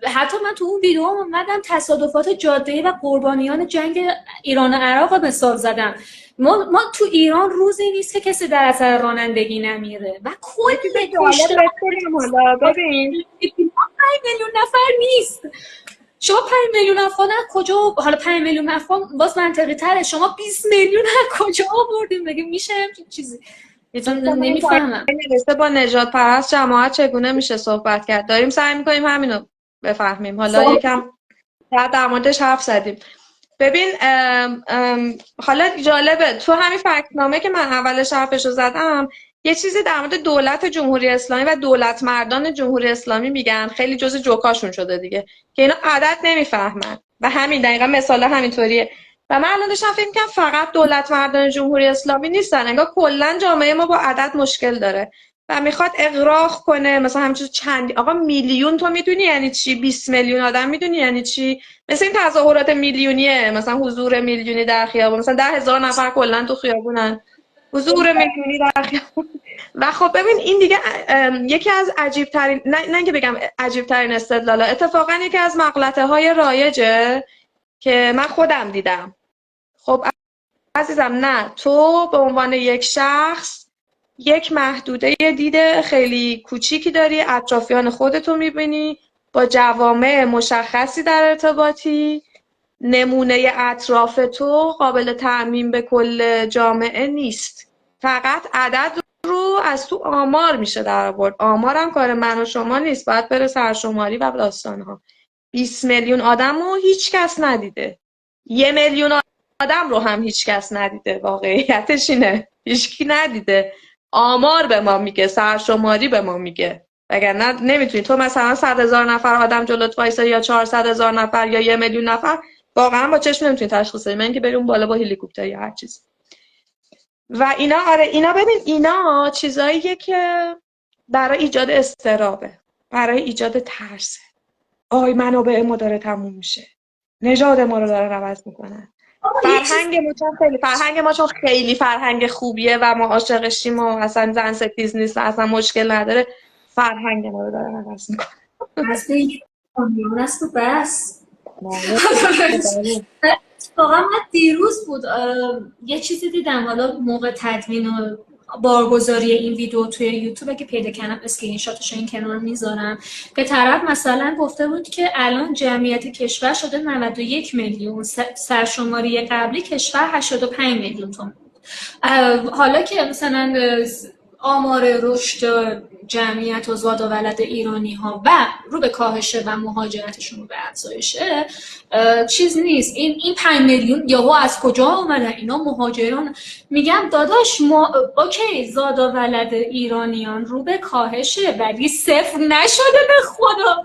[SPEAKER 1] حتی من تو اون ویدیو اومدم تصادفات جاده‌ای و قربانیان جنگ ایران و عراق مثال زدم. ما تو ایران روزی نیست که کسی در اثر رانندگی نمیره و کل کشته
[SPEAKER 2] حالا ببین
[SPEAKER 1] 5 میلیون نفر نیست. شما 5 میلیون افغان کجا، حالا 5 میلیون افغان باز منطقی تره، شما 20 میلیون کجا آوردیم؟ مگه میشه همچین چیزی؟ نمیفهمم.
[SPEAKER 2] نوشته با نجات پرست جماعت چگونه میشه صحبت کرد، داریم سعی میکنیم همینو بفهمیم، حالا یکم در موردش حرف زدیم. ببین حالا جالبه تو همین فکتنامه که من اولش حرفشو زدم یه چیزی در مورد دولت جمهوری اسلامی و دولت مردان جمهوری اسلامی میگن، خیلی جز جوکاشون شده دیگه، که اینا عدد نمیفهمن و همین دقیقا مثال همینطوریه. و من الان داشتم فکر می‌کردم فقط دولت مردان جمهوری اسلامی نیستن، انگار کلا جامعه ما با عدد مشکل داره و میخواد اغراق کنه، مثلا همین چند آقا میلیون تو میدونی یعنی چی؟ 20 میلیون آدم میدونی یعنی چی؟ مثل این تظاهرات میلیونیه، مثلا حضور میلیونی در خیابون، مثلا 10,000 نفر کلا تو خیابونن، حضور میلیونی در خیابون. و خب ببین این دیگه یکی از عجیب ترین، نه که بگم عجیب ترین استدلالا، اتفاقا یکی از مغلطه های رایجه که من خودم دیدم. خب عزیزم، نه، تو به عنوان یک شخص یک محدوده دید خیلی کوچیکی داری، اطرافیان خودتو میبینی، با جوامع مشخصی در ارتباطی، نمونه اطراف تو قابل تعمیم به کل جامعه نیست، فقط عدد رو از تو آمار میشه در آورد. آمار هم کار من و شما نیست، باید بره سرشماری و داستانها. 20 میلیون آدم رو هیچ کس ندیده، 1 میلیون آدم رو هم هیچ کس ندیده، واقعیتش اینه هیچکی ندیده. آمار به ما میگه، سرشماری به ما میگه، وگرنه نمیتونی تو مثلا 100,000 نفر آدم جلوت وایسه یا 400,000 نفر یا 1 میلیون نفر، واقعا با چشم نمیتونی تشخیص بدی، من اینکه بریم بالا با هلیکوپتر یا هر چیز. و اینا آره اینا ببین اینا چیزاییه که برای ایجاد اضطرابه، برای ایجاد ترسه. آی منابع ما داره تموم میشه، نژاد ما رو دارن عوض میکنن، فرهنگ ما چون خیلی فرهنگ خوبیه و ما عاشقشیم و اصلا زن ستیز نیست و اصلا مشکل نداره، فرهنگ ما رو داره عوض میکنه.
[SPEAKER 1] از به کامیون است و بس.
[SPEAKER 2] بله.
[SPEAKER 1] واقعا من دیروز بود یه چیزی دیدم، حالا موقع تدوین و بارگذاری این ویدیو توی یوتیوب اگه پیدا کردم اسکرین شاتش این کنار میذارم، که طرف مثلا گفته بود که الان جمعیت کشور شده 91 میلیون، سرشماری قبلی کشور 85 میلیون تا. حالا که مثلا آمار رشد جمعیت و زاد و ولد ایرانی ها و رو به کاهشه و مهاجرتشون رو به افزایشه، چیز نیست. این 5 میلیون یهو از کجا آمدن؟ اینا مهاجران. میگم داداش ما اوکی زاد و ولد ایرانیان رو به کاهشه ولی صفر نشده به خدا.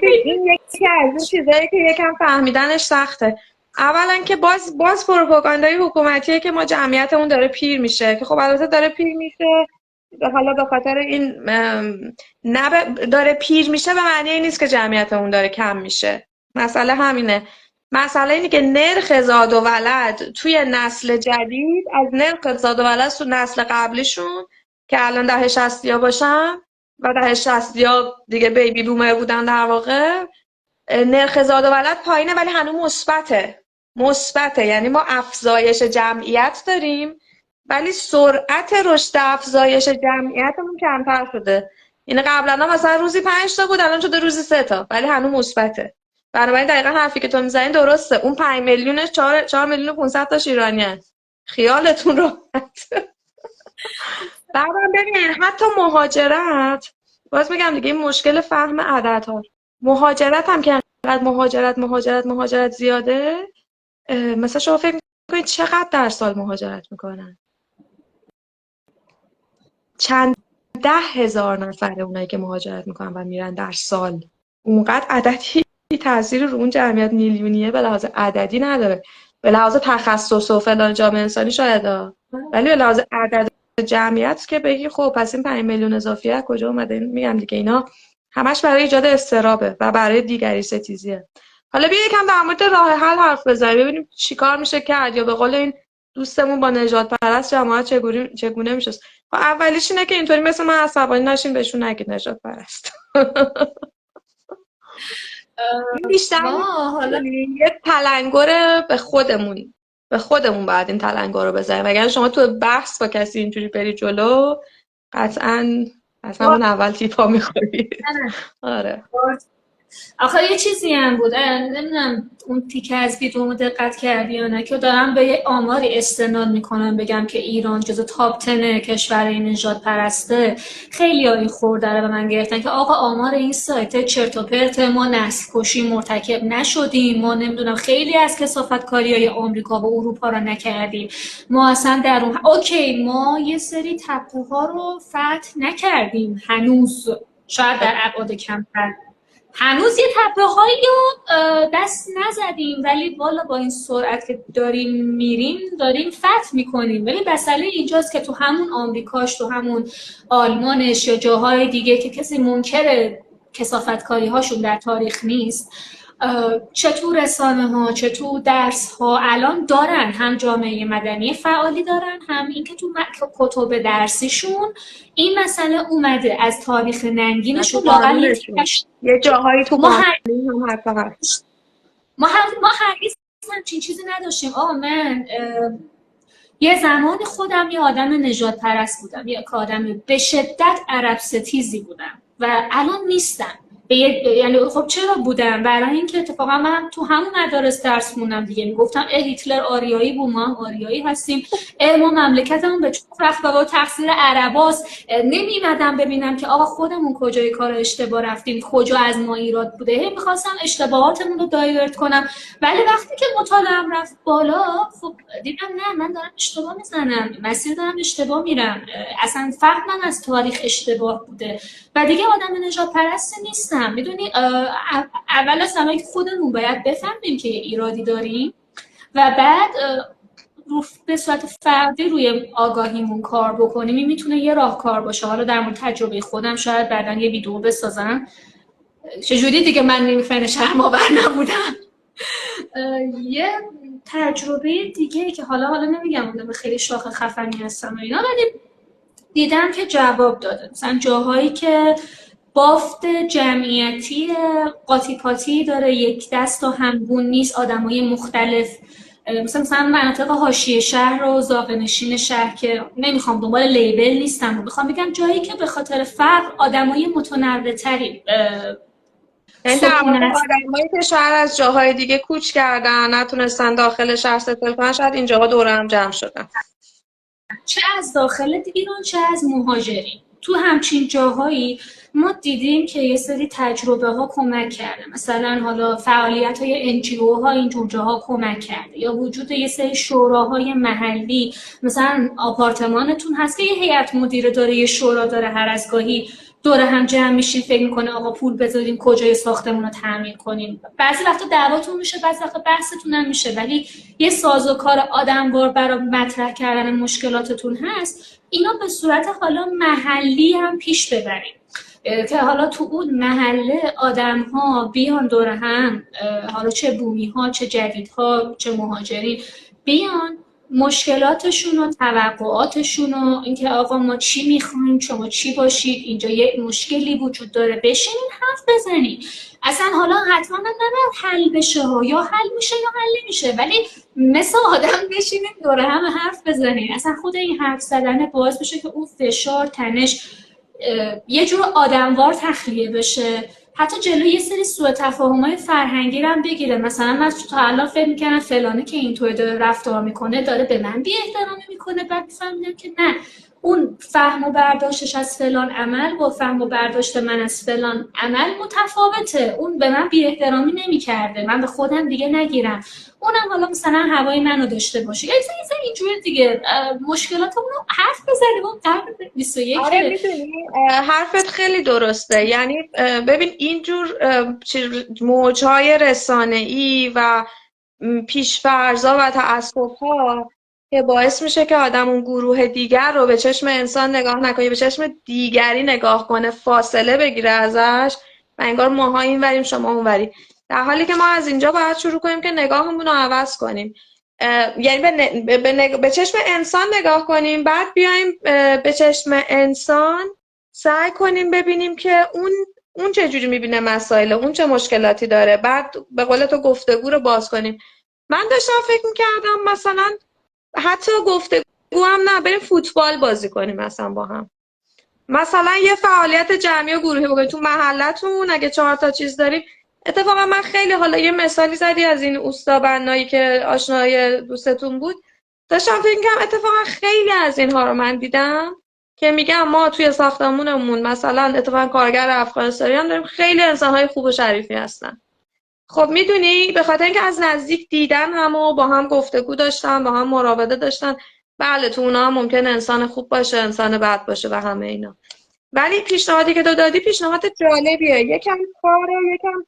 [SPEAKER 2] این یکی از این چیزایی که یکم فهمیدنش سخته. اولا که باز پروپاگاندای حکومتیه که ما جمعیتمون داره پیر میشه، که خب البته داره پیر میشه، حالا به خاطر این داره پیر میشه به معنی این نیست که جمعیتمون داره کم میشه. مسئله همینه. مسئله اینه که نرخ زاد و ولد توی نسل جدید از نرخ زاد و ولد تو نسل قبلیشون که الان دهه 60 باشن و دهه 60 دیگه بیبی بومر بودن در واقع، نرخ زاد و ولد پایینه ولی هنوز مثبته. یعنی ما افزایش جمعیت داریم ولی سرعت رشد افزایش جمعیتمون کمتر شده. یعنی قبلا مثلا روزی 5 تا بود، الان شده روزی 3 تا ولی هنوز مثبته. بنابراین دقیقا حرفی که تو میزنی درسته. اون 5 میلیونش 4 میلیون و 500 تاش ایرانی هست. خیالتون راحت. بعدم ببین حتی مهاجرت، باز میگم دیگه این مشکل فهم عددها. مهاجرت هم که انقدر مهاجرت زیاده، مثلا شما فکر میکنید چقدر در سال مهاجرت میکنن؟ چند 10,000 نفره اونایی که مهاجرت میکنن و میرن در سال. اونقدر عددی تاثیر رو اون جمعیت میلیونیه به لحاظ عددی نداره. به لحاظ تخصص و فلان جامعه انسانی شاید ولی به لحاظ عدد جمعیت که بگی خب پس این 5 میلیون اضافیه کجا اومده؟ میگم دیگه اینا همش برای ایجاد اضطرابه و برای دیگری ستیزیه. حالا بیا یکم در مورد راه حل حرف بزنیم، ببینیم چیکار میشه کرد، یا به قول این دوستمون با نژاد پرست جماعت چگونه میشه. اولیش اینه که اینطوری مثل من عصبانی نشین بهشون نگید نژاد پرست. بیشتر
[SPEAKER 1] حالا
[SPEAKER 2] یه تلنگر به خودمون باید این تلنگر رو بزنیم. اگر شما تو بحث با کسی اینجوری بری جلو قطعا از همون اول تیپا میخوری. آره.
[SPEAKER 1] آخه یه چیزی هم بود، نمیدونم اون تیکه از ویدیومو دقت کردی یا نه، که دارم به یه آماری استناد میکنم بگم که ایران جزو تاپ 10 کشورهای نژاد پرسته. خیلی این خورده رو به من گرفتن که آقا آمار این سایت چرت و پرت، ما نسل کشی مرتکب نشدیم، ما نمیدونم خیلی از کثافتکاری‌های آمریکا و اروپا رو نکردیم، ما اصلا در اون اوکی ما یه سری تپه‌ها رو فتح نکردیم هنوز، شاید در ابعاد کمتر هنوز یه تپه‌هایی رو دست نزدیم، ولی والا با این سرعت که داریم میریم داریم فتح میکنیم. ولی مسئله اینجاست که تو همون آمریکاش، تو همون آلمانش یا جاهای دیگه که کسی منکر کثافتکاری هاشون در تاریخ نیست، چطور رسانه ها چطور درس ها الان دارن، هم جامعه مدنی فعالی دارن، هم این که تو کتب درسیشون این مسئله اومده از تاریخ ننگینشون واقعا
[SPEAKER 2] یه جاهایی تو
[SPEAKER 1] ما هرگز همچین چیزی نداشتیم. آقا من یه زمان خودم یه آدم نژاد پرست بودم، یه آدم به شدت عرب ستیزی بودم و الان نیستم. یعنی خب چرا بودم؟ برای اینکه اتفاقا من تو همون مدارس درس خوندم دیگه، میگفتم هیتلر آریایی بود، ما هم آریایی هستیم، ما مملکتمون به چوب رفت و با تقصیر عرباست. نمیمدم ببینم که آقا خودمون کجای کار اشتباه رفتیم، کجا از ما ایراد بوده. میخواستم اشتباهاتمون رو دایورت کنم، ولی وقتی که مطالعه‌ام رفت بالا خب دیدم نه، من دارم اشتباه میزنم، مسیر دارم اشتباه میرم، اصلا فهمم از تاریخ اشتباه بوده و دیگه آدم نژاد پرست نیستم. میدونی اول از همه که خودمون باید بفهمیم که یه ایرادی داریم و بعد به صورت فردی روی آگاهیمون کار بکنیم. این میتونه یه راهکار باشه. حالا در مورد تجربه خودم شاید بعداً یه ویدیو بسازم چجوری دیگه من نمیفهمم شرم‌آور نبودم. یه تجربه دیگه که حالا نمیگم اون خیلی شاخ خفنی هستم و اینا، ولی دیدم که جواب داده. مثلا جاهایی که بافت جمعیتی قاطی پاتی داره، یک دست و همگون نیست، آدمای مختلف، مثلا مناطق حاشیه شهر و زاغه‌نشین شهر که نمیخوام دنبال لیبل نیستم، میخوام بگم جایی که به خاطر فقر آدمای متنوع‌تری
[SPEAKER 2] یعنی در واقع
[SPEAKER 1] سکونت،
[SPEAKER 2] آدمایی که شاید از جاهای دیگه کوچ کردن نتونستن داخل شهر ستل کنن، شاید اینجاها دور هم جمع شدن.
[SPEAKER 1] چه از داخل ایران چه از مهاجرین، تو همچین جاهایی ما دیدیم که یه سری تجربه ها کمک کرده. مثلا حالا فعالیت های NGO ها اینجور جاها کمک کرده، یا وجود یه سری شوراهای محلی. مثلا آپارتمانتون هست که یه هیئت مدیره داره، یه شورا داره، هر از گاهی دور هم جمع میشین فکر میکنه آقا پول بذاریم کجای ساختمون رو تعمیر کنیم. بعضی وقتا دعواتون میشه، بعضی وقتا بحثتون هم میشه، ولی یه سازوکار آدموار برای مطرح کردن مشکلاتتون هست. اینا به صورت حالا محلی هم پیش ببریم که حالا تو اون محله آدم‌ها بیان دور هم، حالا چه بومی‌ها چه جدیدها چه مهاجرین، بیان مشکلاتشون و توقعاتشون و اینکه آقا ما چی میخوایم، شما چی باشید، اینجا یه مشکلی وجود داره، بشینین حرف بزنید. اصلا حالا حتما نباید حل بشه ها، یا حل میشه یا حل نمیشه، ولی مثل آدم بشینین دور هم حرف بزنین. اصلا خود این حرف زدن باعث بشه که اون فشار تنش یه جور آدموار تخلیه بشه، حتی جلوی یه سری سوء تفاهم‌های فرهنگی رو هم بگیره. مثلا من تا الان فکر می‌کردم فلانه که اینطور داره رفتار میکنه داره به من بی‌احترامی میکنه، بعد فهمیدم که نه، اون فهم و برداشتش از فلان عمل با فهم و برداشت من از فلان عمل متفاوته. اون به من بی‌احترامی نمی‌کرده، من به خودم دیگه نگیرم، اونم حالا مثلا هوای منو داشته باشه. یعنی اینجوری دیگه مشکلاتمون رو حرف بزنیم. اون قرن 21
[SPEAKER 2] آره میدونی حرفت خیلی درسته. یعنی ببین اینجور موجهای رسانه‌ای و پیش‌فرض‌ها و تعصب‌ها که باعث میشه که آدم اون گروه دیگر رو به چشم انسان نگاه نکنه، به چشم دیگری نگاه کنه، فاصله بگیره ازش و انگار ماها این وریم شما اون وری، در حالی که ما از اینجا باید شروع کنیم که نگاهمون رو عوض کنیم. یعنی به چشم انسان نگاه کنیم، بعد بیایم به چشم انسان سعی کنیم ببینیم که اون چه جوری میبینه مسائل، اون چه مشکلاتی داره، بعد به قول تو گفتگو رو باز کنیم. من داشتم فکر میکردم مثلا حتی گفتگو هم نه، بریم فوتبال بازی کنیم مثلا با هم، مثلا یه فعالیت جمعی و گروهی بکنیم تو محلتون. اگه 4 تا چیز داریم، اتفاقا من خیلی حالا یه مثالی زدی از این اوستا بنایی که آشنای دوستتون بود، داشتم فکر می‌کردم اتفاقا خیلی از اینها رو من دیدم که میگم ما توی ساختمونمون مثلا اتفاقا کارگر افغانستانی هم داریم، خیلی انسان‌های خوب و شریفی هستن. خب میدونی به خاطر اینکه از نزدیک دیدن هم و با هم گفتگو داشتن، با هم مراوده داشتن، بله تو اونا هم ممکن انسان خوب باشه انسان بد باشه و همه اینا، ولی پیشنهادی که تو دادی پیشنهاد جالبیه. یکم کاره، یکم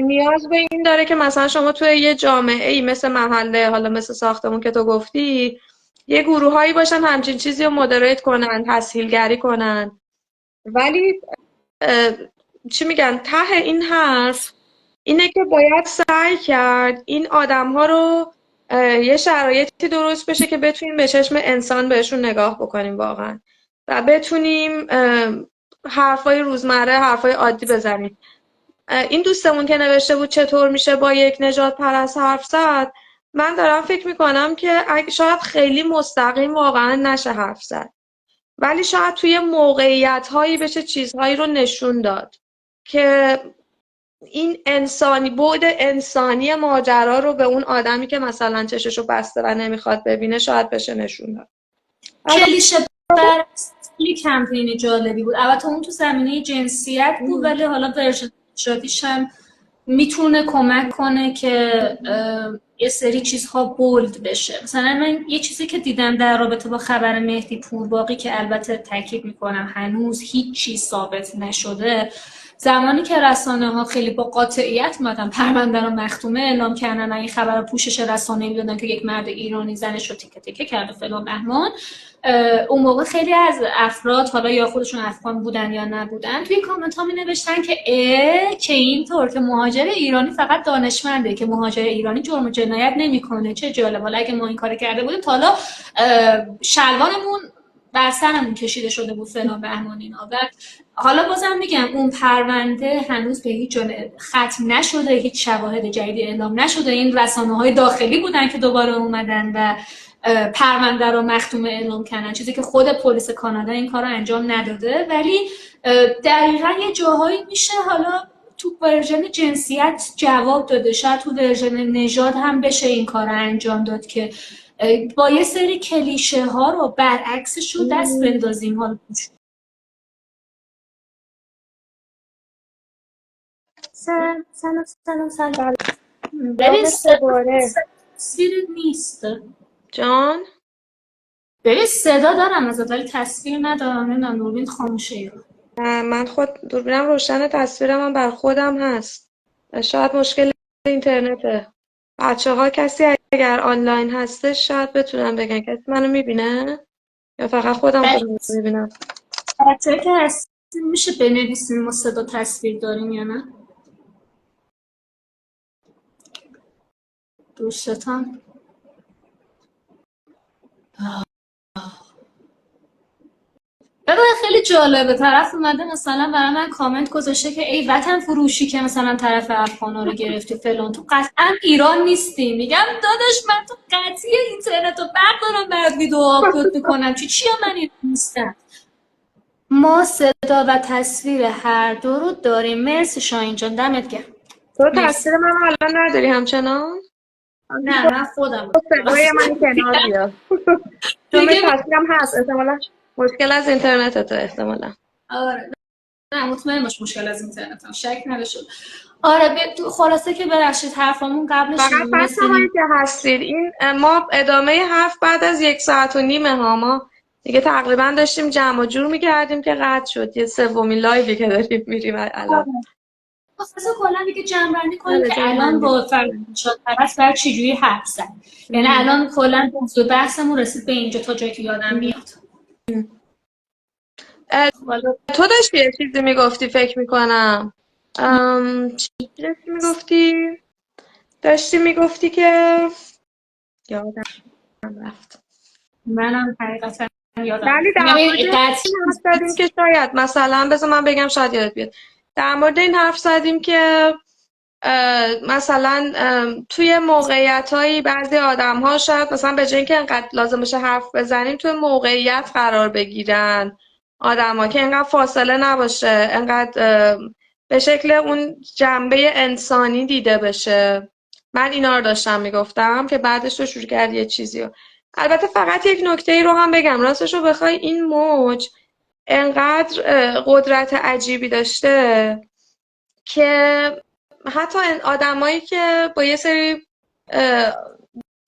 [SPEAKER 2] نیاز به این داره که مثلا شما توی یه جامعه ای مثل محله، حالا مثل ساختمون که تو گفتی، یه گروهایی باشن همچین چیزی رو مدریت کنن، تسهیلگری کنن. ولی چی میگن ته این حرف اینه که باید سعی کرد این آدم‌ها رو یه شرایطی درست بشه که بتونیم به چشم انسان بهشون نگاه بکنیم واقعا و بتونیم حرفای روزمره، حرفای عادی بزنیم. این دوستمون که نوشته بود چطور میشه با یک نژاد پرست حرف زد، من دارم فکر میکنم که شاید خیلی مستقیم واقعا نشه حرف زد، ولی شاید توی موقعیت هایی بشه چیزهایی رو نشون داد که این انسانی، بعد انسانی ماجرا رو به اون آدمی که مثلا چششو بسته و نمیخواد ببینه شاید بشه نشون داد.
[SPEAKER 1] کلیشه پرست خیلی کمپینی جالبی بود. البته اون تو زمینه جنسیت بود، ولی حالا ورژن اجراییش هم میتونه کمک کنه که یه سری چیزها بولد بشه. مثلا من یه چیزی که دیدم در رابطه با خبر مهدی پورباقی که البته تاکید میکنم هنوز هیچ چیز ثابت نشده، زمانی که رسانه‌ها خیلی با قاطعیت اومدن پرونده رو مختومه اعلام کردن، این خبر پوشش رسانه‌ای دادن که یک مرد ایرانی زنش رو تیکه تیکه کرده فلان بهمان، اون موقع خیلی از افراد، حالا یا خودشون افغان بودن یا نبودن، توی کامنت ها می نوشتن که اینطور که مهاجر ایرانی فقط دانشمنده، که مهاجر ایرانی جرم و جنایت نمیکنه. چه جالب، حالا اگه ما این کار کرده بودیم تا حالا شلوارمون بر سرمون کشیده شده بود فلان بهمان اینا. و حالا بازم میگم اون پرونده هنوز به هیچ جا ختم نشده، هیچ شواهد جدیدی اعلام نشده. این رسانه‌های داخلی بودن که دوباره اومدن و پرونده رو مختومه اعلام کردن، چیزی که خود پلیس کانادا این کار رو انجام نداده. ولی دقیقا یه جاهایی میشه حالا تو ورژن جنسیت جواب داده، شاید تو ورژن نژاد هم بشه این کار رو انجام داد که با یه سری کلیشه ها رو برعکسش رو دست بندازیم. حالا سلام ببین تصویر نیست.
[SPEAKER 2] جان
[SPEAKER 1] ببین صدا دارم ازت ولی تصویر ندارم، نمیدونم دوربین خاموشه رو.
[SPEAKER 2] من خود دوربینم روشن، تصویرم هم بر خودم هست. شاید مشکل اینترنته. بچه‌ها کسی اگر آنلاین هستش شاید بتونن بگن کسی منو میبینه یا فقط خودم میبینم.
[SPEAKER 1] بچه‌ای که هستین میشه بنویسین ما صدا تصویر داریم یا نه؟ دوستان ببین خیلی جالبه، طرف اومده مثلا برای من کامنت گذاشته که ای وطن فروشی که مثلا طرف افغانا رو گرفتی فلان، تو قطعا ایران نیستی. میگم داداش من تو قطعی اینترنت رو بردارم برات ویدیو آپلود میکنم، چی من ایران نیستم. ما صدا و تصویر هر دو رو داریم. مرسی شاهین جان، دمت گرم.
[SPEAKER 2] تو تصویر من الان نداری همچنان؟
[SPEAKER 1] نه من خودم
[SPEAKER 2] صدای من کنار بیا. چون تصویرم هست، احتمالا مشکل از اینترنتته احتمالا.
[SPEAKER 1] آره نه مطمئن باش مشکل از اینترنت هم شک نداشته. آره خلاصه که ببخشید حرفامون قبلش
[SPEAKER 2] فقط بچه‌هایی که هستید این ما ادامه حرف بعد از 1.5 ساعت ها ما دیگه تقریبا داشتیم جمع و جور می‌کردیم که قطع شد. یه سومین لایوی که داریم میریم الان.
[SPEAKER 1] خلاصه کلا دیگه جمع‌بندی کنیم که الان با فرشاد طرف بر چجوری حرف زد. یعنی الان کلا موضوع بحثمون رسید به اینجا تا جایی که یادم میاد.
[SPEAKER 2] تو داشتی یه چیزی میگفتی فکر میکنم. چی میگفتی؟ داشتی میگفتی که یادم رفت.
[SPEAKER 1] منم حقیقتا یادم
[SPEAKER 2] ولی در مورد این حرف زدیم که شاید مثلا بذار من بگم شاید یادت بیاد. در مورد این حرف زدیم که مثلا توی موقعیت‌هایی بعضی آدم‌ها شاید مثلا به جای اینکه انقدر لازم باشه حرف بزنیم توی موقعیت قرار بگیرن، آدم‌ها که انقدر فاصله نباشه، انقدر به شکل اون جنبه انسانی دیده بشه. من اینا رو داشتم میگفتم که بعدش تو شروع کردی یه چیزی رو. البته فقط یک نکته‌ای رو هم بگم، راستش رو بخوای این موج انقدر قدرت عجیبی داشته که حتی آدمایی که با یه سری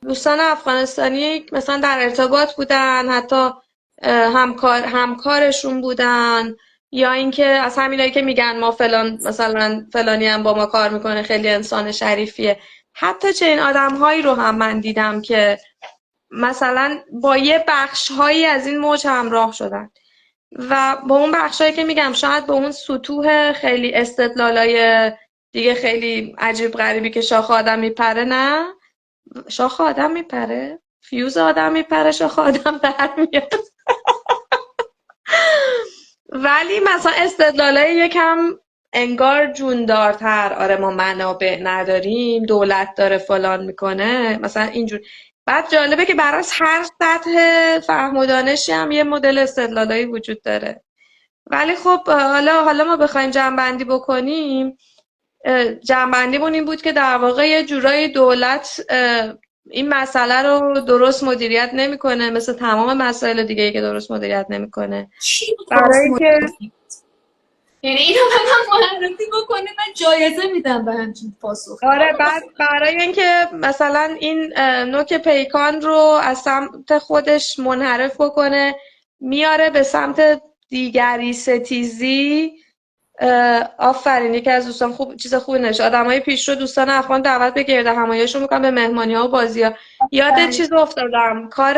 [SPEAKER 2] دوستان افغانستانی مثلا در ارتباط بودن، حتی همکارشون بودن، یا اینکه از همینایی که میگن ما فلان مثلا فلانی هم با ما کار میکنه خیلی انسان شریفیه، حتی چنین آدمهایی رو هم من دیدم که مثلا با یه بخشهایی از این موج همراه شدن و با اون بخشایی که میگم شاید با اون سطوح خیلی استدلالای دیگه خیلی عجیب غریبی که شاخ آدم میپره، نه شاخ آدم میپره، فیوز آدم میپره، شاخ آدم در میاد. ولی مثلا استدلالای یکم انگار جوندارتر، آره ما منابع نداریم، دولت داره فلان میکنه، مثلا اینجور. بعد جالبه که برای هر سطح فهم و دانشی هم یه مدل استدلالایی وجود داره. ولی خب حالا ما بخوایم جمع‌بندی بکنیم، جمع‌بندیمون این بود که در واقع یه جورایی دولت این مسئله رو درست مدیریت نمیکنه، مثل تمام مسائل دیگه‌ای که درست مدیریت نمیکنه. برای که
[SPEAKER 1] یعنی اینو به من معرفی بکنه من جایزه میدم به همچین پاسخ.
[SPEAKER 2] آره بعد برای اینکه مثلا این نوک پیکان رو از سمت خودش منحرف بکنه، میاره به سمت دیگری ستیزی آفرین، یکی از دوستان خوب چیز خوبی نوشت. آدمای پیشرو دوستان افغان دعوت به گرد همایششون میکنن به مهمانی‌ها و بازی‌ها. یاد چیز افتادم، کار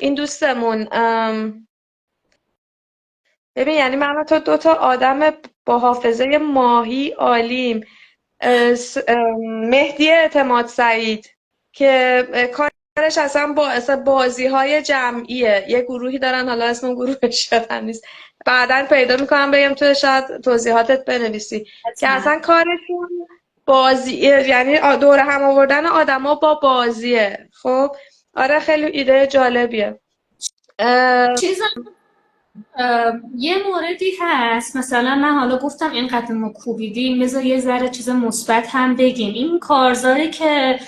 [SPEAKER 2] این دوستمون. ببین یعنی من و تو دوتا آدم با حافظه ماهی عالیم. مهدی اعتماد سعید که کارش اصلا بازی های جمعیه، یه گروهی دارن، حالا اسم اون گروهش یادم نیست، بعدا پیدا میکنم بگم، تو شاید توضیحاتت بنویسی، که
[SPEAKER 1] حتما.
[SPEAKER 2] اصلا کارشون بازیه، یعنی دور هم آوردن آدما با بازیه. خب آره، خیلی ایده جالبیه.
[SPEAKER 1] چیز یه موردی هست، مثلا من حالا گفتم اینقدر ما کوبیدیم، بذار یه ذره چیز مثبت هم بگیم. این کارزاری که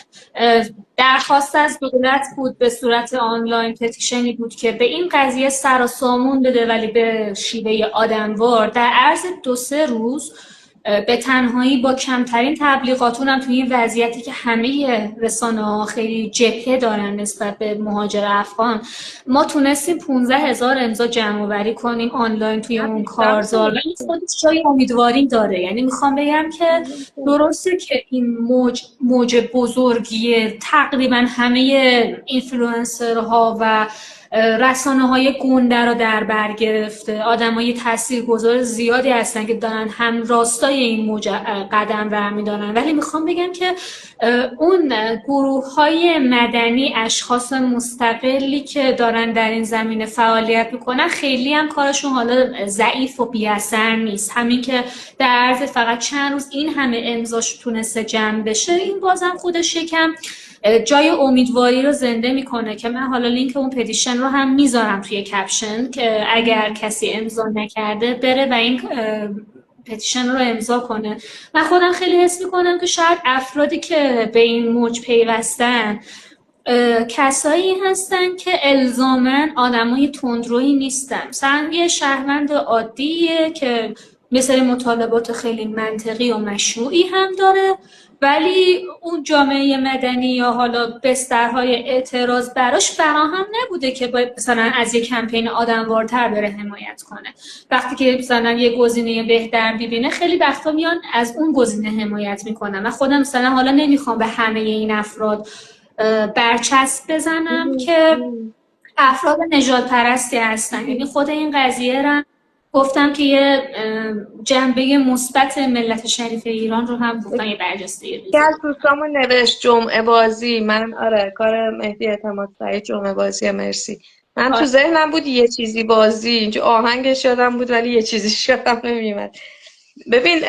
[SPEAKER 1] درخواست از دولت بود به صورت آنلاین، پتیشنی بود که به این قضیه سر و سامون بده ولی به شیوه آدموار، در عرض 2-3 روز به تنهایی با کمترین تبلیغاتون هم توی این وضعیتی که همه رسانه‌ها خیلی جبهه دارن نسبت به مهاجر افغان، ما تونستیم 15,000 امضا جمع آوری کنیم آنلاین توی اون کارزار، و این خودش جای امیدواری داره. یعنی میخوام بگم که درسته که این موج بزرگی تقریبا همه اینفلوئنسرها و رسانه‌های گنده رو در بر گرفته، آدمای تاثیرگذار زیادی هستن که دارن هم راستای این موج قدم برمی‌دارن، ولی میخوام بگم که اون گروه‌های مدنی، اشخاص مستقلی که دارن در این زمینه فعالیت میکنن، خیلی هم کارشون حالا ضعیف و بی‌اثر نیست. همین که در عرض فقط چند روز این همه امضاش تونسته جمع بشه، این بازم خودش یکم جای امیدواری رو زنده میکنه، که من حالا لینک اون پتیشن رو هم میذارم توی کپشن که اگر کسی امضا نکرده بره و این پتیشن رو امضا کنه. من خودم خیلی حس میکنم که شاید افرادی که به این موج پیوستن کسایی هستن که الزاماً آدمای تندرویی نیستن، مثلا یه شهروند عادیه که مثل مطالبات خیلی منطقی و مشروعی هم داره، ولی اون جامعه مدنی یا حالا بسترهای اعتراض براش فراهم نبوده که باید مثلا از یک کمپین آدموارتر بره حمایت کنه. وقتی که مثلا یه گزینه بهتر ببینه، خیلی وقتا میان از اون گزینه حمایت میکنن. من خودم مثلا حالا نمیخوام به همه این افراد برچسب بزنم که افراد نژاد پرستی هستن، یعنی خود این قضیه رو گفتم که یه جنبه مثبت ملت شریف ایران رو هم گفتم یه برجسته ریزی.
[SPEAKER 2] یکی از دوستامون نوشت جمعه بازی. من آره، کار مهدی اعتماد سعید جمعه بازی، مرسی. من تو ذهنم بود یه چیزی بازی، اینجا آهنگش یادم بود ولی یه چیزیش یادم نمیومد. ببین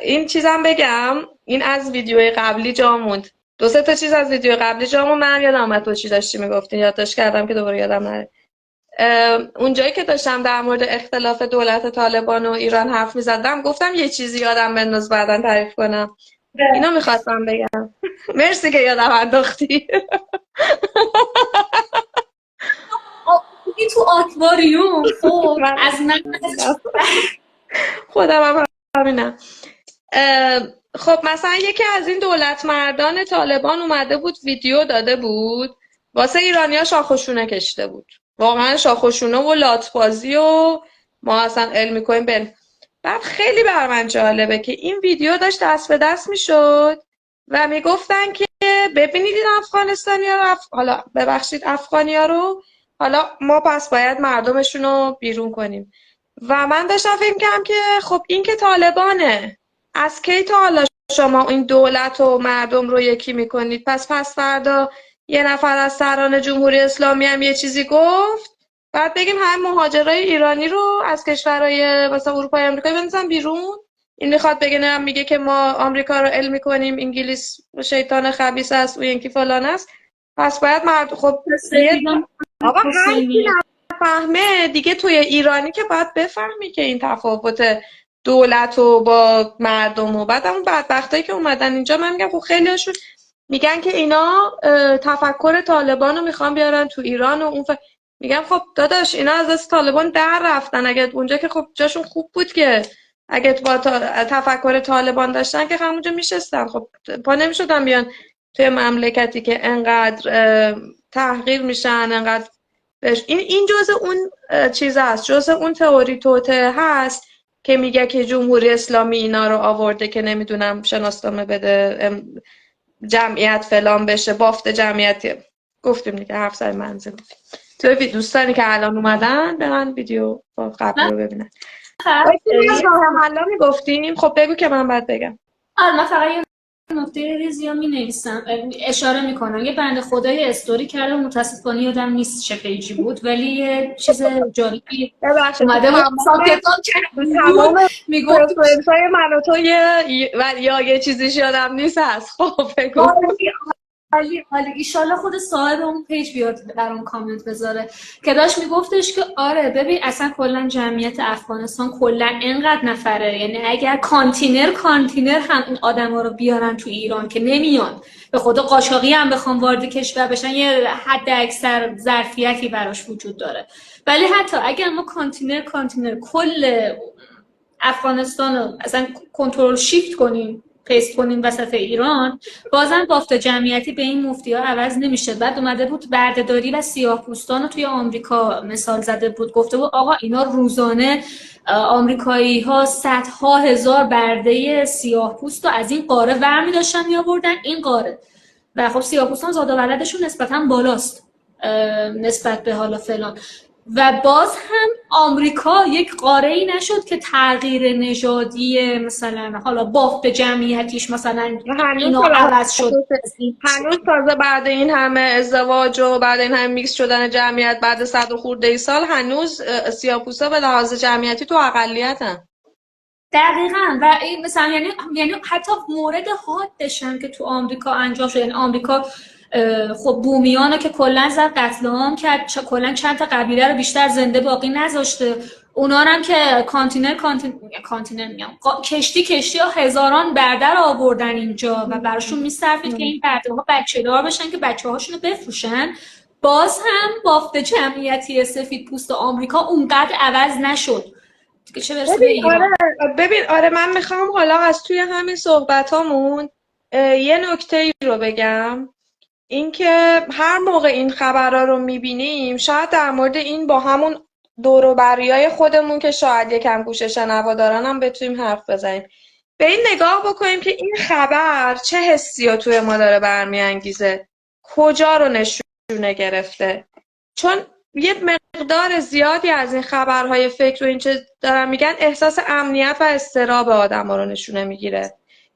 [SPEAKER 2] این چیزم بگم، این از ویدیوی قبلی جا موند. 2-3 تا چیز از ویدیو قبلی جا موند. من یادم اومد تو چی داشتی میگفتی، یادداشت کردم که دوباره یادم نره. اونجایی که داشتم در مورد اختلاف دولت طالبان و ایران حرف میزدم، گفتم یه چیزی یادم بنداز بعداً تعریف کنم. اینو میخواستم بگم. مرسی که یادم انداختی.
[SPEAKER 1] این تو آکواریوم. خب از من
[SPEAKER 2] خودم هم همینم. خب مثلا یکی از این دولت مردان طالبان اومده بود ویدیو داده بود واسه ایرانیا، شاخوشونه کشته بود، واقعا شاخوشونه و لاتبازی و ما اصلا علم کنیم بعد خیلی بر من جالبه که این ویدیو داشت دست به دست میشد و میگفتن که ببینید این افغانستانیا رو حالا ببخشید افغانیا رو، حالا ما پس باید مردمشون رو بیرون کنیم. و من داشتم فکر می‌کردم که خب این که طالبانه، از کی تا حالا شما این دولت و مردم رو یکی میکنید؟ پس فردا یه نفر از سران جمهوری اسلامی هم یه چیزی گفت، بعد بگیم همه مهاجرای ایرانی رو از کشورهای مثلا اروپای آمریکایی بندازن بیرون. این میخواد بگه، نه میگه که ما آمریکا رو علم میکنیم، انگلیس شیطان خبیث است، اون یکی فلان است، پس باید خب آقا هر کی نفهمه دیگه توی ایرانی که باید بفهمی که این تفاوت دولت و با مردم و بعد اون بدبختایی که اومدن اینجا، من میگم خب خیلی هاشون میگن که اینا تفکر طالبان رو میخوان بیارن تو ایران و اون میگم خب داداش اینا از دست طالبان در رفتن، اگه اونجا که خب جاشون خوب بود که اگه با تفکر طالبان داشتن که همونجا میشستن، خب پا نمیشدن بیان توی مملکتی که انقدر تحقیر میشن، انقدر این جزء اون چیز هست، جزء اون تئوری توته هست که میگه که جمهوری اسلامی اینا رو آورده که نمیدونم شناسنامه بده، جمعیت فلان بشه، بافت جمعیتی گفتیم دیگه، حرف زدیم منزل. تو دوستانی که الان اومدن به من ویدیو قبلی
[SPEAKER 1] من
[SPEAKER 2] رو ببینن.
[SPEAKER 1] فقط
[SPEAKER 2] داشتیم از راه حلا میگفتیم. خب بگو که من بعد بگم.
[SPEAKER 1] من فقط یه نکته ریزی رو می‌نویسم، اشاره میکنم. یه بنده خدای استوری کرده، متاسفانه یادم نیست چه پیجی بود، ولی یه چیز جالبی
[SPEAKER 2] ببخشید تو
[SPEAKER 1] اومده بود
[SPEAKER 2] تمام
[SPEAKER 1] میگفت
[SPEAKER 2] پرفرنس های من و تو یا یه چیزیش یادم نیست هست. خب بگو.
[SPEAKER 1] عالی ایشالله خود صاحب اون پیج بیاد برام کامنت بذاره که داشت میگفتش که آره ببین اصلا کلا جمعیت افغانستان کلا اینقدر نفره، یعنی اگر کانتینر هم این آدما رو بیارن تو ایران که نمیان، به خدا قاچاقی هم بخوام وارد کشور بشن یه حد اکثر ظرفیتی براش وجود داره، ولی حتی اگر ما کانتینر کل افغانستان رو اصلا کنترل شیفت کنیم، پیست کنیم وسط ایران، بازم بافت جمعیتی به این مفتی ها عوض نمیشه. بعد اومده بود بردهداری و سیاه‌پوستان رو توی آمریکا مثال زده بود، گفته بود آقا اینا روزانه آمریکایی ها صدها هزار برده سیاه‌پوست رو از این قاره برمی داشتن میآوردن این قاره، و خب سیاه‌پوستان زاد و ولدشون نسبتا بالاست نسبت به حالا فلان، و باز هم آمریکا یک قاره‌ای نشد که تغییر نژادی مثلا حالا بافت جمعیتیش مثلا اینا عوض شد.
[SPEAKER 2] هنوز تازه بعد این همه ازدواج و بعد این همه میکس شدن جمعیت بعد 100 و خورده ای سال هنوز سیاه‌پوستا به لحاظ جمعیتی تو اقلیتن.
[SPEAKER 1] دقیقاً. و این مثلا یعنی حتی مورد حادش هم که تو آمریکا انجام شد، یعنی آمریکا خب بومیانو که کلا زد قتل عام کرد، کلا چند تا قبیله رو بیشتر زنده باقی نذاشته، اونا هم که کانتینر میگم کشتی ها هزاران برده رو آوردن اینجا و براشون میصرفید که این برده ها بچه دار بشن که بچه هاشون رو بفروشن. باز هم بافت جمعیتی سفید پوست آمریکا اونقدر عوض نشد که چه برسه به ایران.
[SPEAKER 2] آره من میخوام حالا از توی همین صحبتامون یه نکته ای رو بگم، اینکه هر موقع این خبرها رو میبینیم شاید در مورد این با همون دور و بریای خودمون که شاید یکم گوش شنوا دارن هم بتونیم حرف بزنیم، به این نگاه بکنیم که این خبر چه حسی رو توی ما داره برمیانگیزه، کجا رو نشونه گرفته. چون یه مقدار زیادی از این خبرهای فکر و این چه دارن میگن احساس امنیت و اضطراب آدم رو نشونه میگیره.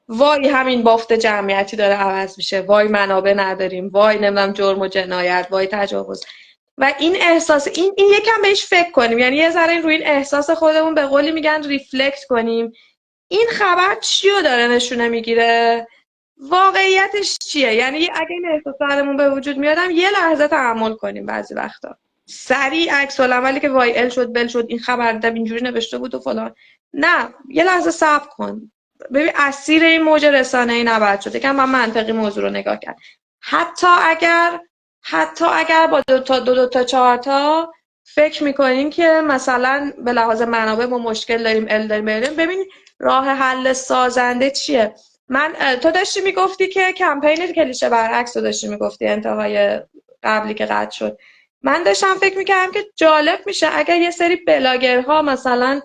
[SPEAKER 2] وای همین بافت جمعیتی داره عوض میشه، وای منابع نداریم، وای نمیدونم جرم و جنایت، وای تجاوز. و این احساس این یکم بهش فکر کنیم، یعنی یه ذره روی این احساس خودمون به قولی میگن ریفلکت کنیم. این خبر چیو داره نشونه میگیره؟ واقعیتش چیه؟ یعنی اگه این احساس برامون به وجود میادم یه لحظه تحمل کنیم، بعضی وقتا سریع عکس العملی که وای ال شد بل شد این خبر ده اینجوری نوشته بود و فلان، نه یه لحظه صبر کن، ببین اسیر این موج رسانه‌ای نباید شد، یکم من منطقی موضوع رو نگاه کرد. حتی اگر با دو تا چهار تا فکر میکنیم که مثلا به لحاظ منابع ما مشکل داریم ببین راه حل سازنده چیه. تو داشتی میگفتی که کمپین کلیشه برعکس رو داشتی میگفتی انتهای قبلی که قطع شد. من داشتم فکر میکردم که جالب میشه اگر یه سری بلاگرها مثلا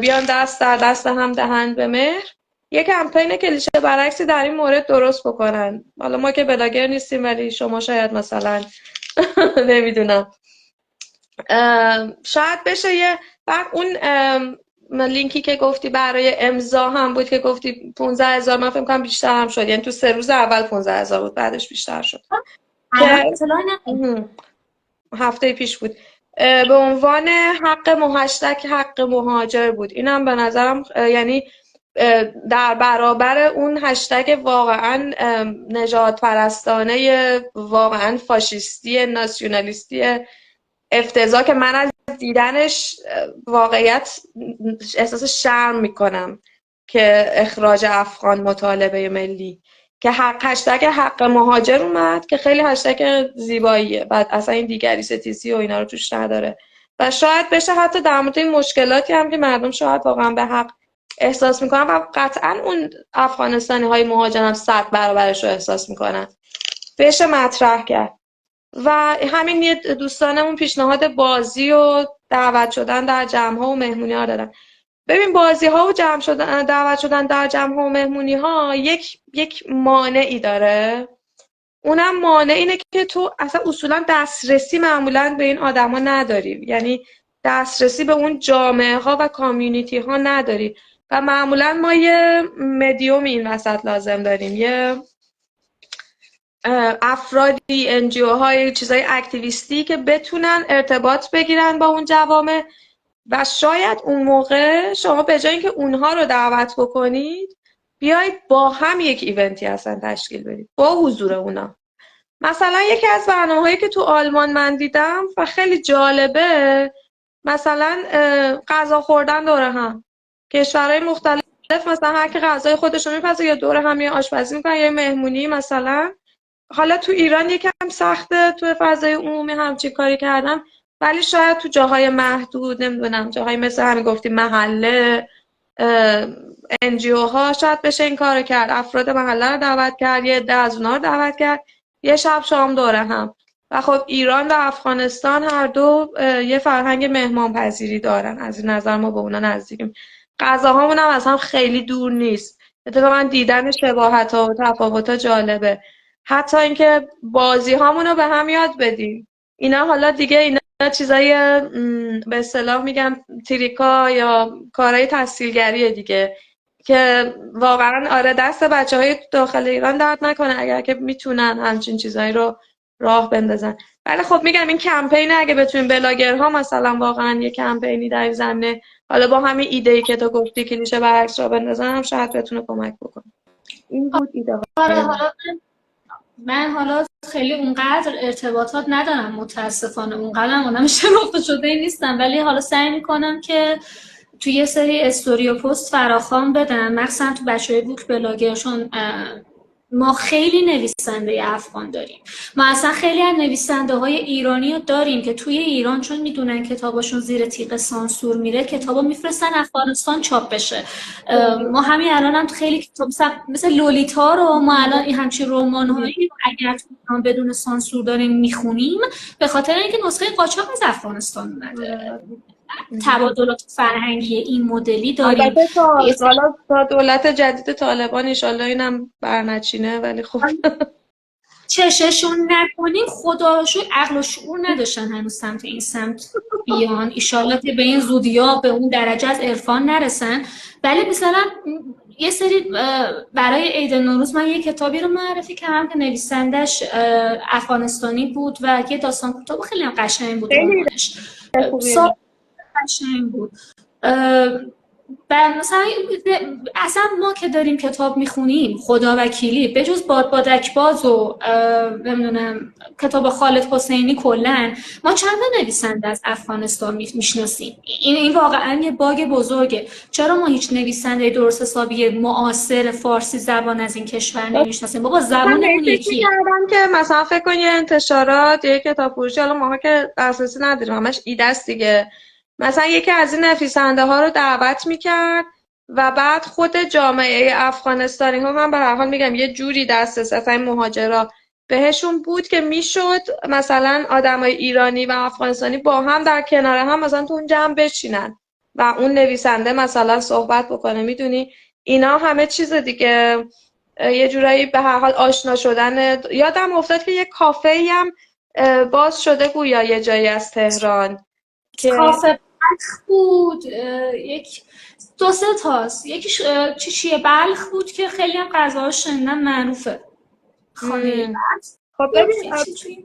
[SPEAKER 2] بیان دست در دست هم دهند به مهر، یه کمپین کلیشه برعکسی در این مورد درست بکنن. حالا ما که بلاگر نیستیم ولی شما شاید مثلا نمیدونم شاید بشه یه بعد اون لینکی که گفتی برای امضا هم بود که گفتی 15,000، من فکر کنم بیشتر هم شد، یعنی تو 3 روز اول 15,000 بود بعدش بیشتر شد که هفته پیش بود، به عنوان حق مهاجر بود. اینم به نظرم یعنی در برابر اون هشتگ واقعا نژاد پرستانه، واقعا فاشیستی ناسیونالیستی افتضاح که من از دیدنش واقعیت احساس شرم میکنم که اخراج افغان مطالبه ملی که هشتگ حق مهاجر اومد که خیلی هشتگ زیباییه، بعد اصلا این دیگری ستیزی و اینا رو توش نداره و شاید بشه حتی در مورد این مشکلاتی هم که مردم شاید واقعا به حق احساس میکنن و قطعا اون افغانستانی های مهاجر هم 100 برابرش رو احساس میکنن، بشه مطرح کرد. و همین یه دوستانمون پیشنهاد بازی و دعوت شدن در جمع‌ها و مهمونی‌ها دادن. ببین بازی ها و جمع شدن دعوت شدن در جمع ها و مهمونی ها یک مانعی داره. اونم مانع اینه که تو اصلا اصولا دسترسی معمولا به این آدما نداری، یعنی دسترسی به اون جامعه ها و کامیونیتی ها نداری و معمولا ما یه مدیوم این وسط لازم داریم، یه افرادی NGO های چیزای اکتیویستی که بتونن ارتباط بگیرن با اون جوامع و شاید اون موقع شما به جای اینکه اونها رو دعوت بکنید بیایید با هم یک ایونتی اصلا تشکیل بدید با حضور اونا. مثلا یکی از برنامه‌هایی که تو آلمان من دیدم و خیلی جالبه، مثلا غذا خوردن دور هم، کشورهای مختلف مثلا هر کی غذای خودش رو میپزه یا دور هم یا آشپزی میکنن یا مهمونی مثلا. حالا تو ایران یکم سخته تو فضای عمومی همچین کاری کردن، ولی شاید تو جاهای محدود، نمیدونم جاهای مثل همین گفتیم محله، NGO ها شاید بشه این کارو کرد، افراد محله رو دعوت کرد، یه عده از اونها رو دعوت کرد، یه شب شام دوره هم. و خب ایران و افغانستان هر دو یه فرهنگ مهمان پذیری دارن، از این نظر ما به اونا نزدیکیم. غذاهامون هم از هم خیلی دور نیست، اتفاقا دیدن شباهت ها و تفاوت ها جالبه. حتی اینکه بازی هامون رو به هم یاد بدیم، اینا حالا دیگه اینا چیزای به اصطلاح میگم تریکا یا کارهای تسهیلگریه دیگه که واقعا آره دست بچه‌های داخل ایران درد نکنه اگر که میتونن همچین چیزایی رو راه بندازن. ولی خب میگم این کمپین اگه بتونیم بلاگرها مثلا واقعا یه کمپینی در این زمینه، حالا با همین ایده‌ای که تو گفتی کلیشه برعکس را بندازن، هم شاید بتونه کمک بکنه. این بود ایده
[SPEAKER 1] آره
[SPEAKER 2] های
[SPEAKER 1] حالا من حالا خیلی اونقدر ارتباطات ندارم متاسفانه، اونقدر آدم شناخته شده نیستم، ولی حالا سعی میکنم که توی یه سری استوری و پست فراخوان بدم، مخصوصا تو بچه‌های بوک بلاگرشون. ما خیلی نویسنده افغان داریم، ما اصلا خیلی از نویسنده های ایرانی رو داریم که توی ایران چون میدونن کتاباشون زیر تیغ سانسور میره کتابا میفرستن افغانستان چاپ بشه. ما همین الان هم خیلی کتاب مثل لولیتا رو ما الان این همچین رمان‌هایی اگر تو ایران بدون سانسور داریم میخونیم به خاطر اینکه نسخه قاچاق از افغانستان اومده. تبادلات فرهنگی این مدلی داریم.
[SPEAKER 2] البته تا دولت جدید طالبان انشالله اینم برنچینه، ولی خب
[SPEAKER 1] چششون نکنیم، خدا رو شکر عقل و شعور نداشتن هنوز سمت این سمت بیان، ایشالله که به این زودیا به اون درجه از عرفان نرسن. ولی مثلا یه سری برای عید نوروز من یه کتابی رو معرفی کردم که نویسندش افغانستانی بود و یه داستان کوتاه خیلی هم قشنگ بود، رمانش قشنگ بود. و مثلا اصلا ما که داریم کتاب میخونیم خدا وکیلی به جز بادبادک باز و نمیدونم کتاب خالد حسینی کلن ما چند تا نویسنده از افغانستان میشناسیم. این واقعا یه باگ بزرگه. چرا ما هیچ نویسنده درست حسابی معاصر فارسی زبان از این کشور نمیشناسیم؟ بابا زبانمون یکیه.
[SPEAKER 2] که مثلا فکر کن یه انتشارات یه کتاب فروشی، حالا ماها که دسترسی نداریم همش ایده است دیگه، مثلا یکی از این نویسنده ها رو دعوت میکرد و بعد خود جامعه افغانستانی ها، من به هر حال میگم یه جوری دسترسی اصلا این مهاجرا بهشون بود که میشد مثلا آدمای ایرانی و افغانستانی با هم در کنار هم مثلا تو اون جمع بشینن و اون نویسنده مثلا صحبت بکنه. میدونی اینا همه چیز دیگه یه جورایی به هر حال آشنا شدن. یادم افتاد که یه کافه‌ای هم باز شده گویا یه جایی از تهران که
[SPEAKER 1] کافه بلخ بود، یک دو سه تاست، یکیش چیه بلخ بود که خیلی هم غذاهاش شنیدم معروفه. خانه
[SPEAKER 2] خب ببین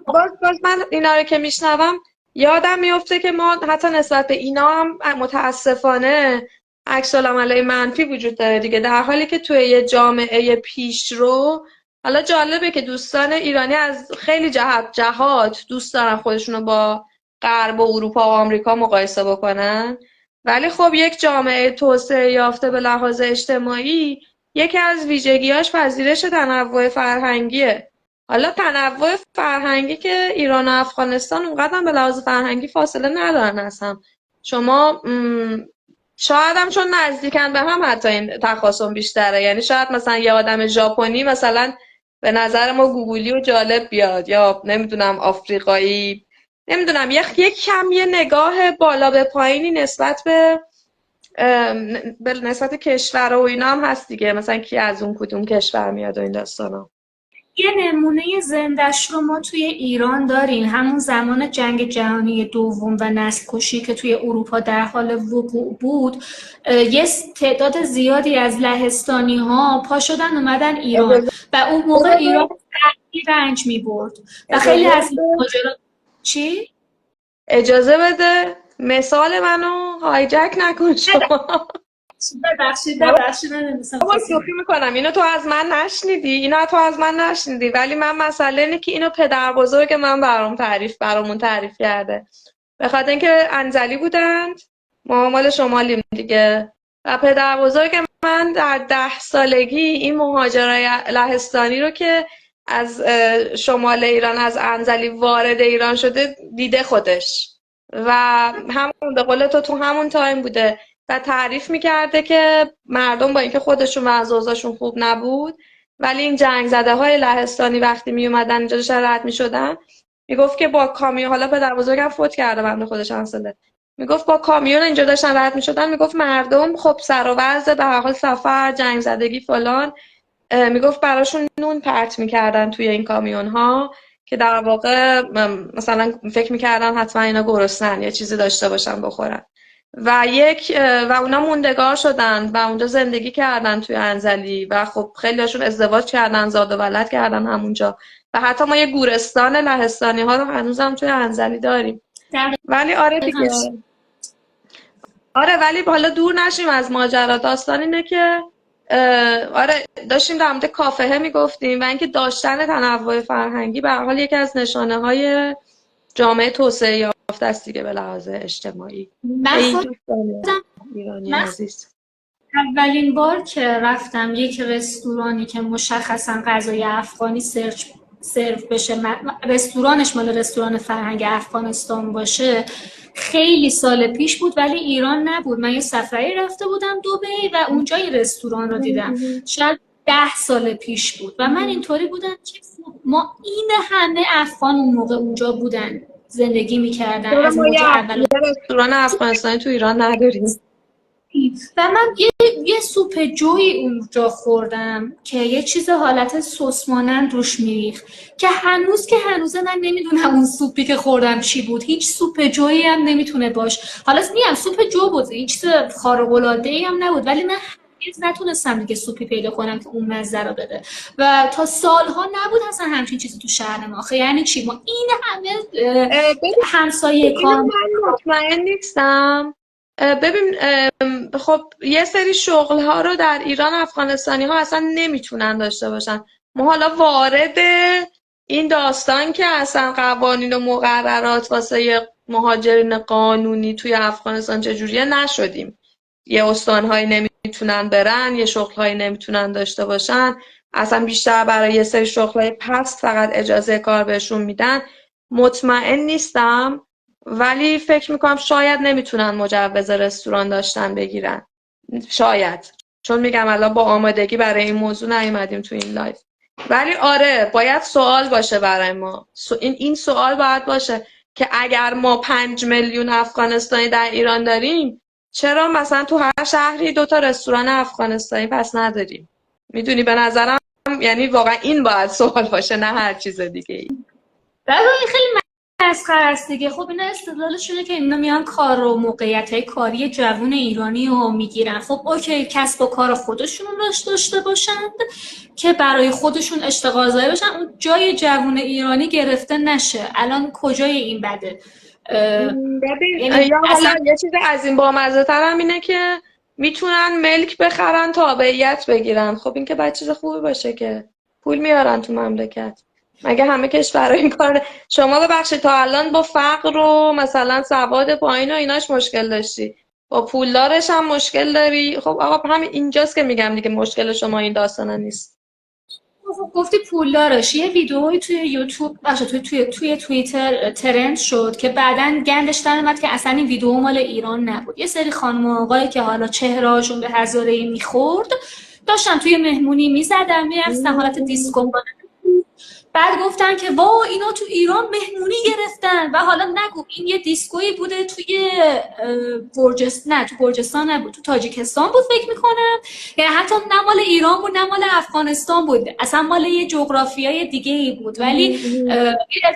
[SPEAKER 2] باز من اینا رو که میشنوم یادم میفته که ما حتی نسبت به اینا هم متاسفانه عکس العملای منفی وجود داره دیگه، در حالی که توی یه جامعه پیشرو، حالا جالبه که دوستان ایرانی از خیلی جهات دوست دارن خودشونو با غرب و اروپا و آمریکا مقایسه بکنن، ولی خب یک جامعه توسعه یافته به لحاظ اجتماعی یکی از ویژگیاش پذیرش تنوع فرهنگیه. حالا تنوع فرهنگی که ایران و افغانستان اونقدر به لحاظ فرهنگی فاصله ندارن از هم. شما شاید هم چون نزدیکن به هم حتی این تخاصم بیشتره، یعنی شاید مثلا یه آدم ژاپنی مثلا به نظر ما گوگولی و جالب بیاد، یا نمیدونم آفریقایی، نمیدونم یک کم یه نگاه بالا به پایینی نسبت به به نسبت کشور و اینا هم هست دیگه، مثلا کی از اون کدوم کشور میاد و این داستانا.
[SPEAKER 1] یه نمونه زندش رو ما توی ایران داریم، همون زمان جنگ جهانی دوم و نسل کشی که توی اروپا در حال وقوع بود. یه تعداد زیادی از لهستانی ها پا شدن اومدن ایران
[SPEAKER 2] اجازه
[SPEAKER 1] و اون موقع ایران خیلی رنج می برد و خیلی
[SPEAKER 2] اجازه
[SPEAKER 1] از این
[SPEAKER 2] بده
[SPEAKER 1] ماجرا. چی؟
[SPEAKER 2] اجازه بده مثال منو هایجک نکن شما.
[SPEAKER 1] ببخشید من نمی‌دونستم
[SPEAKER 2] بابا
[SPEAKER 1] کسی.
[SPEAKER 2] شوخی میکنم، اینو تو از من نشنیدی، اینو تو از من نشنیدی، ولی من مسئله اینه که اینو پدر بزرگ من برامون تعریف کرده. به خاطر اینکه انزلی بودند، ما مال شمالیم دیگه، و پدر بزرگ من در 10 سالگی این مهاجرای لهستانی رو که از شمال ایران از انزلی وارد ایران شده دیده خودش، و همون به قول تو همون تایم بوده و تعریف میکرده که مردم با اینکه خودشون و اوضاعشون خوب نبود، ولی این جنگ زده های لهستانی وقتی می اومدن اینجا داشتن رد میشدن، میگفت که با کامیون، حالا پدر بزرگم فوت کرده بنده خودش هم ساله، میگفت با کامیون اینجا داشتن رد میشدن، میگفت مردم خب سر و وضع به هر حال سفر جنگ زدگی فلان، میگفت براشون نون پرت میکردن توی این کامیون ها که در واقع مثلا فکر میکردن حتما اینا گرسنن یا چیزی داشته باشن بخورن، و اونا موندگار شدن و اونجا زندگی کردن توی انزلی و خب خیلی هاشون ازدواج کردن، زاد و ولد کردن همونجا، و حتی ما یه گورستان لهستانی ها رو هنوزم توی انزلی داریم. ولی آره
[SPEAKER 1] دقیقاً.
[SPEAKER 2] دیگه، آره ولی حالا دور نشیم از ماجرا. داستان اینه که آره داشتیم در مورد کافهه میگفتیم و اینکه داشتن تنوع فرهنگی به هر حال یکی از نشانه های جامعه توسعه یافته است دیگه به لحاظ اجتماعی.
[SPEAKER 1] من
[SPEAKER 2] این
[SPEAKER 1] خودم
[SPEAKER 2] دوستان ایرانی
[SPEAKER 1] من
[SPEAKER 2] عزیز.
[SPEAKER 1] اولین بار که رفتم یک رستورانی که مشخصا غذای افغانی سرو بشه، رستورانش مال رستوران فرهنگ افغانستان باشه، خیلی سال پیش بود ولی ایران نبود. من یه سفری رفته بودم دبی و اونجا این رستوران رو دیدم، شاید 10 سال پیش بود و من اینطوری بودم که ما این همه افغان اون موقع اونجا بودن، زندگی میکردن
[SPEAKER 2] چرا
[SPEAKER 1] از
[SPEAKER 2] ما
[SPEAKER 1] موج
[SPEAKER 2] یه
[SPEAKER 1] اول.
[SPEAKER 2] رستوران افغانستانی تو ایران نداریم؟
[SPEAKER 1] و من یه سوپ جوی اونجا خوردم که یه چیز حالت سس مانند روش میریخت که هنوزه من نمیدونم اون سوپی که خوردم چی بود. هیچ سوپ جویی هم نمیتونه باش. حالا میگم سوپ جو بود، هیچ چیز خارق العاده ای هم نبود، ولی من هرگز نتونستم دیگه سوپی پیدا کنم که اون مزه رو بده و تا سالها نبود اصلا همچین چیزی تو شهر ما. آخه یعنی چی ما این همه
[SPEAKER 2] ببین
[SPEAKER 1] همسایه
[SPEAKER 2] اینو
[SPEAKER 1] کار.
[SPEAKER 2] من مطمئن نیستم. ببین خب یه سری شغل ها رو در ایران افغانستانی ها اصلا نمیتونن داشته باشن. ما حالا وارد این داستان که اصلا قوانین و مقررات واسه مهاجرین قانونی توی افغانستان چجوریه نشدیم. یه استانهایی نمیتونن برن، یه شغلهایی نمیتونن داشته باشن، اصلا بیشتر برای یه سری شغلهای پست فقط اجازه کار بهشون میدن. مطمئن نیستم، ولی فکر میکنم شاید نمیتونن مجوز رستوران داشتن بگیرن، شاید، چون میگم الان با آمادگی برای این موضوع نیومدیم تو این لایف. ولی آره باید سوال باشه برای ما، این سوال باید باشه که اگر ما 5 میلیون افغانستانی در ایران داریم، چرا مثلا تو هر شهری 2 تا رستوران افغانستانی پس نداریم؟ میدونی به نظرم یعنی واقعا این باید سوال باشه، نه هر چیز دیگه ای.
[SPEAKER 1] این خیلی مسخره است دیگه. خب اینا استدلالشونه که اینا میان کار و موقعیت‌های کاری جوون ایرانی رو میگیرن. خب اوکی، کسب و کار خودشون رو داشته باشند که برای خودشون اشتغال زایی باشن، اون جای جوون ایرانی گرفته نشه. الان کجای این بده؟
[SPEAKER 2] ببین
[SPEAKER 1] یعنی
[SPEAKER 2] یا حالا
[SPEAKER 1] اصلا
[SPEAKER 2] یه چیز از این بامزه تر هم اینه که میتونن ملک بخرن تابعیت بگیرن. خب این که باید چیز خوبی باشه که پول میارن تو مملکت. مگه همه کشورها این کار؟ شما ببخشید تا الان با فقر و مثلا سواد پایین و ایناش مشکل داشتی، با پولدارش هم مشکل داری. خب آقا همین اینجاست که میگم دیگه مشکل شما این داستانا نیست.
[SPEAKER 1] خب گفتی پولدارش. یه ویدئویی توی یوتیوب باشه توی توییتر ترند شد که بعداً گندش در اومد که اصلا این ویدئو مال ایران نبود. یه سری خانم و آقایی که حالا چهرهاشون به هزاره‌ای میخورد داشتن توی مهمونی میزدن میرفتن حالت دیسکو. بعد گفتن که وا اینا تو ایران مهمونی گرفتن و حالا نگو این یه دیسکویی بوده توی نه تو گرجستان نبود، تو تاجیکستان بود فکر میکنم، یعنی حتی نه مال ایران بود نه مال افغانستان بود، اصلا مال یه جغرافیای دیگه ای بود. ولی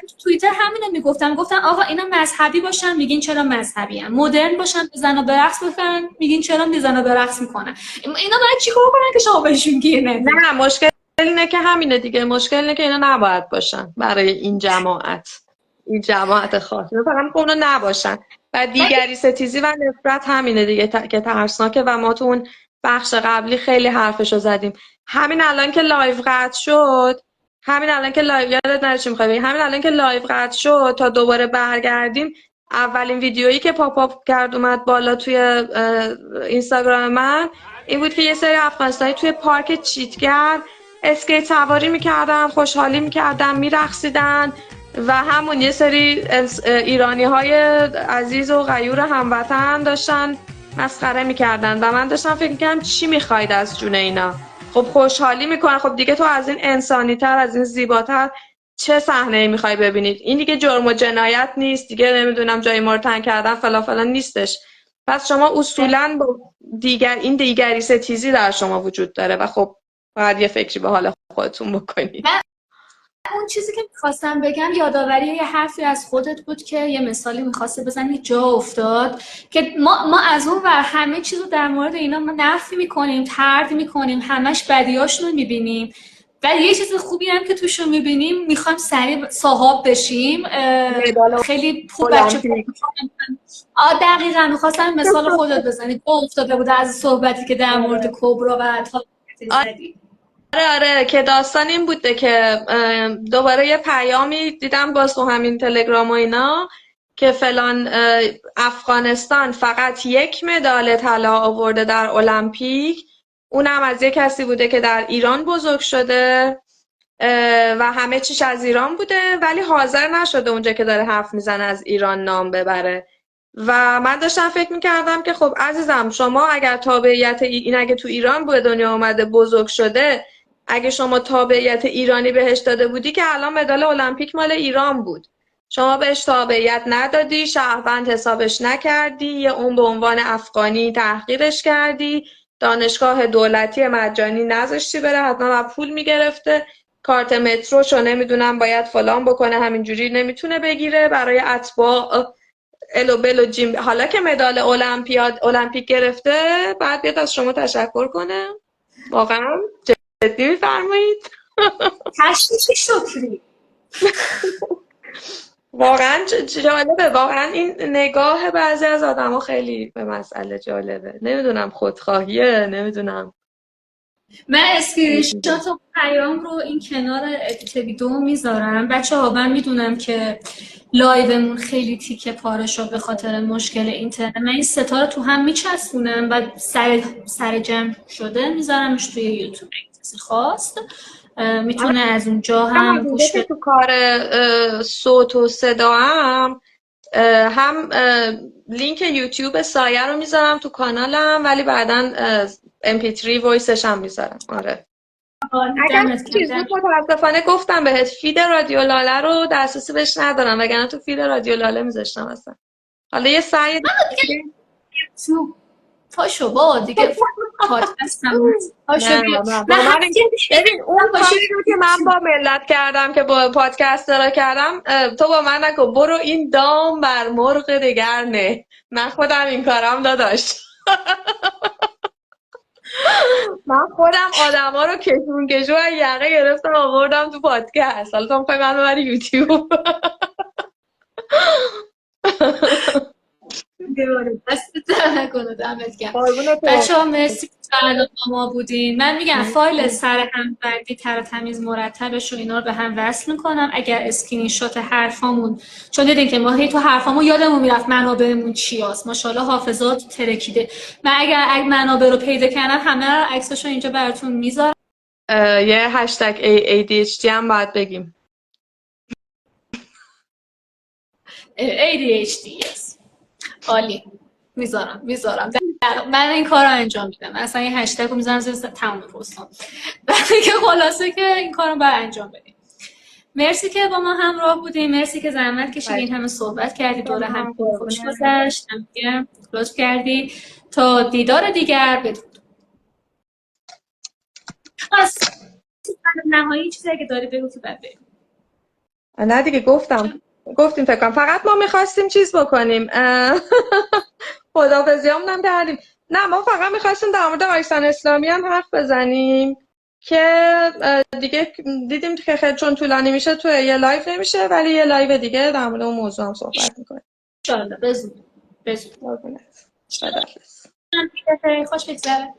[SPEAKER 1] تو توییتر همینو گفتن آقا اینا مذهبی باشن میگین چرا مذهبی ان، مدرن باشن بزنن و برقص بکنن میگین چرا میزنن و برقص میکنن. اینا باید چیکار کنن که شما بهشون گیر ندید؟
[SPEAKER 2] نه مشکل اینه که همینه دیگه، مشکل اینه که اینا نباید باشن برای این جماعت خاص، فقط اونا نباشن. و دیگری ستیزی و نفرت همینه دیگه که ترسناکه و ما تو اون بخش قبلی خیلی حرفشو زدیم. همین الان که لایو قطع شد، یادت نره چی می‌خوای بگی، همین الان که لایو قطع شد تا دوباره برگردیم، اولین ویدیویی که پاپ کرد اومد بالا توی اینستاگرام من این بود که یه سری افغانستانی توی پارک چیتگر اسکیت سواری میکردن، خوشحالی میکردن، میرقصیدن و همون یه سری ایرانی‌های عزیز و غیور هموطن داشتن مسخره میکردن و من داشتم فکر میکردم چی میخواید از جون اینا؟ خب خوشحالی میکنن، خب دیگه تو از این انسانی‌تر، از این زیباتر چه صحنه‌ای میخوای ببینید؟ این دیگه جرم و جنایت نیست دیگه، نمیدونم جای ما رو تنگ کردن فلان نیستش. پس شما اصولاً با این دیگری ستیزی در شما وجود داره و خب باید یه فکری به حال خودتون بکنید.
[SPEAKER 1] اون چیزی که میخواستم بگم یادآوری یه حرفی از خودت بود که یه مثالی میخواسته بزنی جا افتاد که ما از اون ور همه چیز رو در مورد اینا ما نفی میکنیم، طرد میکنیم، همش بدیاشون رو میبینیم، ولی یه چیز خوبی هم که توشون میبینیم میخوایم سریع صاحب بشیم. خیلی خوب بچه دقیقا میخواستم مثال خودت بزنی، جا افتاده بود از صحبتی که در مورد کبرا و زدی.
[SPEAKER 2] آره که داستان این بوده که دوباره یه پیامی دیدم باز تو همین تلگرام و اینا که فلان افغانستان فقط 1 مدال طلا آورده در المپیک، اونم از یه کسی بوده که در ایران بزرگ شده و همه چیش از ایران بوده ولی حاضر نشده اونجا که داره حرف میزنه از ایران نام ببره. و من داشتم فکر میکردم که خب عزیزم شما اگر تابعیت این اگه تو ایران به دنیا آمده بزرگ شده، اگه شما تابعیت ایرانی بهش داده بودی که الان مدال المپیک مال ایران بود. شما بهش تابعیت ندادی، شهروند حسابش نکردی، یه اون به عنوان افغانی تحقیرش کردی، دانشگاه دولتی مجانی نذاشتی بره، حتما پول میگرفته، کارت متروشو نمیدونم باید فلان بکنه همینجوری نمیتونه بگیره، برای اتباع الو بلو جیم. حالا که مدال المپیک گرفته بعد بیاد از شما تشکر کنه؟ واقعا جدی میفرمایید؟
[SPEAKER 1] تشویش شکری.
[SPEAKER 2] واقعا جالبه، واقعا این نگاه بعضی از آدما خیلی به مسئله جالبه. نمیدونم خودخواهیه، نمیدونم.
[SPEAKER 1] من اسکرین شات و پیام رو این کنار ادیت ویدیو میذارم. بچه‌ها من میدونم که لایومون خیلی تیکه پاره شد به خاطر مشکل اینترنت. من این ستا رو تو هم میچسبونم و سر جمع شده میذارمش توی یوتیوب. کسی خواست میتونه از اونجا هم گوش بده.
[SPEAKER 2] تو کار صوت و صدا هم لینک یوتیوب سایه رو میذارم تو کانالم ولی بعداً MP3 وایسش هم میذارم. آره. اگر چیز بود متاسفانه گفتم بهت فید رادیو لاله رو دسترسی بهش ندارم وگرنه تو فید رادیو لاله میذاشتم اصلا. حالا یه سعی
[SPEAKER 1] پاشو با دیگه پادکستم پاشو
[SPEAKER 2] ببین اون کاری رو که من با ملت کردم که با پادکست را کردم تو با من نکن، برو این دام بر مرغ دگر نه. من خودم این کارم داداش. من خودم آدما رو کشون یقه گرفتم آوردم تو پادکست. حالا تو میخوای من ببری یوتیوب؟
[SPEAKER 1] دست نکنه. دمت گرم بچه‌ها، مرسی که ما بودین. من میگم فایل سر هم بردی تر تمیز مرتبش و اینا رو به هم وصل میکنم. اگر اسکرین شات حرفامون، چون دیدین که ما هی تو حرفامون یادمون میرفت منابعمون چی هست، ماشاءالله حافظات ترکیده. من اگر منابع رو پیدا کردم همه رو عکساشو اینجا براتون میذارم.
[SPEAKER 2] یه هشتگ ADHD هم باید بگیم.
[SPEAKER 1] ADHD yes. عالی. میذارم من این کار رو انجام میدم، اصلا این هشتگ رو میذارم زیر تمام پستام. که خلاصه که این کار رو باید انجام بدیم. مرسی که با ما همراه بودیم، مرسی که زحمت کشیدین، همه صحبت کردی دور هم، خوش گذشت، هم لطف کردی. تا دیدار دیگر، بدرود. از نهایی چیزی اگه داری بگو که بعد بریم.
[SPEAKER 2] نه دیگه گفتیم فکر کنم. فقط ما میخواستیم چیز بکنیم خداحافظی هم کردیم. نه ما فقط میخواستیم در مورد آیسان اسلامی هم حرف بزنیم که دیگه دیدیم که خیلی چون طولانی میشه توی یه لایو نمیشه، ولی یه لایو دیگه در مورد اون موضوع هم صحبت میکنیم
[SPEAKER 1] انشالله. بزود
[SPEAKER 2] خداحافظ.
[SPEAKER 1] خوش بگذره.